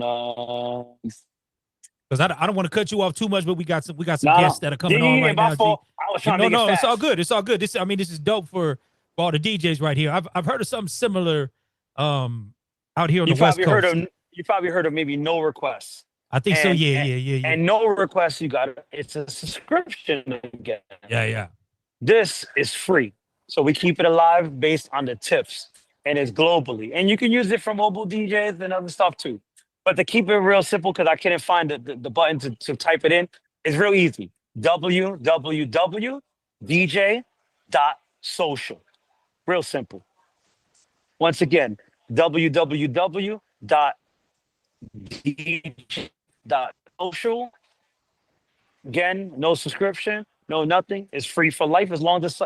because I don't want to cut you off too much, but we got some guests that are coming on right now. I was trying to make it fast. It's all good. It's all good. This is dope for all the DJs right here. I've heard of something similar out here on the West Coast. You probably heard of maybe No Requests. I think so. Yeah. And No Requests, it's a subscription again. Yeah. This is free. So we keep it alive based on the tips, and it's globally. And you can use it for mobile DJs and other stuff too. But to keep it real simple, because I couldn't find the button to type it in, it's real easy. www.dj.social. Real simple. Once again, www.dj.social. Again, no subscription, no nothing. It's free for life as long as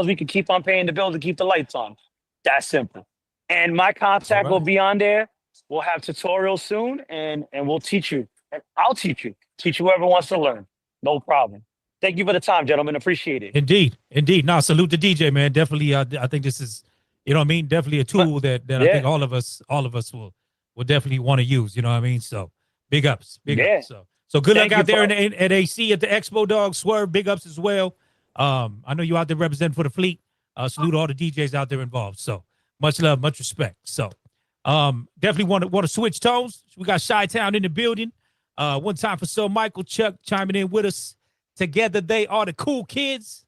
we can keep on paying the bill to keep the lights on. That's simple. And my contact will be on there. We'll have tutorials soon, and we'll teach you. And I'll teach you. Teach whoever wants to learn. No problem. Thank you for the time, gentlemen. Appreciate it. Indeed. No, salute the DJ, man. Definitely, I think this is, definitely a tool that I think all of us will definitely want to use. You know what I mean? So big ups. So good luck out there at AC at the Expo, dog. Swerve, big ups as well. I know you out there representing for the fleet. Salute all the DJs out there involved. So much love, much respect. So definitely want to switch tones. We got Chi-Town in the building. One time for Sir Michael, Chuck chiming in with us. Together they are the cool kids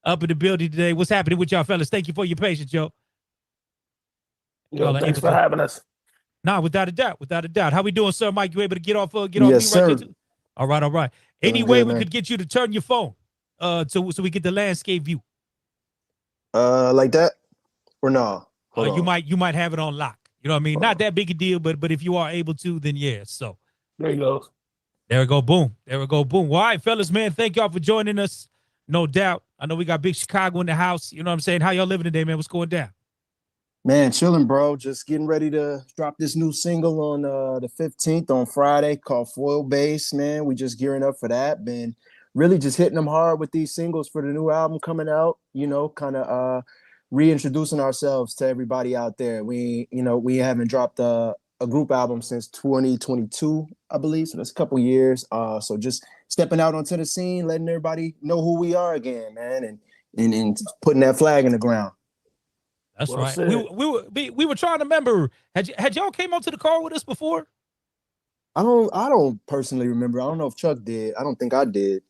up in the building today. What's happening with y'all fellas? Thank you for your patience, yo. Thanks for having us. Nah, without a doubt. How we doing, Sir Mike? You able to get off? Yes, sir. Right there? All right. Any way we could get you to turn your phone so we get the landscape view? Like that? Or no? You might have it on lock. You know what I mean? Not that big a deal, but if you are able to, then yeah. So there you go. There we go. Boom. Well, all right, fellas, man. Thank y'all for joining us. No doubt. I know we got big Chicago in the house. You know what I'm saying? How y'all living today, man? What's going down? Man, chilling, bro. Just getting ready to drop this new single on the 15th on Friday called Foil Base, man. We just gearing up for that. Been really just hitting them hard with these singles for the new album coming out, kind of reintroducing ourselves to everybody out there. We haven't dropped a group album since 2022, I believe. So that's a couple years. So just stepping out onto the scene, letting everybody know who we are again, man. And and putting that flag in the ground. That's Well right. said. We were trying to remember. Had y'all came onto the call with us before? I don't personally remember. I don't know if Chuck did. I don't think I did.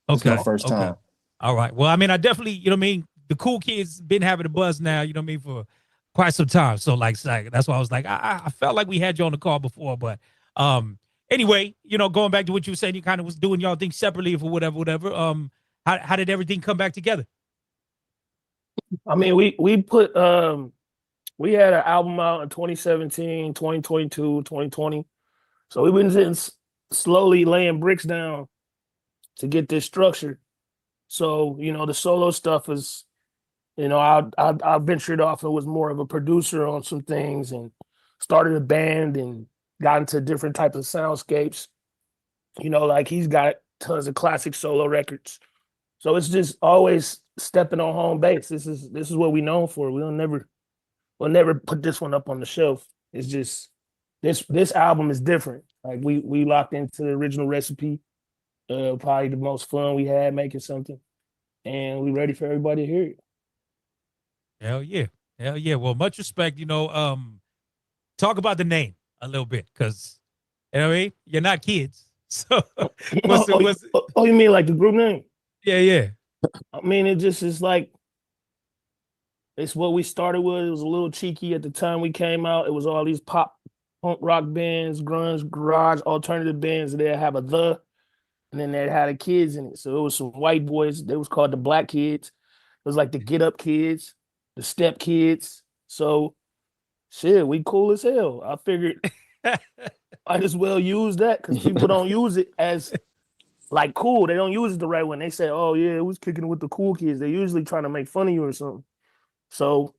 It's my first time. All right. Well, I mean, I definitely, you know what I mean? The cool kids been having a buzz now, you know what I mean, for quite some time. So like that's why I was like, I felt like we had you on the call before, but anyway, you know, going back to what you were saying, you kind of was doing y'all things separately for whatever. How did everything come back together? I mean, we had an album out in 2017, 2022, 2020. So we've been sitting slowly laying bricks down to get this structure. So, you know, the solo stuff is, you know, I ventured off and was more of a producer on some things and started a band and got into different types of soundscapes. You know, like he's got tons of classic solo records. So it's just always stepping on home base. This is what we're known for. We'll never put this one up on the shelf. It's just this album is different. Like we locked into the original recipe. Probably the most fun we had making something. And we ready for everybody to hear it. Hell yeah. Hell yeah. Well, much respect, you know, talk about the name a little bit, because you know what I mean? You're not kids. So you mean like the group name? Yeah. I mean, it just is like, it's what we started with. It was a little cheeky at the time we came out. It was all these pop, punk rock bands, grunge, garage, alternative bands. They'd have a the, and then they had the kids in it. So it was some white boys. They was called the Black Kids. It was like the Get Up Kids, the Step Kids. So shit, we cool as hell. I figured might as well use that, because people don't use it as like cool. They don't use it the right one. They say, oh yeah, it was kicking it with the cool kids. They usually trying to make fun of you or something. So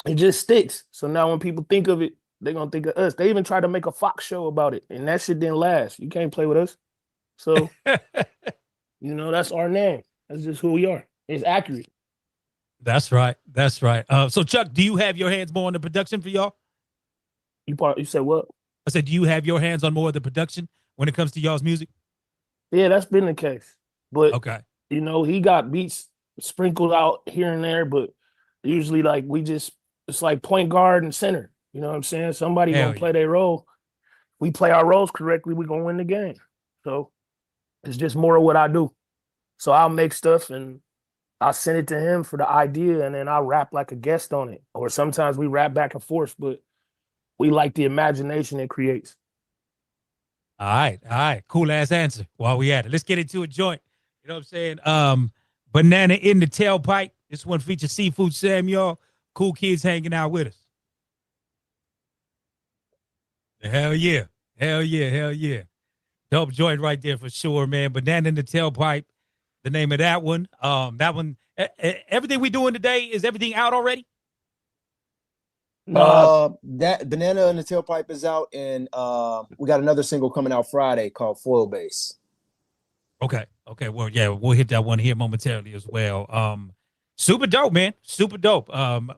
it just sticks. So now when people think of it, they're gonna think of us. They even tried to make a Fox show about it, and that shit didn't last. You can't play with us. So you know, that's our name. That's just who we are. It's accurate. That's right. That's right. So Chuck, do you have your hands more on the production for y'all? You said what? I said, do you have your hands on more of the production when it comes to y'all's music? Yeah, that's been the case. But okay, you know, he got beats sprinkled out here and there, but usually like it's like point guard and center. You know what I'm saying? Somebody gonna play their role. We play our roles correctly, we're gonna win the game. So it's just more of what I do. So I'll make stuff and I'll send it to him for the idea, and then I'll rap like a guest on it. Or sometimes we rap back and forth, but we like the imagination it creates. All right. Cool ass answer. While we at it, let's get into a joint. You know what I'm saying? Banana in the Tailpipe. This one features Seafood Sam, y'all. Cool kids hanging out with us. Hell yeah. Dope joint right there for sure, man. Banana in the Tailpipe. The name of that one. Everything we doing today, is everything out already? That Banana in the Tailpipe is out, and we got another single coming out Friday called Foil Base. Okay. Well, yeah, we'll hit that one here momentarily as well. Super dope, man. Super dope.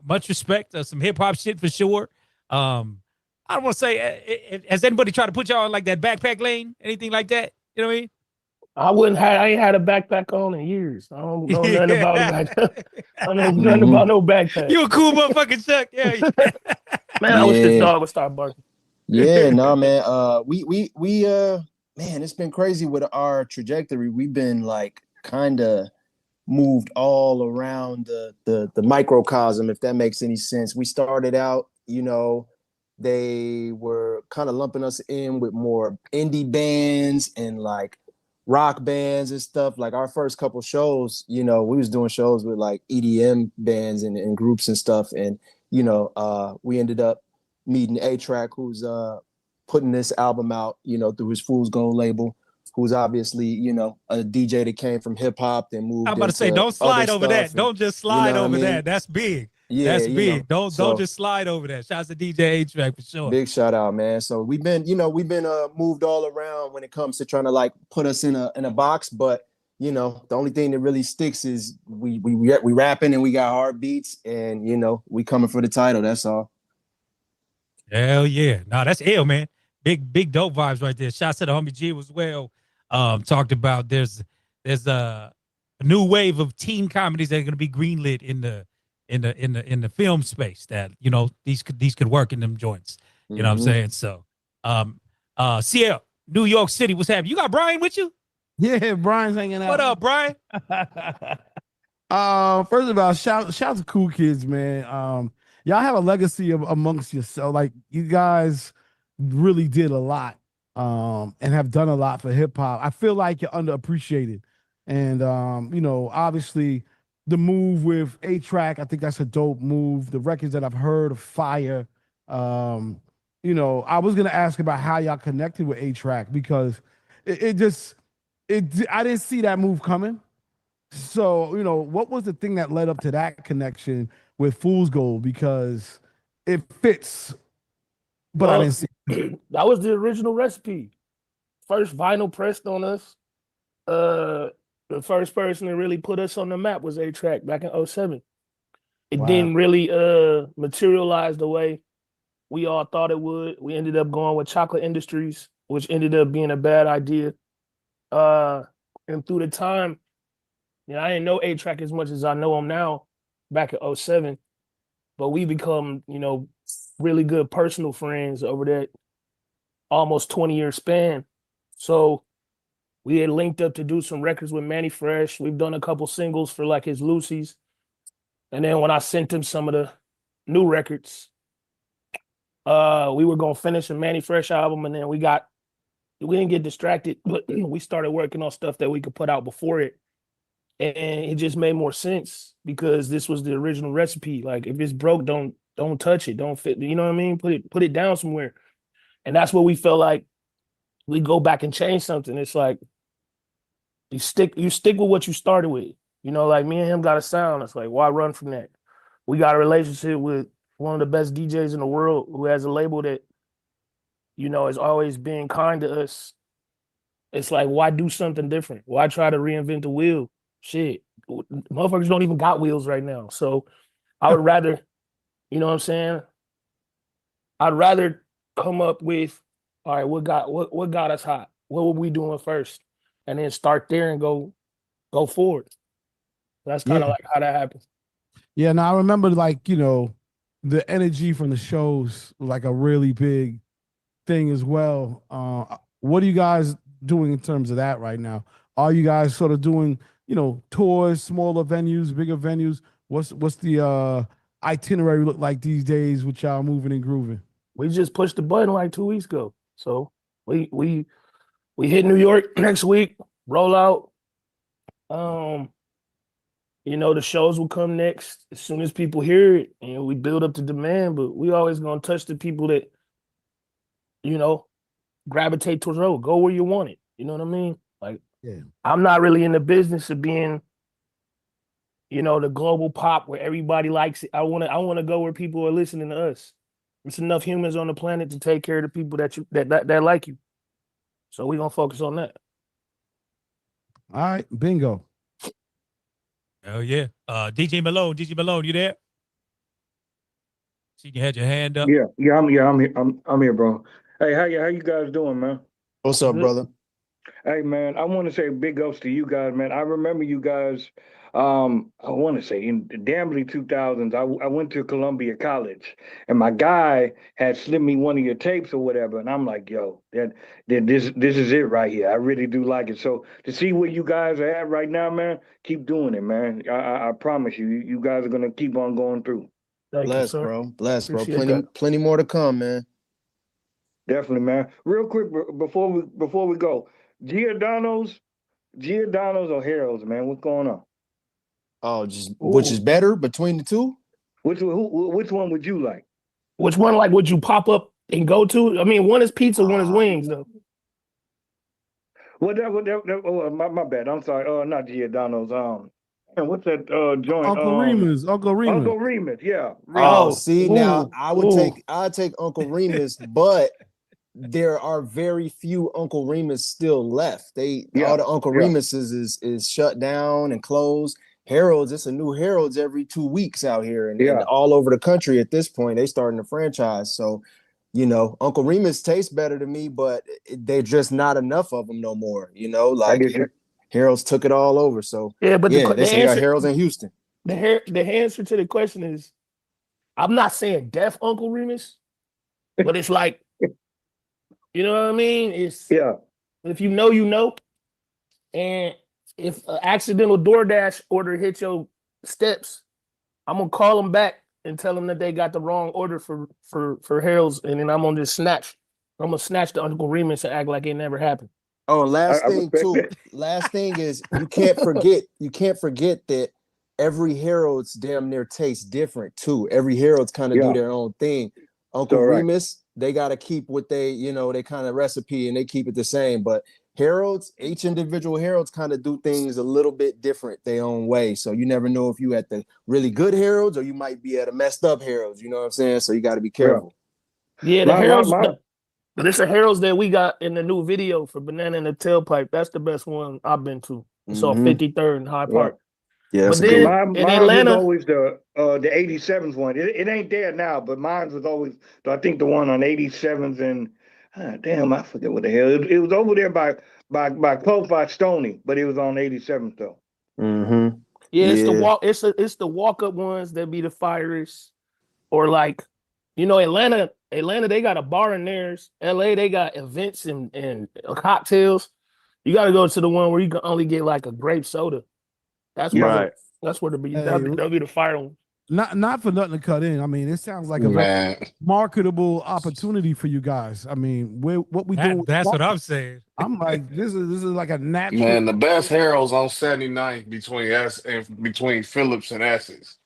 Much respect. Some hip hop shit for sure. I don't want to say, has anybody tried to put y'all in like that backpack lane? Anything like that? You know what I mean? I ain't had a backpack on in years. I don't know nothing about a backpack. I don't know nothing about no backpack. You a cool motherfucking Chuck. Yeah. Man, I wish this dog would start barking. Yeah, no, man. Man, it's been crazy with our trajectory. We've been like kind of moved all around the microcosm, if that makes any sense. We started out, you know, they were kind of lumping us in with more indie bands and like rock bands and stuff. Like our first couple shows, you know, we was doing shows with like EDM bands and groups and stuff. And, you know, we ended up meeting A-Track, who's putting this album out, you know, through his Fool's Gold label, who's obviously, you know, a DJ that came from hip hop and moved. I'm about to say, don't slide over that. Don't just slide over that. That's big. Yeah, that's big. Know, don't just slide over that. Shouts to DJ A-Track for sure. Big shout out, man. So we've been moved all around when it comes to trying to like put us in a box. But you know, the only thing that really sticks is we rapping and we got hard beats, and you know, we coming for the title. That's all. Hell yeah. No, that's ill, man. Big dope vibes right there. Shouts to the homie G as well. Talked about there's new wave of teen comedies that are going to be greenlit in the film space. That these could work in them joints. You know what I'm saying? So, Sierra, New York City, what's happening? You got Brian with you? Yeah, Brian's hanging out. What up, Brian? First of all, shout to Cool Kids, man. Y'all have a legacy amongst yourself. Like, you guys really did a lot, and have done a lot for hip hop. I feel like you're underappreciated, and obviously the move with A-Track, I think that's a dope move. The records that I've heard are fire. I was gonna ask about how y'all connected with A-Track, because I didn't see that move coming. So, what was the thing that led up to that connection with Fool's Gold? Because it fits, but I didn't see it. That was the original recipe. First vinyl pressed on us. The first person to really put us on the map was A-Track back in 07. It didn't really materialize the way we all thought it would. We ended up going with Chocolate Industries, which ended up being a bad idea. And through the time, I didn't know A-Track as much as I know him now back in 07, but we become, really good personal friends over that almost 20-year span. So we had linked up to do some records with Manny Fresh. We've done a couple singles for like his Lucy's. And then when I sent him some of the new records, we were going to finish a Manny Fresh album, and then we didn't get distracted, but we started working on stuff that we could put out before it. And it just made more sense because this was the original recipe. Like, if it's broke, don't touch it. Don't fit. You know what I mean? Put it down somewhere. And that's what we felt like. We go back and change something. It's like you stick with what you started with. Like me and him got a sound. It's like, why run from that? We got a relationship with one of the best DJs in the world who has a label that, has always been kind to us. It's like, why do something different? Why try to reinvent the wheel? Shit, motherfuckers don't even got wheels right now. So I would rather, you know what I'm saying? I'd rather come up with, all right, what got us hot? What were we doing first? And then start there and go forward. That's kind of like how that happens. Yeah, now I remember the energy from the shows was like a really big thing as well. What are you guys doing in terms of that right now? Are you guys sort of doing tours, smaller venues, bigger venues? What's the itinerary look like these days with y'all moving and grooving? We just pushed the button like 2 weeks ago. So we hit New York next week, roll out. The shows will come next as soon as people hear it, and we build up the demand, but we always gonna touch the people that, gravitate towards road. Go where you want it. You know what I mean? Like, I'm not really in the business of being, the global pop where everybody likes it. I wanna go where people are listening to us. There's enough humans on the planet to take care of the people that like you. So we're gonna focus on that. All right, bingo. Oh yeah. DJ Malone, you there? See, you had your hand up. Yeah, I'm here, bro. Hey, how you guys doing, man? What's up, brother? Hey, man, I want to say big ups to you guys, man. I remember you guys. I want to say in the damn early 2000s, I went to Columbia College, and my guy had slipped me one of your tapes or whatever, and I'm like, yo, this is it right here. I really do like it. So to see where you guys are at right now, man, keep doing it, man. I promise you guys are gonna keep on going through. Bless, bro. Bless, bro. Plenty more to come, man. Definitely, man. Real quick before we go, Giordano's or Harold's, man. What's going on? Oh, which is better between the two? Which one would you like? Which one would you pop up and go to? I mean, one is pizza, one is wings, though. My bad. I'm sorry. Not Giordano's. And what's that joint? Uncle Remus. Uncle Remus, yeah. Oh, see, now I'd take Uncle Remus, but there are very few Uncle Remus still left. All the Uncle Remuses is shut down and closed. Harold's, it's a new Harold's every 2 weeks out here and all over the country at this point. They starting a franchise. So, Uncle Remus tastes better to me, but they're just not enough of them no more. Heralds took it all over. So yeah, but they the say they got answer, Heralds in Houston. the answer to the question is, I'm not saying deaf Uncle Remus, but it's like, you know what I mean? It's if you know, you know. And if an accidental DoorDash order hits your steps, I'm gonna call them back and tell them that they got the wrong order for Harold's, and then I'm gonna snatch the Uncle Remus and act like it never happened. Oh, last thing too. Last thing is you can't forget that every Harold's damn near tastes different too. Every Harold's kind of do their own thing. Uncle Remus, they gotta keep what they kind of recipe and they keep it the same. But Harold's, each individual Harold's kind of do things a little bit different their own way. So you never know if you at the really good Harold's or you might be at a messed up Harold's. You know what I'm saying? So you got to be careful. Yeah, the Harold's. There's the Harold's that we got in the new video for Banana in the Tailpipe. That's the best one I've been to. It's on 53rd and Hyde Park. Yeah, but then mine in Atlanta, was always the 87th one. It ain't there now, but mine was always I think the one on 87th and damn, I forget what the hell. It was over there by close by Stony, but it was on 87th though. Mm-hmm. Yeah, it's the walk. It's the walk up ones that be the fires, or like, Atlanta. They got a bar in theirs. LA, they got events and cocktails. You got to go to the one where you can only get like a grape soda. That's where that'll be the fire one. Not for nothing to cut in. I mean, it sounds like a very marketable opportunity for you guys. I mean, what we do. That's what I'm saying. I'm like, this is like a natural. Man, the best Harold's on 79th between Phillips and Essex.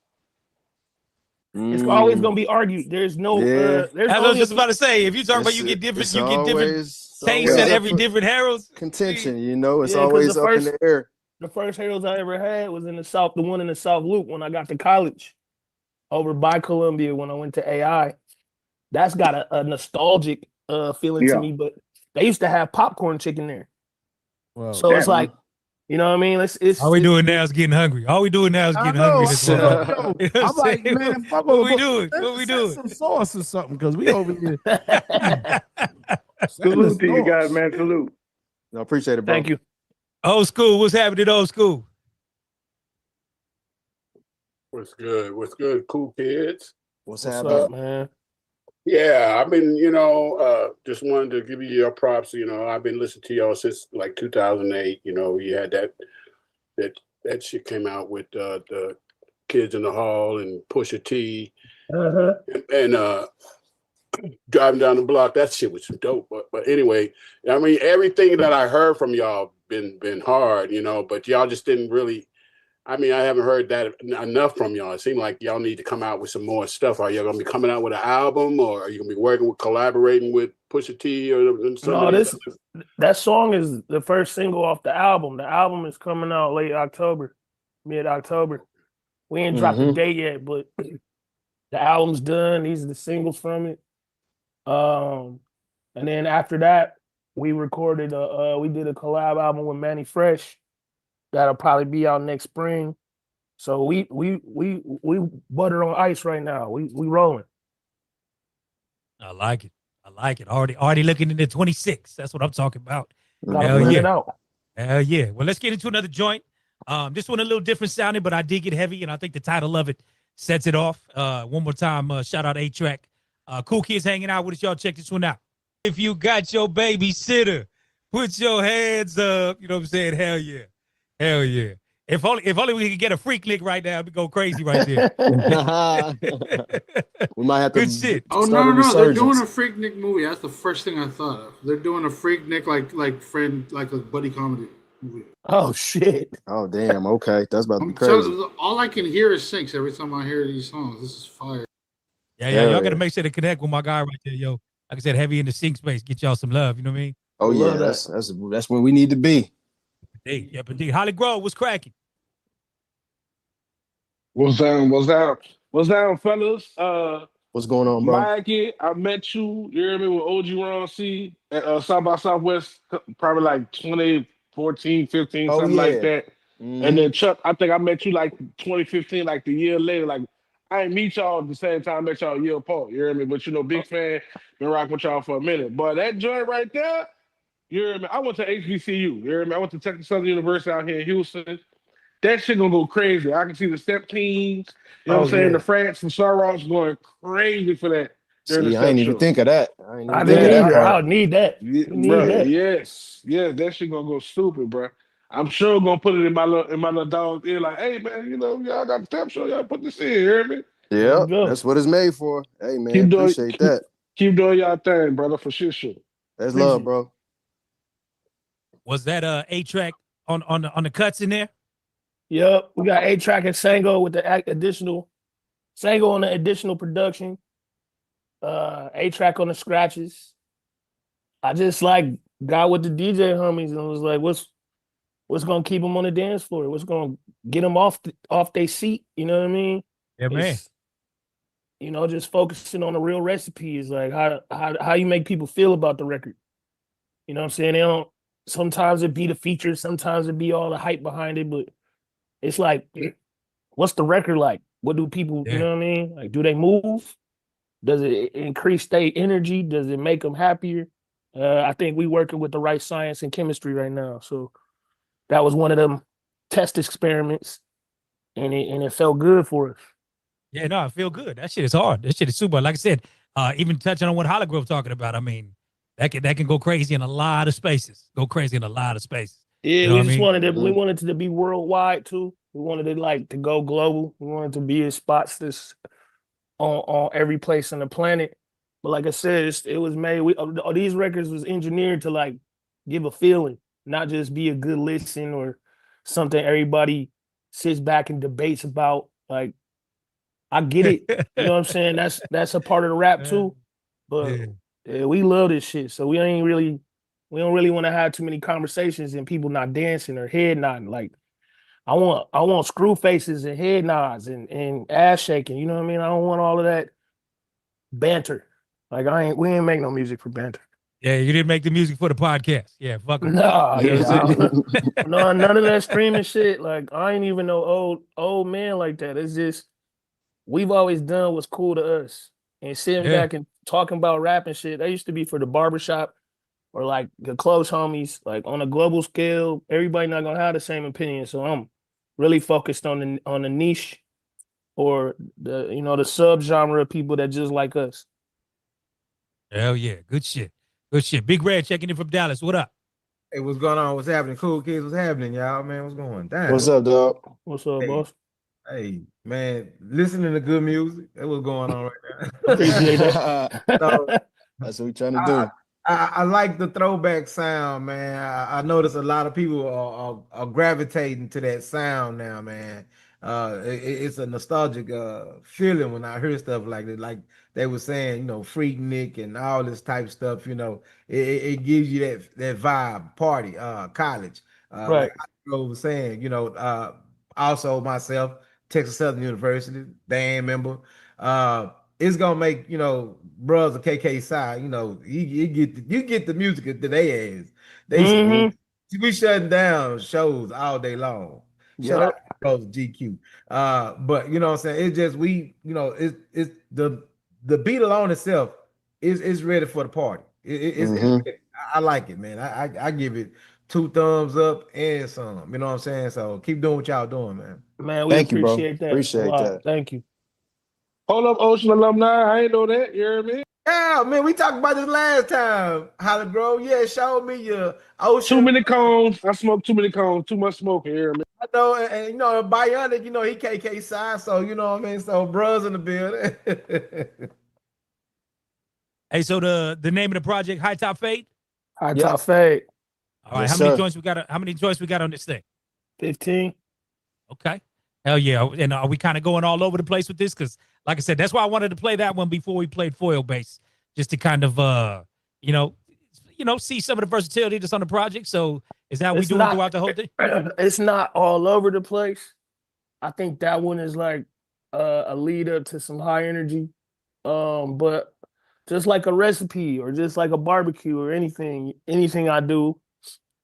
It's always gonna be argued. There's no. I was just about to say, if you talk about you get different tastes at every different Harold's contention. It's always up in the air. The first Harold's I ever had was in the South, the one in the South Loop when I got to college, over by Columbia when I went to AI. That's got a nostalgic feeling to me. But they used to have popcorn chicken there, so it's like. You know what I mean? All we doing now is getting hungry. All we doing now is getting hungry. I'm like, man, what we doing? What we doing? Some sauce or something, because we over here. Salute to you guys, man. Salute. I appreciate it, bro. Thank you. Old school. What's happening, old school? What's good? What's good, cool kids? What's happening, up, man? Yeah, I've been, just wanted to give you your props. I've been listening to y'all since like 2008. You had that shit came out with the Kids in the Hall and Pusha T, and driving down the block. That shit was dope. But anyway, I mean, everything that I heard from y'all been hard, but y'all just didn't really. I mean, I haven't heard that enough from y'all. It seemed like y'all need to come out with some more stuff. Are y'all going to be coming out with an album, or are you going to be collaborating with Pusha T or something? No, that song is the first single off the album. The album is coming out late October, mid-October. We ain't dropped the date yet, but the album's done. These are the singles from it. And then after that, we recorded we did a collab album with Manny Fresh. That'll probably be out next spring. So we butter on ice right now. We rolling. I like it. Already looking into 26. That's what I'm talking about. Hell yeah. Hell yeah. Well, let's get into another joint. This one a little different sounding, but I did get heavy, and I think the title of it sets it off. One more time, shout out A-Track. Cool kids hanging out with us. Y'all check this one out. If you got your babysitter, put your hands up. You know what I'm saying? Hell yeah. Hell yeah. If only we could get a freak lick right now, we'd go crazy right there. We might have to. Good shit. Oh, no. They're doing a Freak Nick movie. That's the first thing I thought of. They're doing a Freak Nick like a buddy comedy movie. Oh, shit. Oh, damn. Okay. That's about to be crazy. So all I can hear is syncs every time I hear these songs. This is fire. Yeah. Y'all got to make sure to connect with my guy right there, yo. Like I said, heavy in the sync space. Get y'all some love. You know what I mean? Oh, yeah. That's where we need to be. Yep, indeed. Holly Grove, what's cracking? What's down, fellas? What's going on, bro? Mikey, I met you, hear me, with OG Ron C at South by Southwest, probably like 2014, 15, something like that. And then Chuck, I think I met you like 2015, like the year later. Like, I didn't meet y'all at the same time, I met y'all a year apart, you hear me? But big fan, been rocking with y'all for a minute. But that joint right there, You hear me? I went to HBCU. You hear me? I went to Texas Southern University out here in Houston. That shit gonna go crazy. I can see the step teams, you know what I'm saying? The frats and sorrows going crazy for that during the See, I step ain't even show. think of that. I ain't I even think didn't of that either. I part. would need that. You need Bro, that. yes. Yeah, that shit gonna go stupid, bro. I'm sure gonna put it in my little dog's ear, like, hey man, you know, y'all got the step show, y'all put this in, you hear me? Yep, that's what it's made for. Hey man, Keep doing appreciate that. keep doing y'all thing, brother, for sure. That's love, bro. Was that A-Track on the cuts in there? Yep, we got A-Track and Sango with the additional Sango on the additional production. A-Track on the scratches. I just like got with the DJ homies and was like, what's gonna keep them on the dance floor? What's gonna get them off their seat? You know what I mean? Yeah, man. You know, just focusing on the real recipes, like how you make people feel about the record. You know what I'm saying? They don't. Sometimes it be the features, sometimes it be all the hype behind it, but it's like, what's the record like? What do people, you know what I mean? Like, do they move? Does it increase their energy? Does it make them happier? I think we working with the right science and chemistry right now. So that was one of them test experiments, and it felt good for us. Yeah, no, I feel good. That shit is hard. That shit is super. Like I said, even touching on what Hologrove's talking about, I mean, that can go crazy in a lot of spaces. Go crazy in a lot of spaces. Yeah, You know we what I just mean? wanted it. We wanted it to be worldwide too. We wanted it like to go global. We wanted to be in spots that's on every place on the planet. But like I said, it was made. All these records was engineered to like give a feeling, not just be a good listen or something everybody sits back and debates about. Like, I get it. You know what I'm saying? That's a part of the rap too. But yeah, we love this shit. So we don't really want to have too many conversations and people not dancing or head nodding. Like, I want screw faces and head nods and ass shaking. You know what I mean? I don't want all of that banter. Like, we ain't make no music for banter. Yeah, you didn't make the music for the podcast. Yeah, fuck them. Nah, You know what I'm saying? no, none of that streaming shit. Like, I ain't even no old man like that. It's just we've always done what's cool to us. And sitting back and talking about rap and shit, that used to be for the barbershop or like the close homies. Like, on a global scale, everybody not gonna have the same opinion. So I'm really focused on the niche or the the subgenre of people that just like us. Hell yeah, good shit. Good shit. Big Red checking in from Dallas. What up? Hey, what's going on? What's happening? Cool kids, what's happening, y'all? Man, what's going down? What's up, dog? What's up, Hey. boss? Hey, man, listening to good music. That's what's going on right now. Appreciate that. So, that's what we're trying to do. I like the throwback sound, man. I notice a lot of people are gravitating to that sound now, man. It's a nostalgic feeling when I hear stuff like that. Like they were saying, Freak Nick and all this type of stuff. It gives you that vibe, party, college. Right. Like I was saying, also myself, Texas Southern University, band member. It's gonna make brothers of KK side. You get the music that they ass. We shutting down shows all day long. Shout out to brothers GQ. But you know what I'm saying? It's just it's the beat alone itself is ready for the party. It's ready. I like it, man. I give it 2 thumbs up and some. You know what I'm saying? So keep doing what y'all doing, man. Man, we appreciate that. Appreciate that. Thank you. Hold up, Ocean alumni. I ain't know that. You hear me? Yeah, man, we talked about this last time. Holly Grove. Yeah, show me your Ocean. Too many cones. I smoked too many cones. Too much smoke. You hear me? I know, and Bionic, he KK side, so you know what I mean. So bros in the building. Hey, so the name of the project, High Top Fade? High Top Fade. All right, how many joints we got? How many joints we got on this thing? 15. Okay. Hell yeah. And are we kind of going all over the place with this? Because, like I said, that's why I wanted to play that one before we played Foil Bass, just to kind of, see some of the versatility that's on the project. So is that what we doing throughout the whole thing? It's not all over the place. I think that one is like a lead up to some high energy. But just like a recipe or just like a barbecue or anything I do,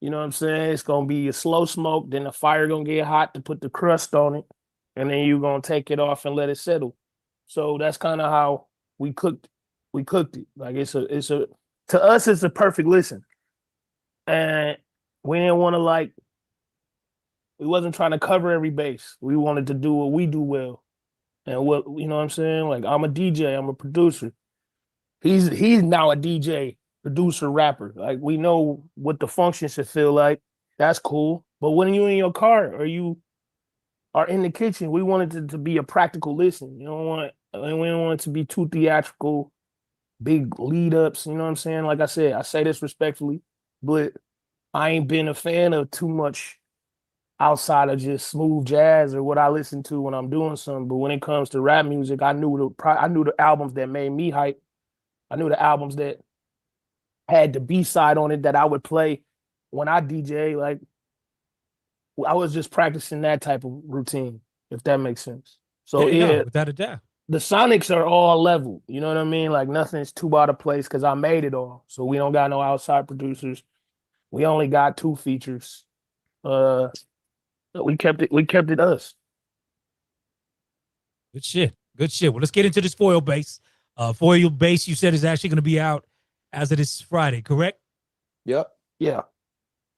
you know what I'm saying? It's going to be a slow smoke, then the fire going to get hot to put the crust on it, and then you're going to take it off and let it settle. So that's kind of how we cooked it. Like to us, it's a perfect listen. And we didn't want to like, we wasn't trying to cover every base. We wanted to do what we do well. And what, you know what I'm saying? Like, I'm a DJ, I'm a producer. He's now a DJ, producer, rapper. Like, we know what the function should feel like. That's cool. But when you in your car or you are in the kitchen, we wanted it to be a practical listen. We don't want it to be too theatrical, big lead ups. You know what I'm saying? Like I said, I say this respectfully, but I ain't been a fan of too much outside of just smooth jazz or what I listen to when I'm doing something. But when it comes to rap music, I knew the albums that made me hype. I knew the albums that had the B-side on it that I would play when I DJ. Like, I was just practicing that type of routine, if that makes sense. So no, without a doubt. The sonics are all level. You know what I mean? Like, nothing's too out of place because I made it all. So we don't got no outside producers. We only got 2 features. We kept it us. Good shit. Good shit. Well, let's get into this foil bass. Foil bass, you said, is actually going to be out as of this Friday, correct? Yep. Yeah.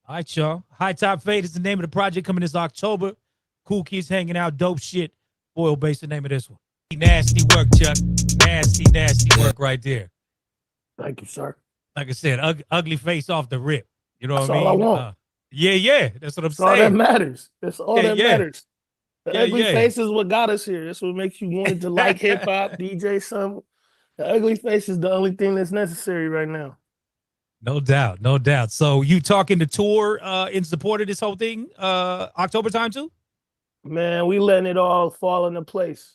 All right, y'all. High Top Fade is the name of the project coming this October. Cool kids hanging out, dope shit. Foil bass, the name of this one. Nasty work, Chuck. Nasty work right there. Thank you, sir. Like I said, ugly face off the rip. You know That's what I mean? all I want. Yeah. That's what I'm That's all that saying. matters. That's all that matters. The ugly yeah. face is what got us here. That's what makes you want to like hip hop, DJ something. The ugly face is the only thing that's necessary right now. No doubt, no doubt. So you talking the tour in support of this whole thing October time too? Man, we letting it all fall into place.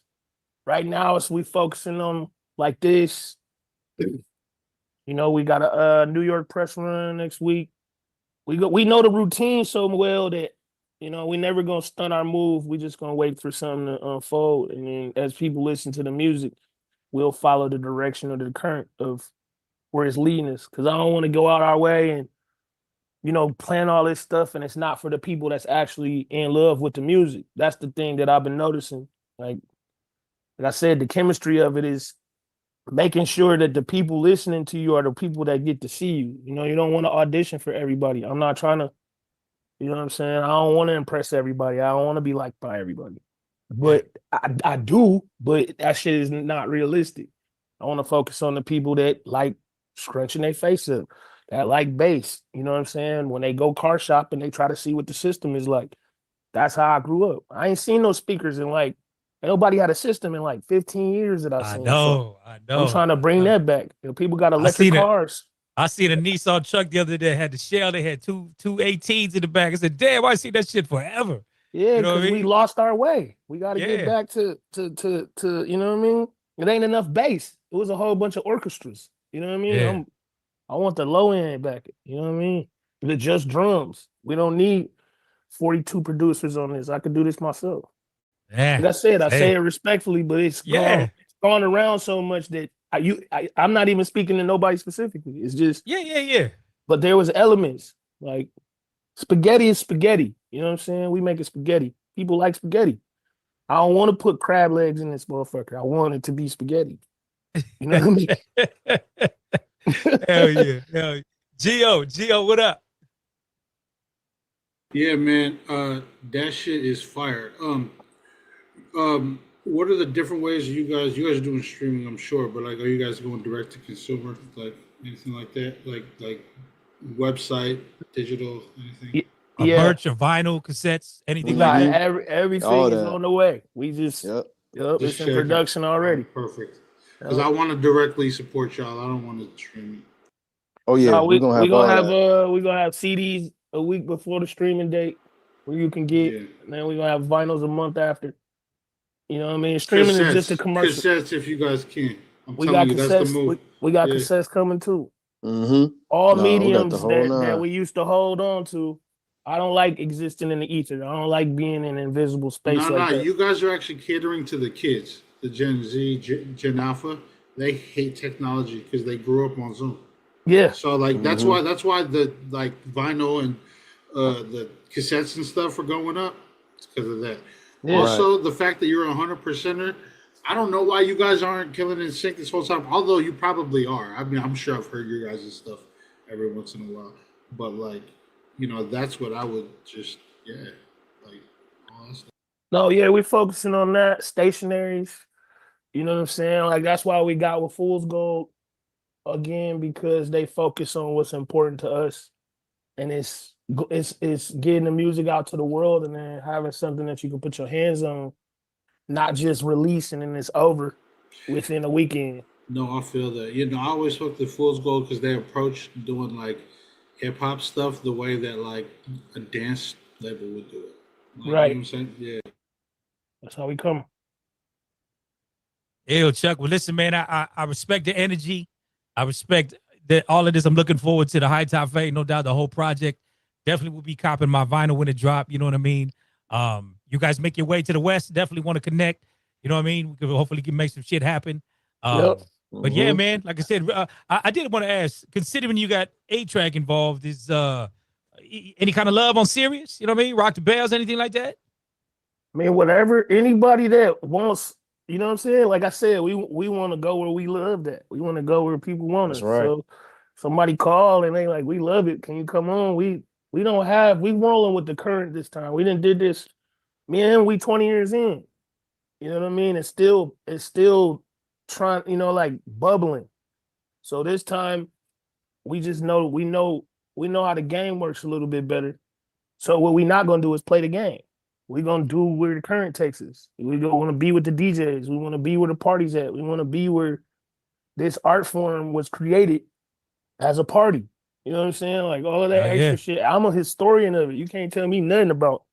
Right now, we focusing on like this. You know, we got a New York press run next week. We know the routine so well that, you know, we never gonna stunt our move. We just gonna wait for something to unfold. And then as people listen to the music, we'll follow the direction of the current of where it's leading us. Because I don't want to go out our way and, you know, plan all this stuff and it's not for the people that's actually in love with the music. That's the thing that I've been noticing. Like I said, the chemistry of it is making sure that the people listening to you are the people that get to see you. You know, you don't want to audition for everybody. I'm not trying to, you know what I'm saying? I don't want to impress everybody. I don't want to be liked by everybody. But I do, but that shit is not realistic. I want to focus on the people that like scrunching their face up, that like bass. You know what I'm saying? When they go car shopping, they try to see what the system is like. That's how I grew up. I ain't seen no speakers in like, nobody had a system in like 15 years that I've seen. I know. I'm trying to bring that back. You know, people got electric cars. I seen a Nissan truck the other day had the shell. They had two 18s in the back. I said, damn, I see that shit forever. Yeah, you know because we lost our way. We got to get back to you know what I mean? It ain't enough bass. It was a whole bunch of orchestras. You know what I mean? Yeah. I want the low end back. You know what I mean? The just drums. We don't need 42 producers on this. I could do this myself. Yeah. Like I said, I say it respectfully, but it's gone around so much that I'm not even speaking to nobody specifically. It's just yeah. But there was elements like spaghetti is spaghetti. You know what I'm saying? We make spaghetti. People like spaghetti. I don't want to put crab legs in this motherfucker. I want it to be spaghetti. You know what I mean? Hell yeah. Gio, what up? Yeah, man. That shit is fire. What are the different ways you guys are doing streaming, I'm sure, but like, are you guys going direct to consumer, like anything like that, like website, digital, anything? Merch or vinyl, cassettes, anything like that? Everything is on the way. We just it's in production already. Perfect. Because I want to directly support y'all. I don't want to stream it. Oh yeah, we're gonna have CDs a week before the streaming date where you can get, and then we're gonna have vinyls a month after. You know what I mean? Streaming is just a commercial. Cassettes, if you guys can. We got cassettes. We got cassettes coming too. Mm-hmm. All mediums that we used to hold on to. I don't like existing in the ether. I don't like being in invisible space. That. You guys are actually catering to the kids, the Gen Z, Gen Alpha. They hate technology because they grew up on Zoom. Yeah. So like that's why the like vinyl and the cassettes and stuff are going up. It's because of that. Yeah. Also, the fact that you're a 100%er, I don't know why you guys aren't killing in sync this whole time. Although you probably are. I mean, I'm sure I've heard your guys' stuff every once in a while. but like, that's what I would just like all that stuff. No, yeah, we're focusing on that. Stationaries. You know what I'm saying? Like that's why we got with Fool's Gold again, because they focus on what's important to us. And it's getting the music out to the world and then having something that you can put your hands on, not just releasing and it's over within a weekend. No, I feel that. I always hooked the Fool's Gold because they approach doing like hip hop stuff the way that like a dance label would do it. Like, Right. You know what I'm saying? Yeah. That's how we come. Ew, Chuck. Well, listen, man, I respect the energy. I respect that all of this. I'm looking forward to the High Top Fade. No doubt the whole project. Definitely will be copping my vinyl when it drop. You know what I mean? You guys make your way to the West. Definitely want to connect. You know what I mean? We could hopefully can make some shit happen. Yep. But yeah, man, like I said, I did want to ask, considering you got A-Track involved, is any kind of love on Sirius? You know what I mean? Rock the Bells, anything like that? I mean, whatever, anybody that wants, you know what I'm saying? Like I said, we want to go where we love that. We want to go where people want us. That's right. So somebody call and they like, we love it. Can you come on? We rolling with the current this time. We didn't did this. Me and him, we 20 years in. You know what I mean? It's still trying, like bubbling. So this time we just know we know how the game works a little bit better. So what we not gonna do is play the game. We're gonna do where the current takes us. We want to be with the DJs. We want to be where the party's at. We want to be where this art form was created as a party. You know what I'm saying? Like all of that extra shit. I'm a historian of it. You can't tell me nothing about.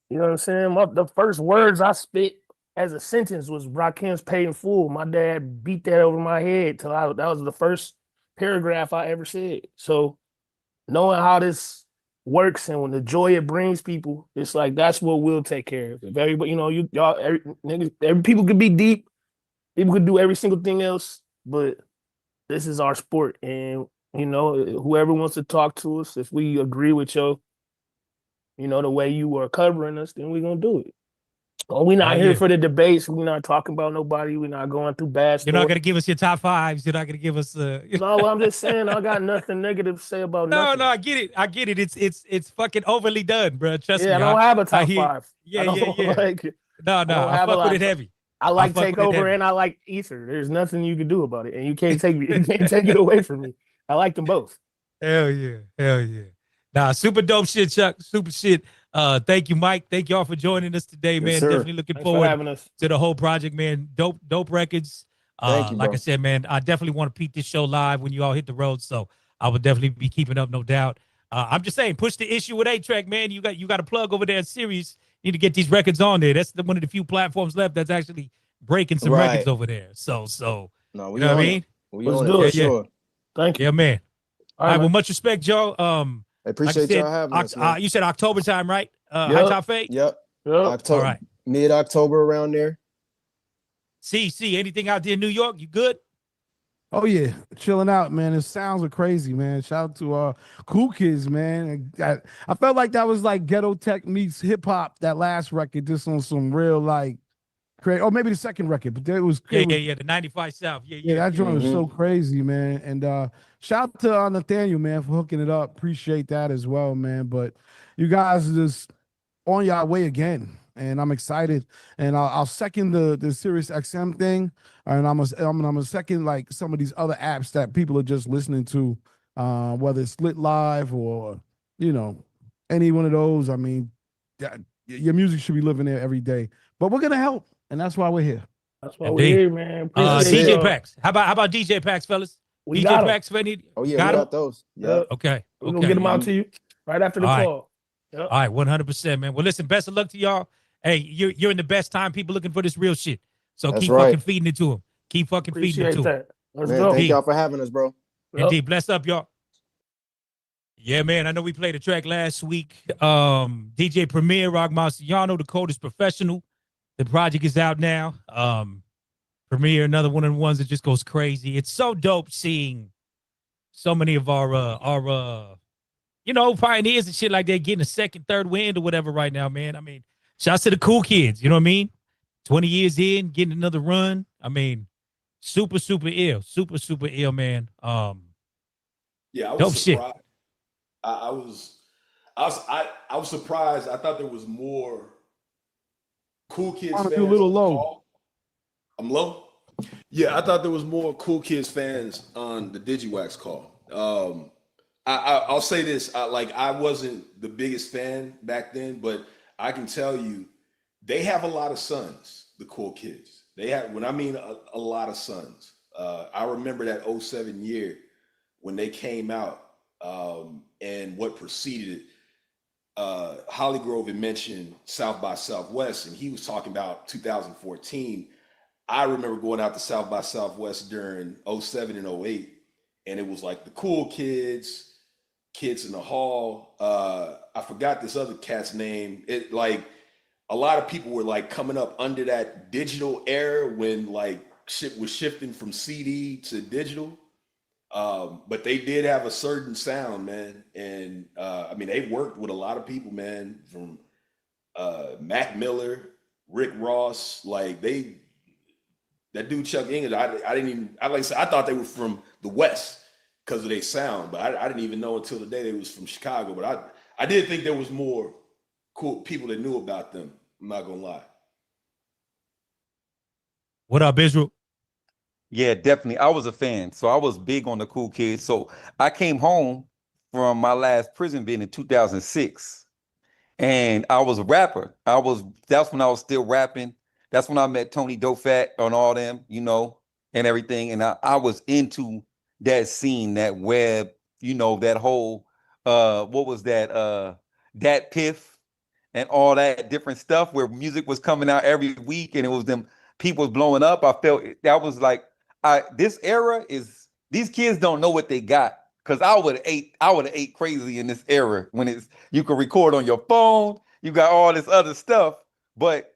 You know what I'm saying? The first words I spit as a sentence was Rakim's Paid in Full. My dad beat that over my head till that was the first paragraph I ever said. So knowing how this works and when the joy it brings people, it's like that's what we'll take care of. If everybody, people could be deep, people could do every single thing else, but this is our sport. And whoever wants to talk to us, if we agree with the way you are covering us, then we're gonna do it. We're not here for the debates. We're not talking about nobody. We're not going through bad stuff. You're not going to give us your top fives. You're not going to give us. No, I'm just saying I got nothing negative to say about nothing. No, I get it. I get it. It's fucking overly done, bro. Trust me. I don't have a top five. Yeah. No. I fuck with it heavy. I like Takeover and I like Ether. There's nothing you can do about it, and you can't take it away from me. I like them both. Hell yeah. Nah, super dope shit, Chuck. Super shit. Thank you, Mike. Thank y'all for joining us today, man. Yes, definitely looking forward to the whole project, man. Dope records. Thank you, like bro. I said, man, I definitely want to peep this show live when you all hit the road. So I will definitely be keeping up, no doubt. I'm just saying, push the issue with A-Track, man. You got a plug over there at Sirius. You need to get these records on there. That's one of the few platforms left that's actually breaking some records over there. So no, you know what I mean? Let's do it. Sure. Thank you. Yeah, man. All right, well, much respect, Joe. I appreciate y'all having us. You said October time, right? High Top Fade? Yep. October. All right. Mid-October around there. See, anything out there in New York? You good? Oh yeah, chilling out, man. The sounds are crazy, man. Shout out to Cool Kids, man. I felt like that was like ghetto tech meets hip hop. That last record, just on some real like, crazy. Or maybe the second record, but it was yeah. The 95 South, yeah. That joint was so crazy, man. And shout out to Nathaniel, man, for hooking it up. Appreciate that as well, man. But you guys are just on your way again. And I'm excited, and I'll second the Sirius XM thing, and I'm gonna second like some of these other apps that people are just listening to, whether it's Lit Live or any one of those. I mean, your music should be living there every day. But we're gonna help, and that's why we're here. That's why we're here, man. DJ Packs. How about DJ Packs, fellas? We DJ got Packs, if any. Oh yeah, we got those. Yeah. Okay. We're gonna get them out to you right after the call. Yep. All right, 100%, man. Well, listen, best of luck to y'all. Hey, you're in the best time. People looking for this real shit. So keep fucking feeding it to them. Keep fucking feeding it to them. Let's go. Thank y'all for having us, bro. Indeed. Bless up, y'all. Yeah, man. I know we played a track last week. DJ Premier, Rock Marciano, the coldest professional. The project is out now. Premier, another one of the ones that just goes crazy. It's so dope seeing so many of our pioneers and shit like that getting a second, third wind or whatever right now, man. I mean, shouts to the cool kids, you know what I mean? 20 years in, getting another run. I mean, super, super ill. Super, super ill, man. Yeah, I was dope surprised. shit. I was surprised. I thought there was more Cool Kids fans. A little low. Call. I'm low. Yeah, I thought there was more Cool Kids fans on the Digiwaxx call. I'll say this: I wasn't the biggest fan back then, but I can tell you, they have a lot of sons. The Cool Kids. They have, when I mean a lot of sons. I remember that 07 year when they came out, and what preceded it. Hollygrove had mentioned South by Southwest, and he was talking about 2014. I remember going out to South by Southwest during 07 and 08, and it was like the Cool Kids, Kids in the Hall. I forgot this other cat's name. It like a lot of people were like coming up under that digital era when like shit was shifting from CD to digital. But they did have a certain sound, man. And I mean, they worked with a lot of people, man, from Mac Miller, Rick Ross, like that dude Chuck English. I thought they were from the West because of their sound, but I didn't even know until the day they was from Chicago. But I did think there was more cool people that knew about them. I'm not gonna lie. What up, Israel? Yeah, definitely. I was a fan. So I was big on the Cool Kids. So I came home from my last prison bid in 2006. And I was a rapper. That's when I was still rapping. That's when I met Tony Dofat on all them, you know, and everything. And I was into that scene, that web, you know, that whole what was that? Dat Piff and all that different stuff where music was coming out every week and it was them people blowing up. I felt that was like this era is, these kids don't know what they got. Cause I would have ate crazy in this era when you can record on your phone, you got all this other stuff. But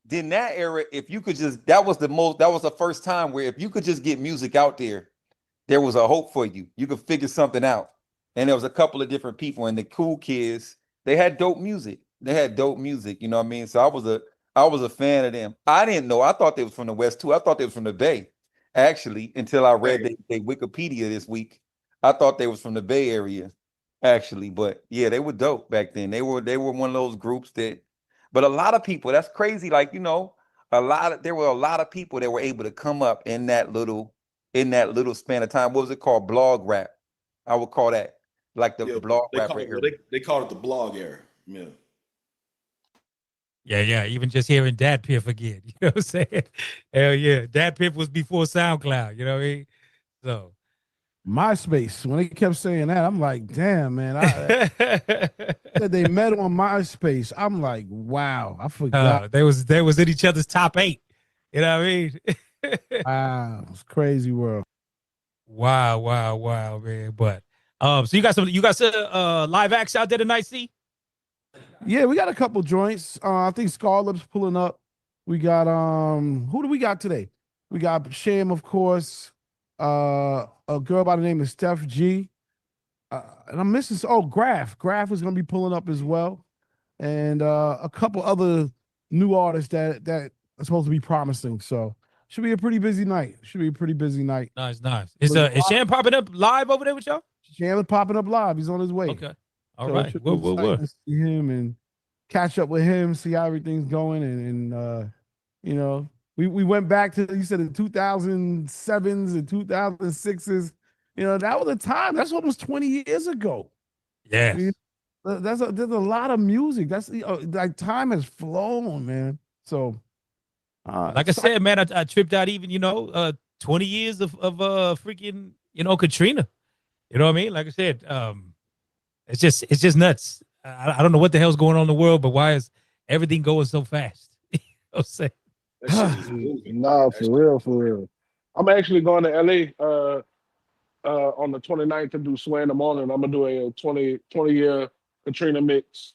in that era, if you could just, that was the first time where if you could just get music out there, there was a hope for you. You could figure something out. And there was a couple of different people, and the Cool Kids, they had dope music. You know what I mean? So I was a fan of them. I didn't know. I thought they was from the West too. I thought they was from the Bay, actually, until I read their Wikipedia this week. I thought they was from the Bay Area, actually. But yeah, they were dope back then. They were one of those groups that, but a lot of people, that's crazy. Like, you know, there were a lot of people that were able to come up in that little span of time. What was it called? Blog rap. I would call that like the blog rap era. They called it the blog era. Yeah. Yeah. Even just hearing Dat Piff again, you know what I'm saying? Hell yeah. Dat Piff was before SoundCloud, you know what I mean? So MySpace. When they kept saying that, I'm like, damn, man. Said they met on MySpace. I'm like, wow, I forgot. They was in each other's top 8. You know what I mean? Wow, it's crazy world. Wow, man. But so you got some live acts out there tonight, see? Yeah, we got a couple joints. I think Collabs pulling up. We got who do we got today? We got Cham, of course. A girl by the name of Steph G. And I'm missing Graph. Graph is gonna be pulling up as well. And a couple other new artists that are supposed to be promising. So should be a pretty busy night. Nice. Is Cham popping up live over there with y'all? Cham is popping up live. He's on his way. Okay. All right. We'll see him and catch up with him, see how everything's going, and you know, we went back to, you said, the 2007s and 2006s. You know, that was a time. That's almost 20 years ago. Yeah. You know, there's a lot of music. That's like time has flown, man. So, like I said, man, I tripped out even 20 years of freaking Katrina. You know what I mean? Like I said, it's just nuts. I don't know what the hell's going on in the world, but why is everything going so fast? You know what I'm saying? No, for real. I'm actually going to LA on the 29th to do Sway in the Morning. I'm gonna do a 20-year Katrina mix,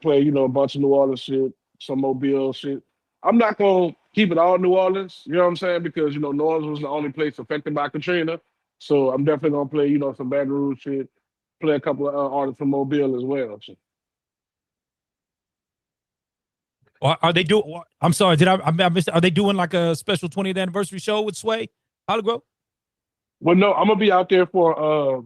play a bunch of New Orleans shit, some Mobile shit. I'm not gonna keep it all New Orleans, you know what I'm saying? Because New Orleans was the only place affected by Katrina. So I'm definitely gonna play some Baton Rouge shit, play a couple of artists from Mobile as well. So. Are they doing? I'm sorry, I missed? Are they doing like a special 20th anniversary show with Sway Hollygrove? Well, no, I'm gonna be out there for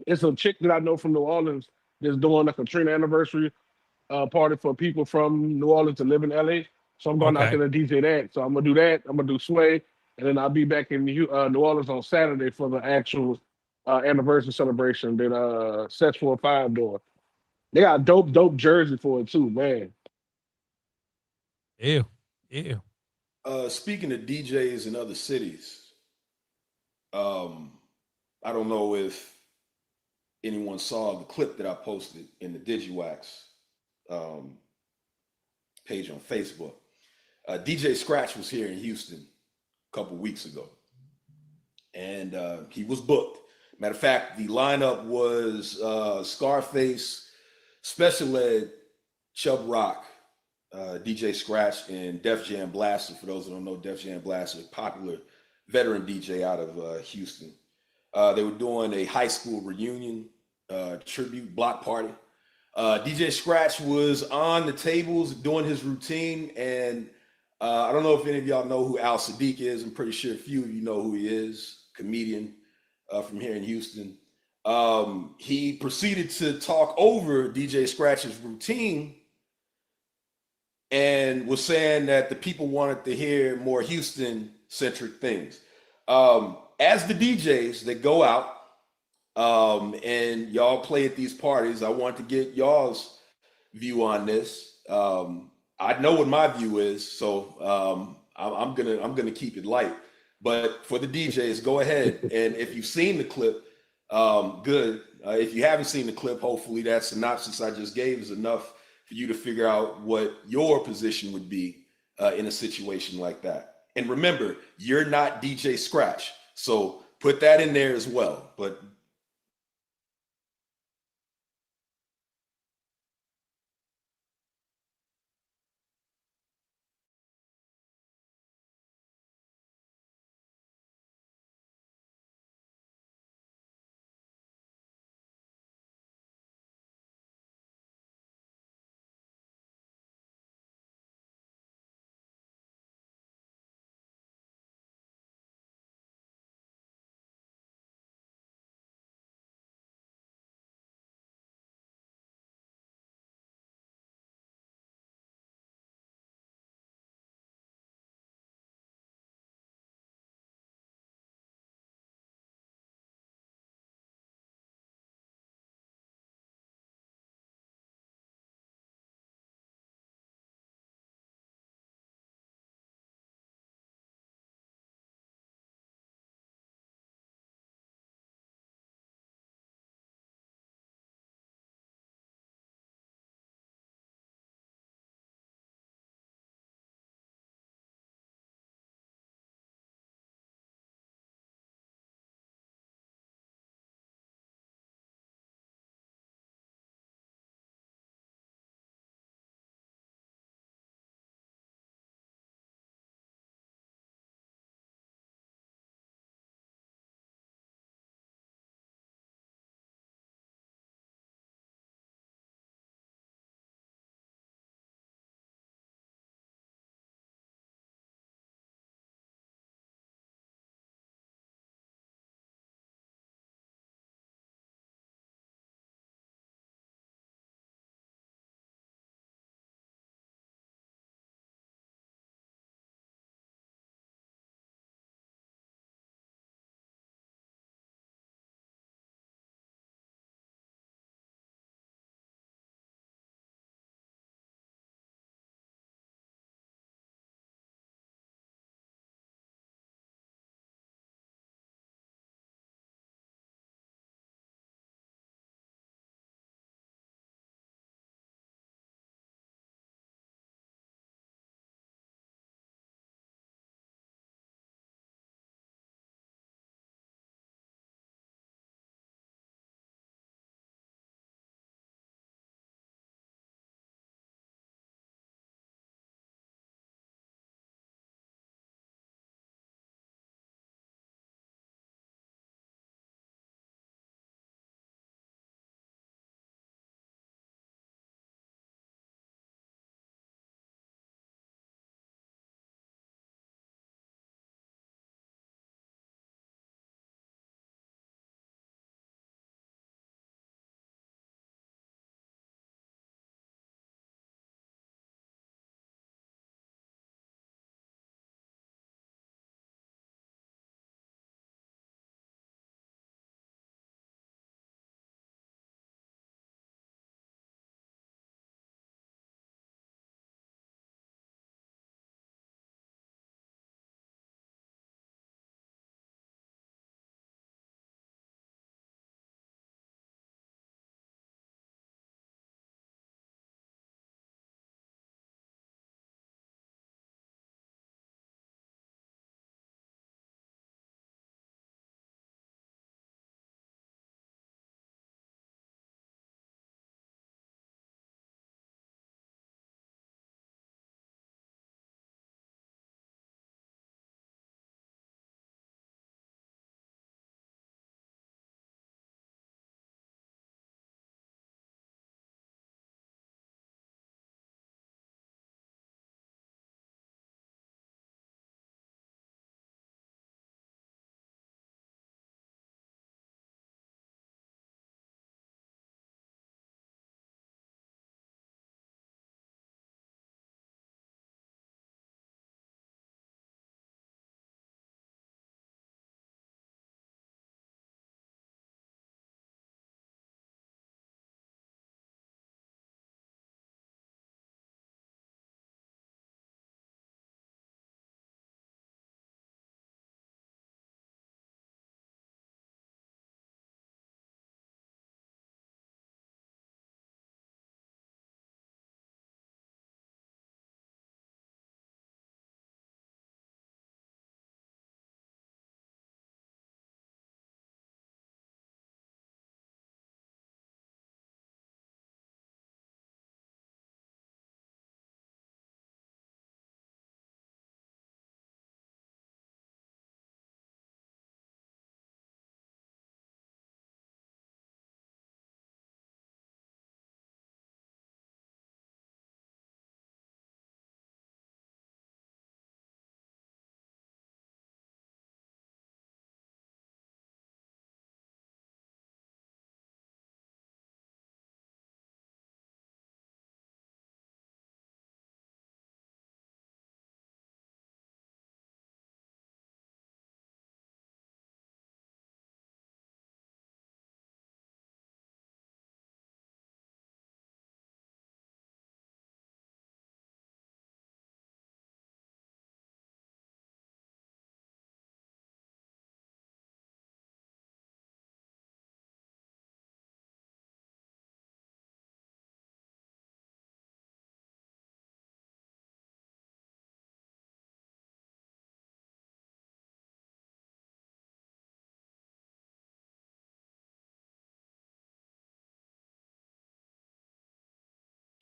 It's a chick that I know from New Orleans that's doing a Katrina anniversary party for people from New Orleans to live in LA. So I'm going out there to DJ that. So I'm gonna do that. I'm gonna do Sway, and then I'll be back in New Orleans on Saturday for the actual anniversary celebration that Sets 4-5 doing. They got dope jersey for it too, man. Ew. Speaking of DJs in other cities, I don't know if anyone saw the clip that I posted in the Digiwaxx page on Facebook. DJ Scratch was here in Houston a couple weeks ago, and he was booked. Matter of fact, the lineup was Scarface, Special Ed, Chubb Rock, DJ Scratch, and Def Jam Blaster. For those who don't know, Def Jam Blaster, a popular veteran DJ out of Houston. They were doing a high school reunion tribute block party. DJ Scratch was on the tables doing his routine, and I don't know if any of y'all know who Al Sadiq is. I'm pretty sure a few of you know who he is, comedian from here in Houston. He proceeded to talk over DJ Scratch's routine and was saying that the people wanted to hear more Houston-centric things. As the DJs that go out and y'all play at these parties, I want to get y'all's view on this. I know what my view is, so I'm gonna keep it light. But for the DJs, go ahead, and if you've seen the clip, good. If you haven't seen the clip, hopefully that synopsis I just gave is enough for you to figure out what your position would be in a situation like that. And remember, you're not DJ Scratch, so put that in there as well. But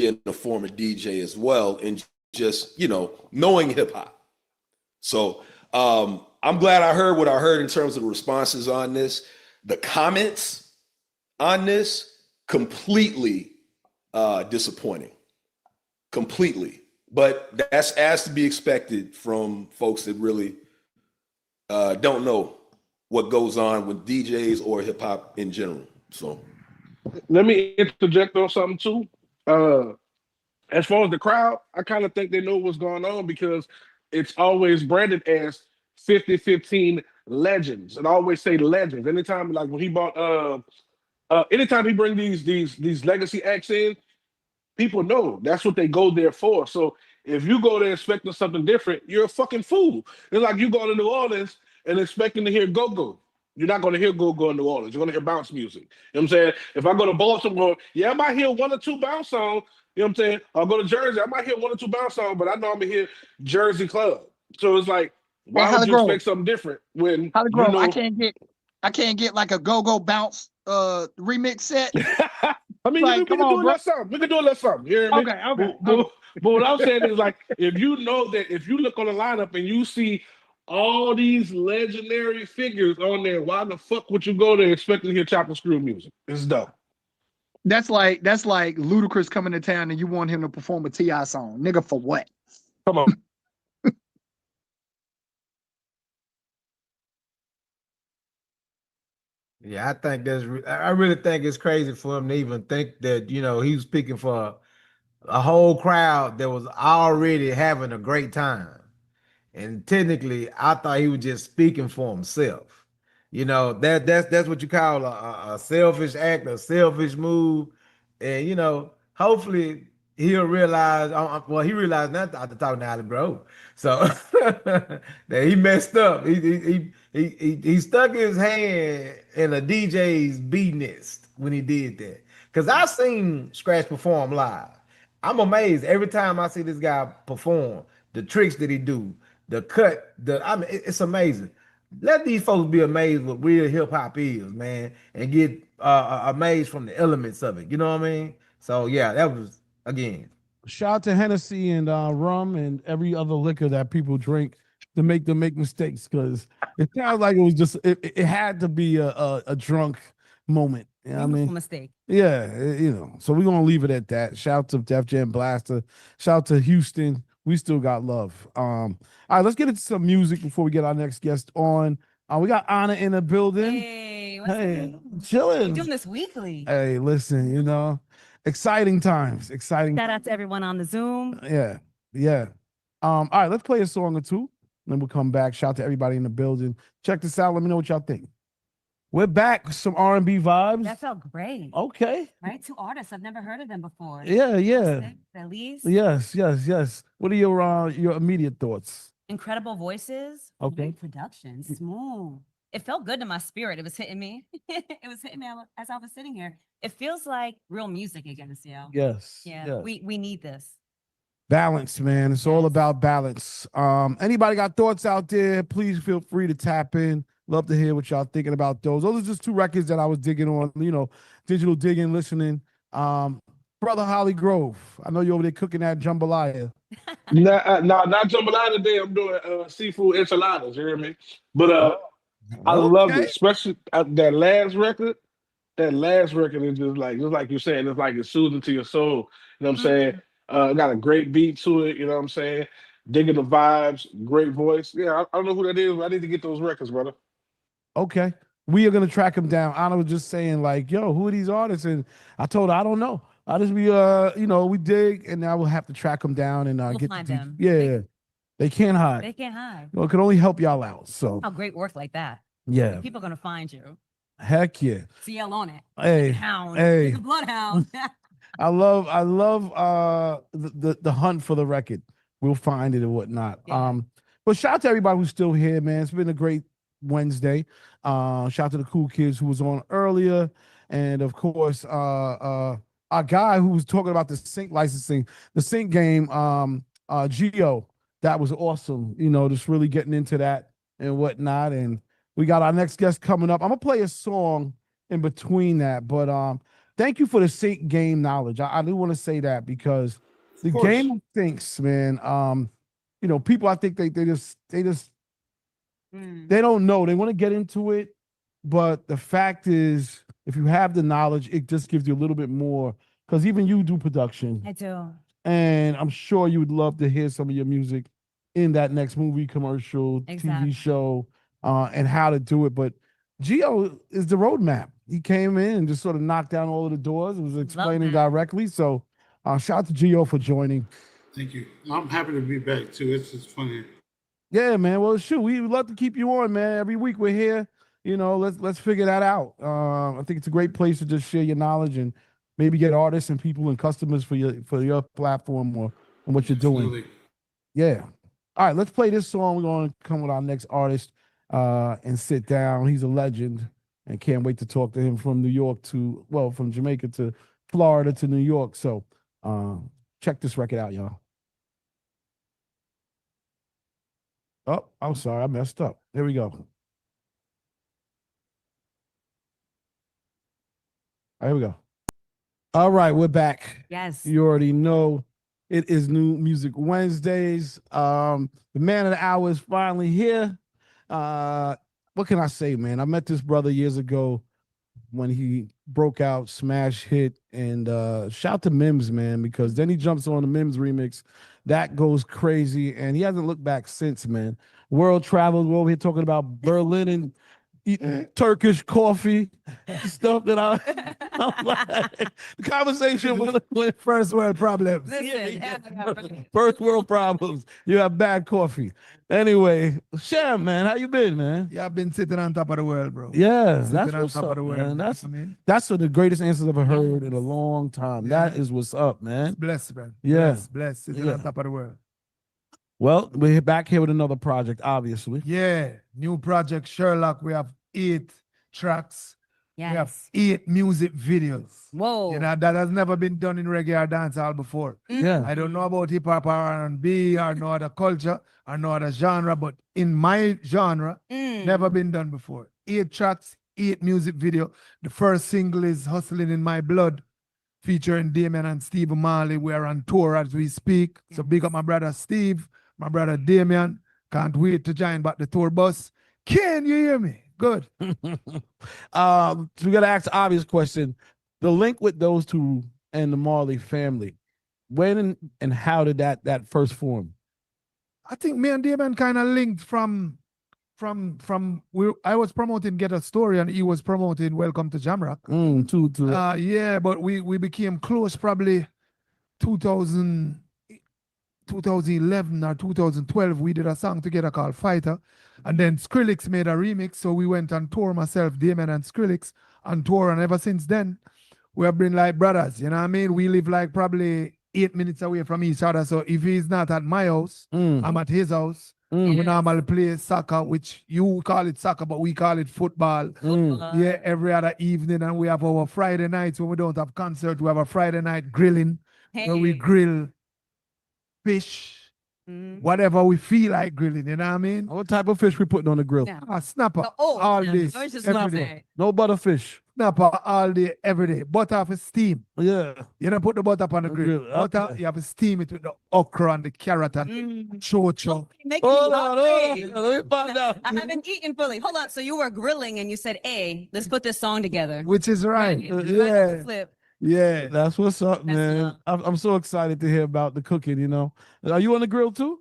being a former DJ as well, and just, you know, knowing hip hop. So I'm glad I heard what I heard in terms of the responses on this. The comments on this, completely disappointing. Completely. But that's as to be expected from folks that really don't know what goes on with DJs or hip hop in general. So let me interject on something too. As far as the crowd, I kind of think they know what's going on because it's always branded as 50-15 legends. And I always say legends. Anytime, like when he bought anytime he bring these legacy acts in, people know that's what they go there for. So if you go there expecting something different, you're a fucking fool. It's like you go to New Orleans and expecting to hear go-go. You're not going to hear go-go in New Orleans. You're going to hear bounce music. You know what I'm saying? If I go to Baltimore, yeah, I might hear one or two bounce songs. You know what I'm saying? I'll go to Jersey, I might hear one or two bounce songs, but I know I'm going to hear Jersey Club. So it's like, why would you expect something different when you know? I can't get like a go-go bounce remix set. I mean, like, we can do a little something. We can do a little something. You hear me? Okay. But what I'm saying is, like, if you know that if you look on the lineup and you see all these legendary figures on there, why the fuck would you go there expecting to hear Chocolate Screw music? It's dumb. That's like Ludacris coming to town and you want him to perform a T.I. song. Nigga, for what? Come on. Yeah, I really think it's crazy for him to even think that, you know, he was speaking for a whole crowd that was already having a great time. And technically, I thought he was just speaking for himself. You know, that's what you call a selfish act, a selfish move. And, you know, hopefully he'll realize, well, he realized not after talking to Ali Bro. So that he messed up. He stuck his hand in a DJ's B nest when he did that. Because I seen Scratch perform live. I'm amazed every time I see this guy perform, the tricks that he do, the cut, it's amazing. Let these folks be amazed what real hip hop is, man, and get amazed from the elements of it. You know what I mean? So yeah, that was again. Shout out to Hennessy and rum and every other liquor that people drink to make them make mistakes, because it sounds like it was just it had to be a drunk moment. You know what I mean? Mistake. Yeah, you know. So we're gonna leave it at that. Shout out to Def Jam Blaster. Shout out to Houston. We still got love. All right, let's get into some music before we get our next guest on. We got Anna in the building. Hey, chilling. We're doing this weekly. Hey, listen, you know, exciting times. Exciting. Shout out to everyone on the Zoom. Yeah. All right, let's play a song or two, then we'll come back. Shout out to everybody in the building. Check this out. Let me know what y'all think. We're back with some R&B vibes. That felt great. Okay. Right? Two artists. I've never heard of them before. Yeah. At least. Yes. What are your immediate thoughts? Incredible voices. Okay. Great production. Smooth. It felt good to my spirit. It was hitting me. It was hitting me as I was sitting here. It feels like real music again, CL. Yes. Yeah. We need this. Balance, man. It's all about balance. Anybody got thoughts out there? Please feel free to tap in. Love to hear what y'all thinking about those. Those are just two records that I was digging on, you know, digital digging, listening. Brother Holly Grove, I know you're over there cooking that jambalaya. Nah, not jambalaya today. I'm doing seafood enchiladas. You hear me? But I love it, especially that last record. That last record is just like you're saying. It's like it's soothing to your soul. You know what I'm saying? Got a great beat to it. You know what I'm saying? Digging the vibes, great voice. Yeah, I don't know who that is, but I need to get those records, brother. Okay. We are going to track them down. Anna was just saying, like, yo, who are these artists? And I told her, I don't know. I just be, you know, we dig, and now we'll have to track them down and we'll get find the them. Yeah. They can't hide. They can't hide. Well, it can only help y'all out. So, how great work like that. Yeah. People are going to find you. Heck yeah. CL on it. Hey. Hound. Hey. The bloodhound. I love the hunt for the record. We'll find it and whatnot. Yeah. But shout out to everybody who's still here, man. It's been a great Wednesday. Shout out to the cool kids who was on earlier, and of course our guy who was talking about the sync licensing, the sync game, Geo. That was awesome, you know, just really getting into that and whatnot. And we got our next guest coming up. I'm gonna play a song in between that, but thank you for the sync game knowledge. I do want to say that because the game of syncs, man. You know, people I think they just they don't know. They want to get into it, but the fact is, if you have the knowledge, it just gives you a little bit more. Because even you do production. I do. And I'm sure you would love to hear some of your music in that next movie, commercial, TV show, and how to do it. But Gio is the roadmap. He came in and just sort of knocked down all of the doors and was explaining directly. So shout out to Gio for joining. Thank you. I'm happy to be back too. It's just funny. Yeah, man. Well, shoot, we would love to keep you on, man. Every week we're here. You know, let's figure that out. I think it's a great place to just share your knowledge and maybe get artists and people and customers for your platform or what you're doing. Yeah. All right, let's play this song. We're going to come with our next artist and sit down. He's a legend and can't wait to talk to him from New York from Jamaica to Florida to New York. So check this record out, y'all. Oh, I'm sorry. I messed up. Here we go. Here we go. All right, we're back. Yes. You already know it is New Music Wednesdays. The man of the hour is finally here. What can I say, man? I met this brother years ago when he broke out, smash hit, and shout to Mims, man, because then he jumps on the Mims remix. That goes crazy, and he hasn't looked back since, man. World travel, we're over here talking about Berlin and eating Turkish coffee, stuff that I'm like, the conversation with first world problems. First world problems. You have bad coffee. Anyway, Cham, man, how you been, man? Yeah, I've been sitting on top of the world, bro. Yeah, sitting that's on what's top up, of the world. man. That's That's one of the greatest answers I've ever heard in a long time. That is what's up, man. Blessed, man. Yeah. Blessed. Sitting on top of the world. Well, we're back here with another project, obviously. Yeah, new project Sherlock. We have 8 tracks. Yes. We have 8 music videos. Whoa. You know, that has never been done in reggae or dancehall before. Yeah. I don't know about hip hop or R&B or no other culture or no other genre, but in my genre, never been done before. 8 tracks, 8 music video. The first single is Hustling in My Blood, featuring Damien and Steve Marley. We're on tour as we speak. So big up my brother Steve, my brother Damien. Can't wait to join back the tour bus. Can you hear me? Good. So we got to ask the obvious question. The link with those two and the Marley family, when and how did that first form? I think me and Damien kind of linked from I was promoting Get a Story and he was promoting Welcome to Jamrock. Yeah, but we became close probably 2011 or 2012. We did a song together called Fighter, and then Skrillex made a remix, so we went on tour, myself, Damien and Skrillex on tour, and ever since then we have been like brothers, you know what I mean? We live like probably 8 minutes away from each other, so if he's not at my house, I'm at his house. We normally play soccer, which you call it soccer, but we call it football. Yeah, every other evening, and we have our Friday nights when we don't have concert. We have a Friday night grilling where we grill fish, whatever we feel like grilling. You know what I mean? What type of fish we putting on the grill? Snapper all day, every day. No butterfish. Snapper all day, every day. Butter for steam. Yeah. You don't put the butter up on the grill. Butter, you have to steam it with the okra and the carrot and chocho. Hold on, let me find out. I haven't eaten fully. Hold on. So you were grilling and you said, "Hey, let's put this song together." Which is right. Yeah. Flip. Yeah, that's what's up, man. I'm so excited to hear about the cooking, you know. Are you on the grill too?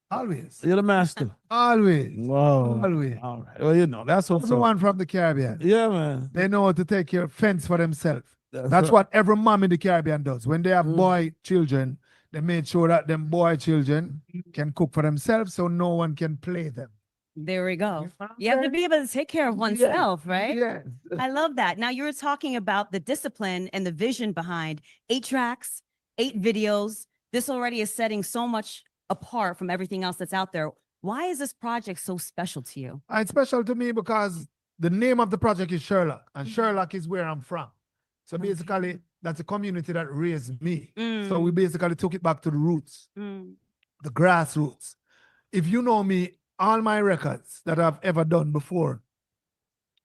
Always. You're the master. Always. Whoa. Always. All right. Well, you know, that's what's up. Everyone from the Caribbean. Yeah, man. They know how to take care of fence for themselves. That's what every mom in the Caribbean does. When they have boy children, they made sure that them boy children can cook for themselves so no one can play them. There we go. You have to be able to take care of oneself, right? Yes. I love that. Now you were talking about the discipline and the vision behind 8 tracks, 8 videos. This already is setting so much apart from everything else that's out there. Why is this project so special to you? It's special to me because the name of the project is Sherlock, and Sherlock is where I'm from. So basically, that's a community that raised me. So we basically took it back to the roots, the grassroots. If you know me, all my records that I've ever done before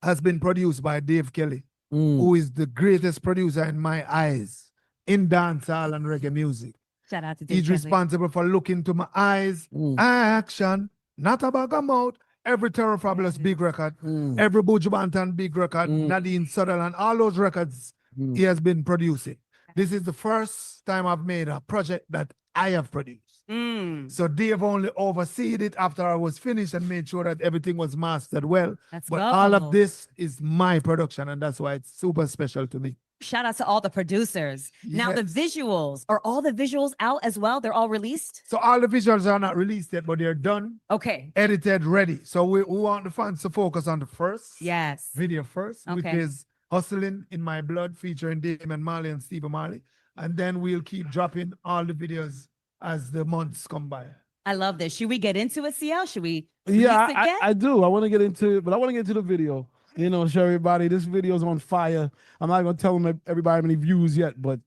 has been produced by Dave Kelly. who is the greatest producer in my eyes in dancehall and reggae music. Shout out to He's responsible for looking into my eyes, action, not a bag of mouth. Every Terror Fabulous big record, every Buju Banton big record, Nadine Sutherland, all those records he has been producing. This is the first time I've made a project that I have produced. So Dave only overseen it after I was finished and made sure that everything was mastered well. But all of this is my production, and that's why it's super special to me. Shout out to all the producers. Now the visuals, are all the visuals out as well? They're all released? So all the visuals are not released yet, but they're done. Okay. Edited, ready. So we want the fans to focus on the first video first, which is Hustling in My Blood, featuring Damon Marley and Steve Marley. And then we'll keep dropping all the videos as the months come by. I love this. Should we get into it, CL? Should we? Yeah, I do. I want to get into it, but I want to get into the video. You know, show everybody this video is on fire. I'm not going to tell them everybody how many views yet, but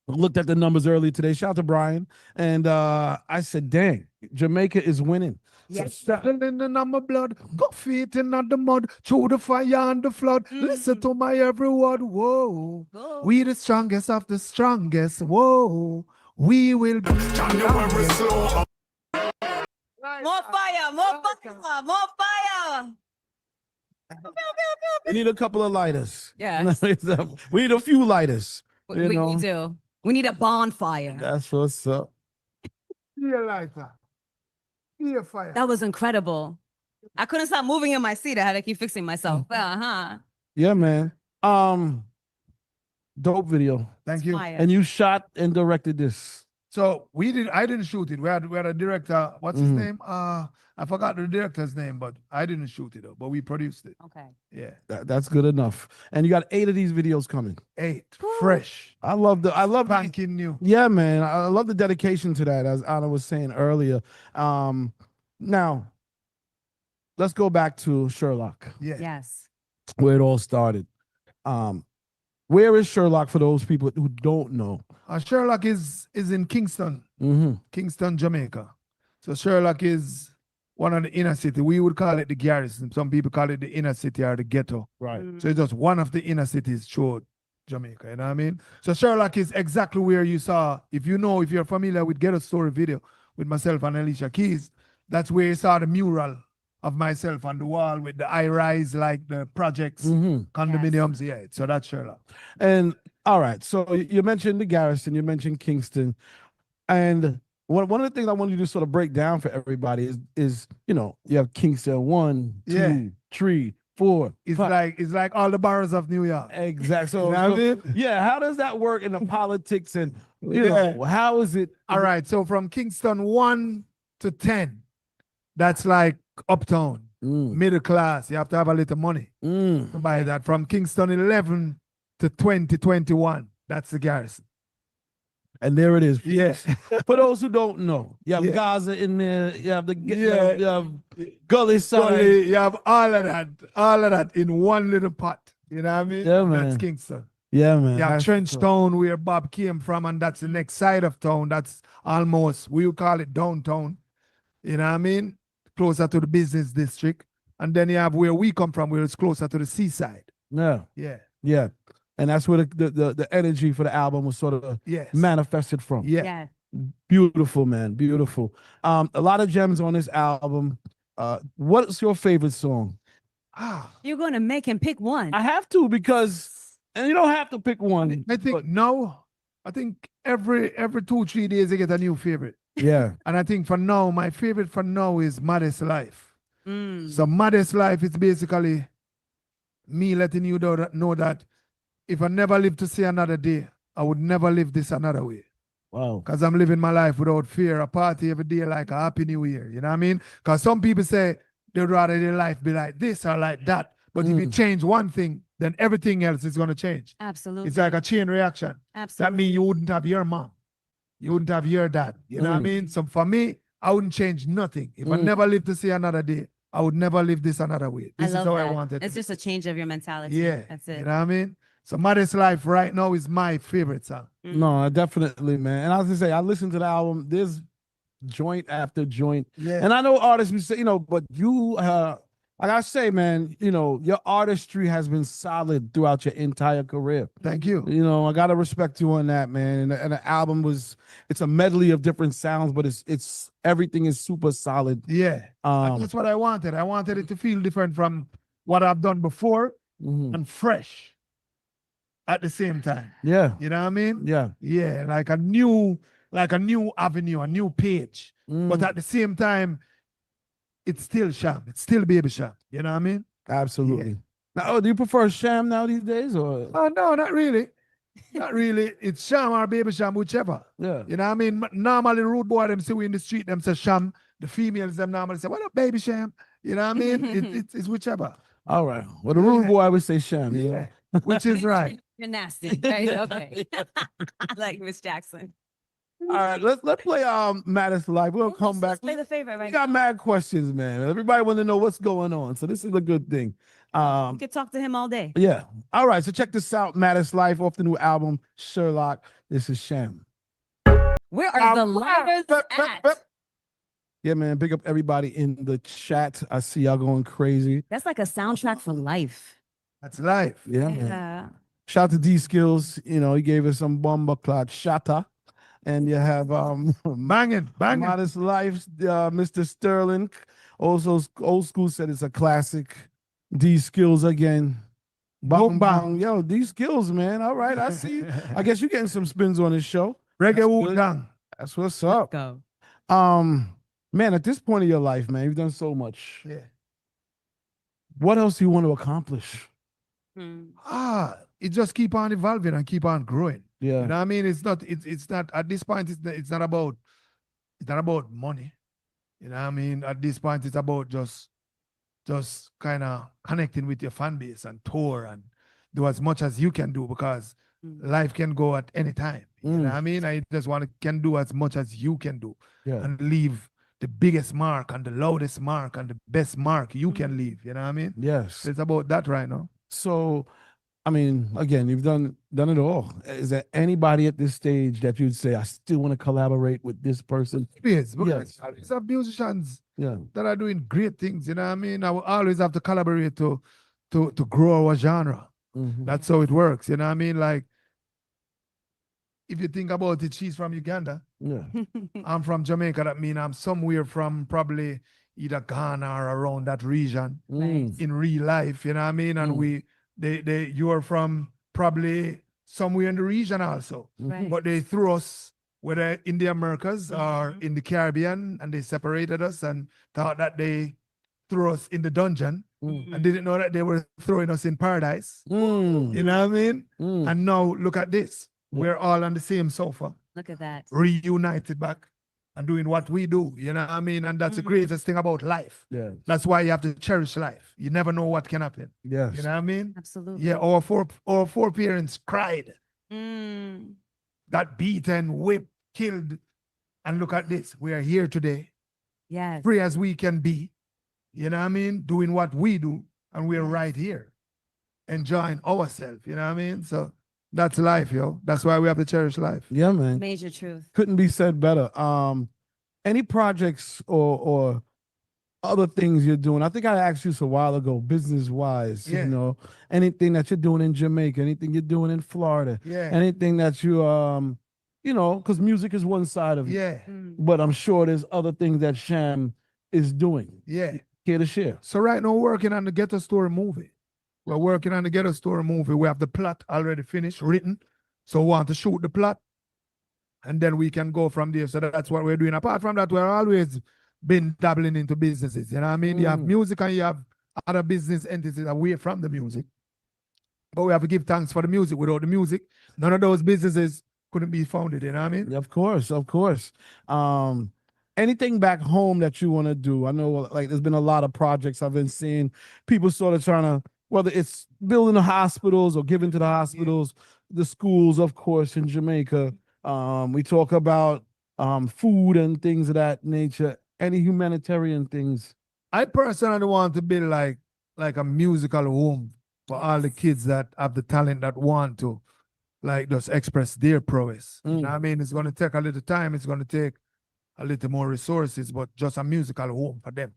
I looked at the numbers earlier today. Shout out to Brian. And I said, dang, Jamaica is winning. Yes. So, in the number blood, go feet in the mud, through the fire and the flood. Listen to my every word. Whoa. We the strongest of the strongest. Whoa. We will be. More fire, more fire, more fire. We need a couple of lighters. Yes. We need a few lighters. We do. We need a bonfire. That's what's up. Be a lighter. Be a fire. That was incredible. I couldn't stop moving in my seat. I had to keep fixing myself. Yeah, man. Dope video. Thank you. Fire. And you shot and directed this. So I didn't shoot it. We had a director. What's his name? I forgot the director's name, but I didn't shoot it though. But we produced it. Okay. Yeah. That's good enough. And you got 8 of these videos coming. 8. Fresh. I love banking new. Yeah, man. I love the dedication to that, as Anna was saying earlier. Now, let's go back to Sherlock. Yes. Where it all started. Where is Sherlock for those people who don't know? Sherlock is in Kingston, Kingston, Jamaica. So Sherlock is one of the inner city. We would call it the garrison. Some people call it the inner city or the ghetto. Right. So it's just one of the inner cities throughout Jamaica. You know what I mean? So Sherlock is exactly where you saw, if you're familiar with Ghetto Story video with myself and Alicia Keys, that's where you saw the mural of myself on the wall with the high rise, like the projects, condominiums. Yes. Yeah, so that's Sherlock. And all right, so you mentioned the garrison, you mentioned Kingston, and one of the things I want you to sort of break down for everybody is you have Kingston 1, 2, 3, 4. It's 5. It's like all the boroughs of New York. Exactly. So, how does that work in the politics and you know how is it? All right, so from Kingston 1 to 10, that's like uptown, middle class. You have to have a little money to buy that. From Kingston 11 to 2021, that's the garrison. And there it is. Yes. For those who don't know, you have Gaza in there, you have you have Gully side. You have all of that in one little pot. You know what I mean? Yeah, man. That's Kingston. Yeah, man. You have Trench Town, where Bob came from, and that's the next side of town. That's almost, we would call it downtown. You know what I mean? Closer to the business district. And then you have where we come from, where it's closer to the seaside. Yeah. Yeah. Yeah. And that's where the energy for the album was sort of manifested from. Yeah. Beautiful, man. Beautiful. A lot of gems on this album. What's your favorite song? You're going to make him pick one. I have to, because, and you don't have to pick one. I think, I think every 2-3 days I get a new favorite. Yeah. And I think for now, my favorite for now is Modest Life. So Modest Life is basically me letting you know that if I never live to see another day, I would never live this another way. Wow. Because I'm living my life without fear. I party every day like a Happy New Year. You know what I mean? Because some people say they'd rather their life be like this or like that. But if you change one thing, then everything else is going to change. Absolutely. It's like a chain reaction. Absolutely. That means you wouldn't have your mom. You wouldn't have your dad. You know what I mean? So for me, I wouldn't change nothing. If I never live to see another day, I would never live this another way. This is how I wanted it. It's just a change of your mentality. Yeah. That's it. You know what I mean? So Modest Life right now is my favorite song. No, definitely, man. And I was gonna say, I listened to the album. There's joint after joint. Yeah. And I know artists, we say, but you I gotta say, man, you know, your artistry has been solid throughout your entire career. Thank you. You know, I gotta respect you on that, man. And the album it's a medley of different sounds, but it's everything is super solid. Yeah. That's what I wanted. I wanted it to feel different from what I've done before and fresh at the same time. Yeah. You know what I mean? Yeah. Yeah, like a new avenue, a new page. But at the same time, it's still Cham. It's still Baby Cham. You know what I mean? Absolutely. Now, do you prefer Cham now these days, or? Oh, no, not really. Not really. It's Cham or Baby Cham, whichever. Yeah. You know what I mean? Normally, rude boy, them see we in the street, them say Cham. The females, them normally say, what up, Baby Cham? You know what I mean? It's whichever. All right. Well, the rude boy, I would say Cham. Yeah. Which is right. You're nasty. Okay. I like Miss Jackson. All right, let's play Matters Life. We'll come back. Play the favorite right We got mad questions, man. Everybody want to know what's going on. So this is a good thing. You could talk to him all day. Yeah. All right. So check this out. Matters Life off the new album, Sherlock. This is Cham. Where are the lighters at? Yeah, man. Big up everybody in the chat. I see y'all going crazy. That's like a soundtrack for life. That's life. Yeah, man. Shout out to D Skills. You know, he gave us some bomba clot shatta. And you have banging. Modest Life, Mr. Sterling. Also, Old School said it's a classic. D Skills again. Bang bang. Yo, D Skills, man. All right, I see. I guess you're getting some spins on this show. Reggae Wu Dang. That's what's up. Go. Man, at this point of your life, man, you've done so much. Yeah. What else do you want to accomplish? It just keep on evolving and keep on growing. Yeah. You know what I mean? It's not at this point, it's not about money. You know what I mean? At this point, it's about just kind of connecting with your fan base and tour and do as much as you can do, because life can go at any time. You know what I mean? I just can do as much as you can do and leave the biggest mark and the loudest mark and the best mark you can leave. You know what I mean? Yes. It's about that right now. So, I mean, again, you've done it all. Is there anybody at this stage that you'd say, I still want to collaborate with this person? Yes, because some musicians that are doing great things. You know what I mean? I will always have to collaborate to grow our genre. That's how it works. You know what I mean? Like, if you think about it, she's from Uganda. Yeah. I'm from Jamaica. That means I'm somewhere from probably either Ghana or around that region in real life. You know what I mean? And you are from probably somewhere in the region also. Right. But they threw us, whether in the Americas or in the Caribbean, and they separated us and thought that they threw us in the dungeon and didn't know that they were throwing us in paradise. You know what I mean? And now look at this. We're all on the same sofa. Look at that. Reunited back and doing what we do. You know what I mean? And that's the greatest thing about life. Yeah. That's why you have to cherish life. You never know what can happen. Yes. You know what I mean? Absolutely. Yeah, our four parents cried. Got beaten, whipped, killed. And look at this. We are here today. Yes. Free as we can be. You know what I mean? Doing what we do. And we're right here. Enjoying ourselves. You know what I mean? So that's life, yo. That's why we have to cherish life. Yeah, man. Major truth. Couldn't be said better. Any projects or other things you're doing? I think I asked you this a while ago, business-wise, you know, anything that you're doing in Jamaica, anything you're doing in Florida, anything that you, you know, because music is one side of it. Yeah. But I'm sure there's other things that Cham is doing. Yeah. Here to share. So right now, we're working on the Ghetto Story movie. We're working on the Ghetto Story movie. We have the plot already finished, written. So we want to shoot the plot. And then we can go from there. So that's what we're doing. Apart from that, we're always been dabbling into businesses. You know what I mean? You have music and you have other business entities away from the music. But we have to give thanks for the music. Without the music, none of those businesses couldn't be founded. You know what I mean? Of course, of course. Anything back home that you want to do? I know, like, there's been a lot of projects I've been seeing. People sort of trying to, whether it's building the hospitals or giving to the hospitals, the schools, of course, in Jamaica. We talk about food and things of that nature. Any humanitarian things? I personally want to build like a musical home for all the kids that have the talent that want to, like, just express their prowess. You know what I mean? It's going to take a little time. It's going to take a little more resources, but just a musical home for them.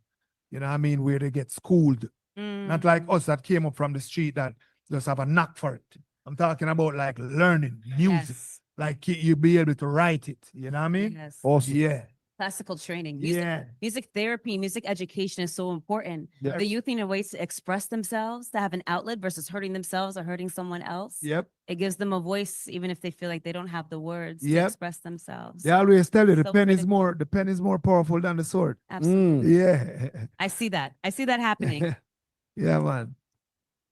You know what I mean? Where they get schooled. Not like us that came up from the street that just have a knack for it. I'm talking about like learning music. Yes. Like you be able to write it. You know what I mean? Yes. Awesome. Yeah. Classical training. Music, Yeah. music therapy, music education is so important. Yep. The youth need ways to express themselves, to have an outlet versus hurting themselves or hurting someone else. Yep. It gives them a voice, even if they feel like they don't have the words to Yep. express themselves. They always tell you the So pen is critical. more powerful than the sword. Absolutely. Yeah. I see that. I see that happening. Yeah, man.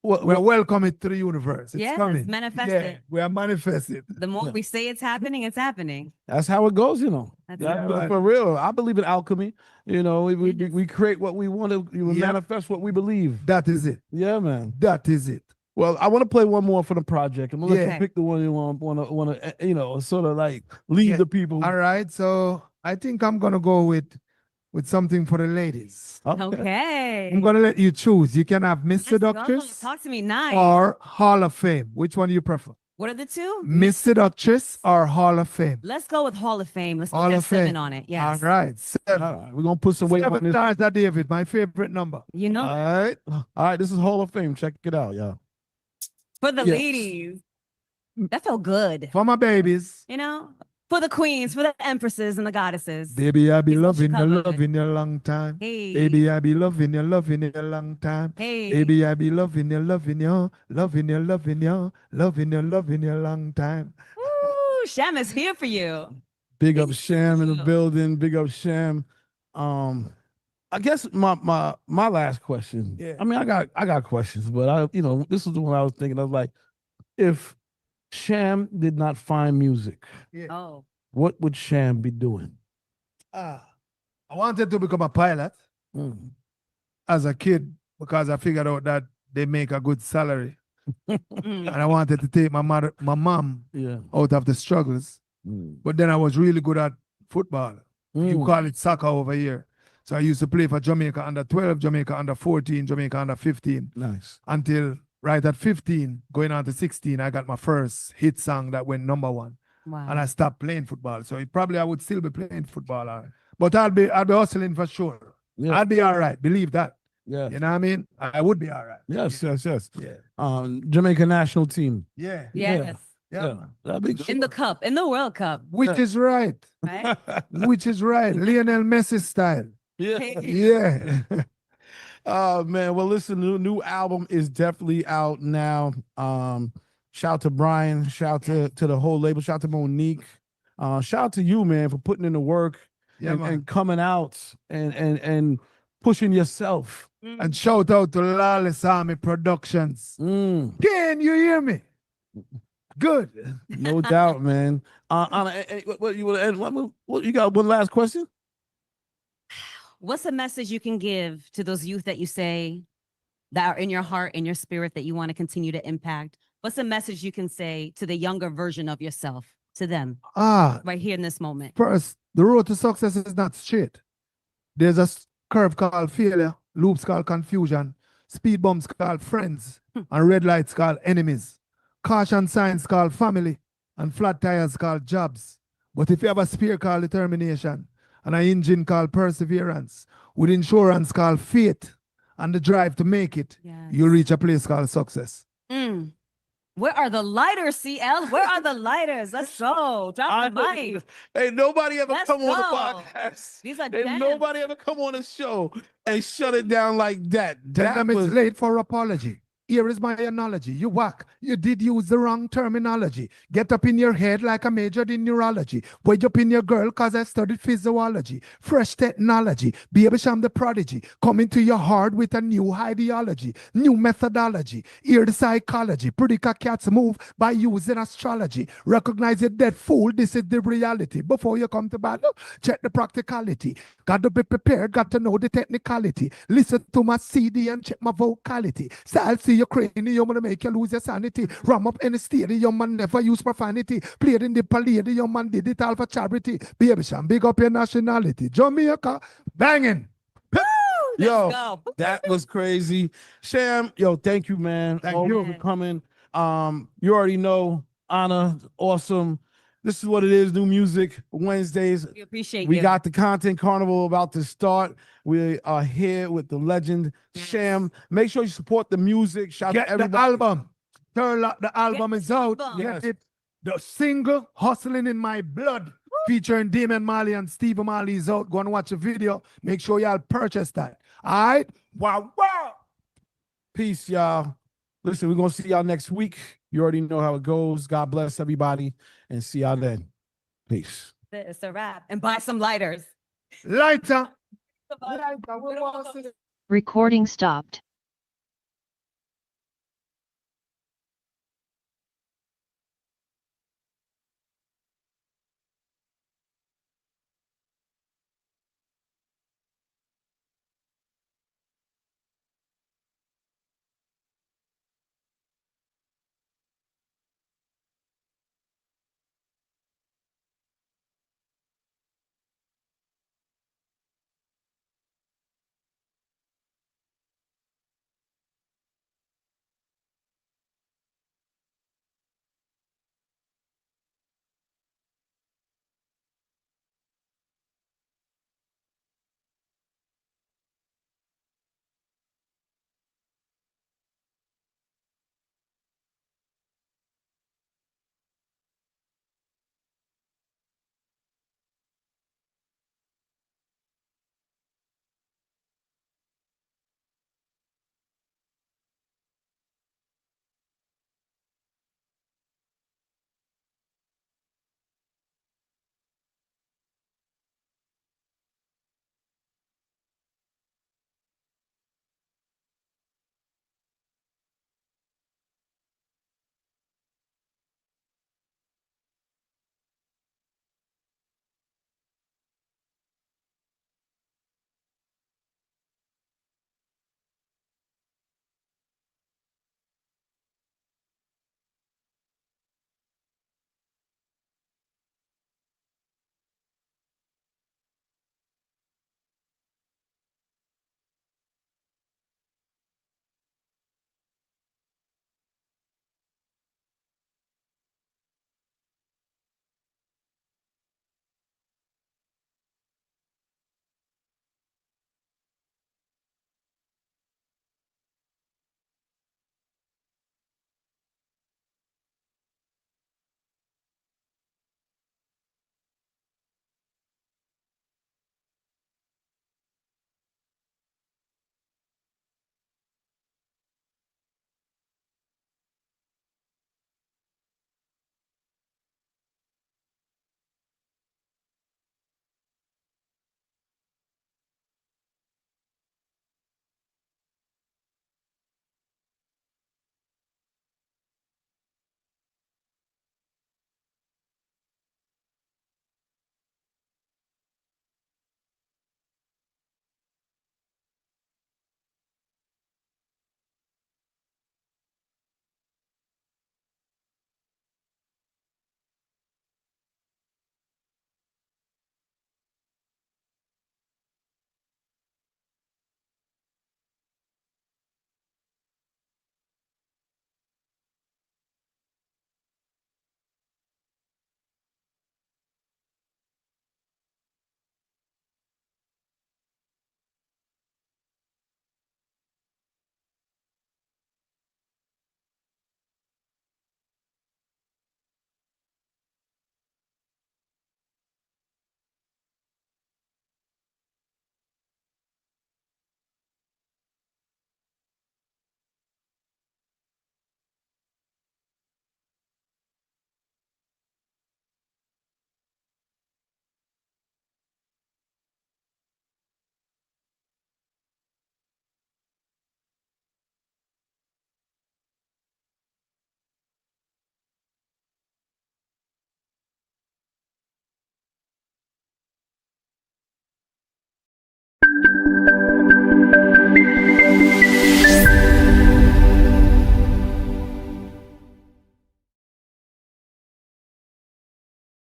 We're welcoming it to the universe. It's Yes, coming. manifest Yeah, it. we are manifesting. The more we say it's happening, it's happening. That's how it goes, you know. That's That's it. for real. I believe in alchemy. You know, we create what we want to, manifest what we believe. That is it. Yeah, man. That is it. Well, I want to play one more for the project. I'm gonna let Yeah. you pick the one you want to, sort of like lead the people. All right. So I think I'm gonna go with something for the ladies. Okay. I'm gonna let you choose. You can have Miss Let's go. Seductress Talk to me. Nice. or Hall of Fame. Which one do you prefer? What are the two? Miss Seductress or Hall of Fame? Let's go with Hall of Fame. Let's Hall put of that 7 Fame. on it. All Yes. right. 7. All right, we're gonna put some weight on 7 this. stars at David, my favorite number. You know, All right. All right. This is Hall of Fame. Check it out, y'all. for the Yes. ladies. That felt good. For my babies. You know, for the queens, for the empresses and the goddesses. Baby, I be It's loving you, covered. loving you a long time. Hey. Baby, I be loving you a long time. Hey. Baby, I be loving you, loving you, loving you, loving you, loving you, loving you a long time. Ooh, Cham is here for you. Big up Sham in the building. Big up Sham. I guess my last question. Yeah. I mean, I got questions, but this is the one I was thinking of. Like, if Sham did not find music, Oh. what would Sham be doing? I wanted to become a pilot as a kid because I figured out that they make a good salary. And I wanted to take my mom out of the struggles. But then I was really good at football. You call it soccer over here. So I used to play for Jamaica under 12, Jamaica under 14, Jamaica under 15. Nice. Until right at 15, going on to 16, I got my first hit song that went #1. Wow. And I stopped playing football. So probably I would still be playing football. But I'll be hustling for sure. Yeah. I'll be all right. Believe that. Yeah. You know what I mean? I would be all right. Yes. Yeah. Jamaica national team. Yeah. Yes. Yeah. That'd be In the cup, in the World Cup. Which is right. Right? Which is right. Lionel Messi style. Yeah. Yeah. Oh man. Well, listen, the new album is definitely out now. Shout out to Brian, shout out to the whole label, shout out to Monique. Shout out to you, man, for putting in the work and coming out and pushing yourself. And shout out to Lawless Army Productions. Can you hear me? Good. No doubt, man. Anna, what you got? One last question? What's a message you can give to those youth that you say that are in your heart, in your spirit, that you want to continue to impact? What's a message you can say to the younger version of yourself, to them, right here in this moment? First, the road to success is not straight. There's a curve called failure, loops called confusion, speed bumps called friends, and red lights called enemies. Caution signs called family, and flat tires called jobs. But if you have a spear called determination, and an engine called perseverance, with insurance called faith, and the drive to make it, you'll reach a place called success. Where are the lighters, CL? Where are the lighters? Let's go. Drop the mic. Hey, nobody ever Let's come on the go. podcast. These are Hey, gems. nobody ever come on the show and shut it down like that. Tell them it's late for apology. Here is my analogy. You whack. You did use the wrong terminology. Get up in your head like I majored in neurology. Wake up in your girl cause I studied physiology. Fresh technology. Baby Sham the prodigy. Coming to your heart with a new ideology. New methodology. Hear the psychology. Predict a cat's move by using astrology. Recognize your dead fool. This is the reality. Before you come to battle, check the practicality. Got to be prepared. Got to know the technicality. Listen to my CD and check my vocality. Style see your cranium to make you lose your sanity. Ram up any stadium and never use profanity. Played in the Palladium and did it all for charity. Baby Sham, big up your nationality. Jamaica, banging. Yo, that was crazy. Sham, yo, thank you, man. Thank you for coming. You already know, Anna, awesome. This is what it is. New music Wednesdays. We appreciate We you. got the Content Carnival about to start. We are here with the legend Cham. Make sure you support the music. Shout out Get to everybody. the album. Turn up, the album is out. Yes. Get it. The single Hustling in My Blood featuring Damon Marley and Steve Marley is out. Go and watch the video. Make sure y'all purchase that. All right? Wow, wow. Peace, y'all. Listen, we're going to see y'all next week. You already know how it goes. God bless everybody and see y'all then. Peace. It's a wrap. And buy some lighters. Lighter. Recording stopped.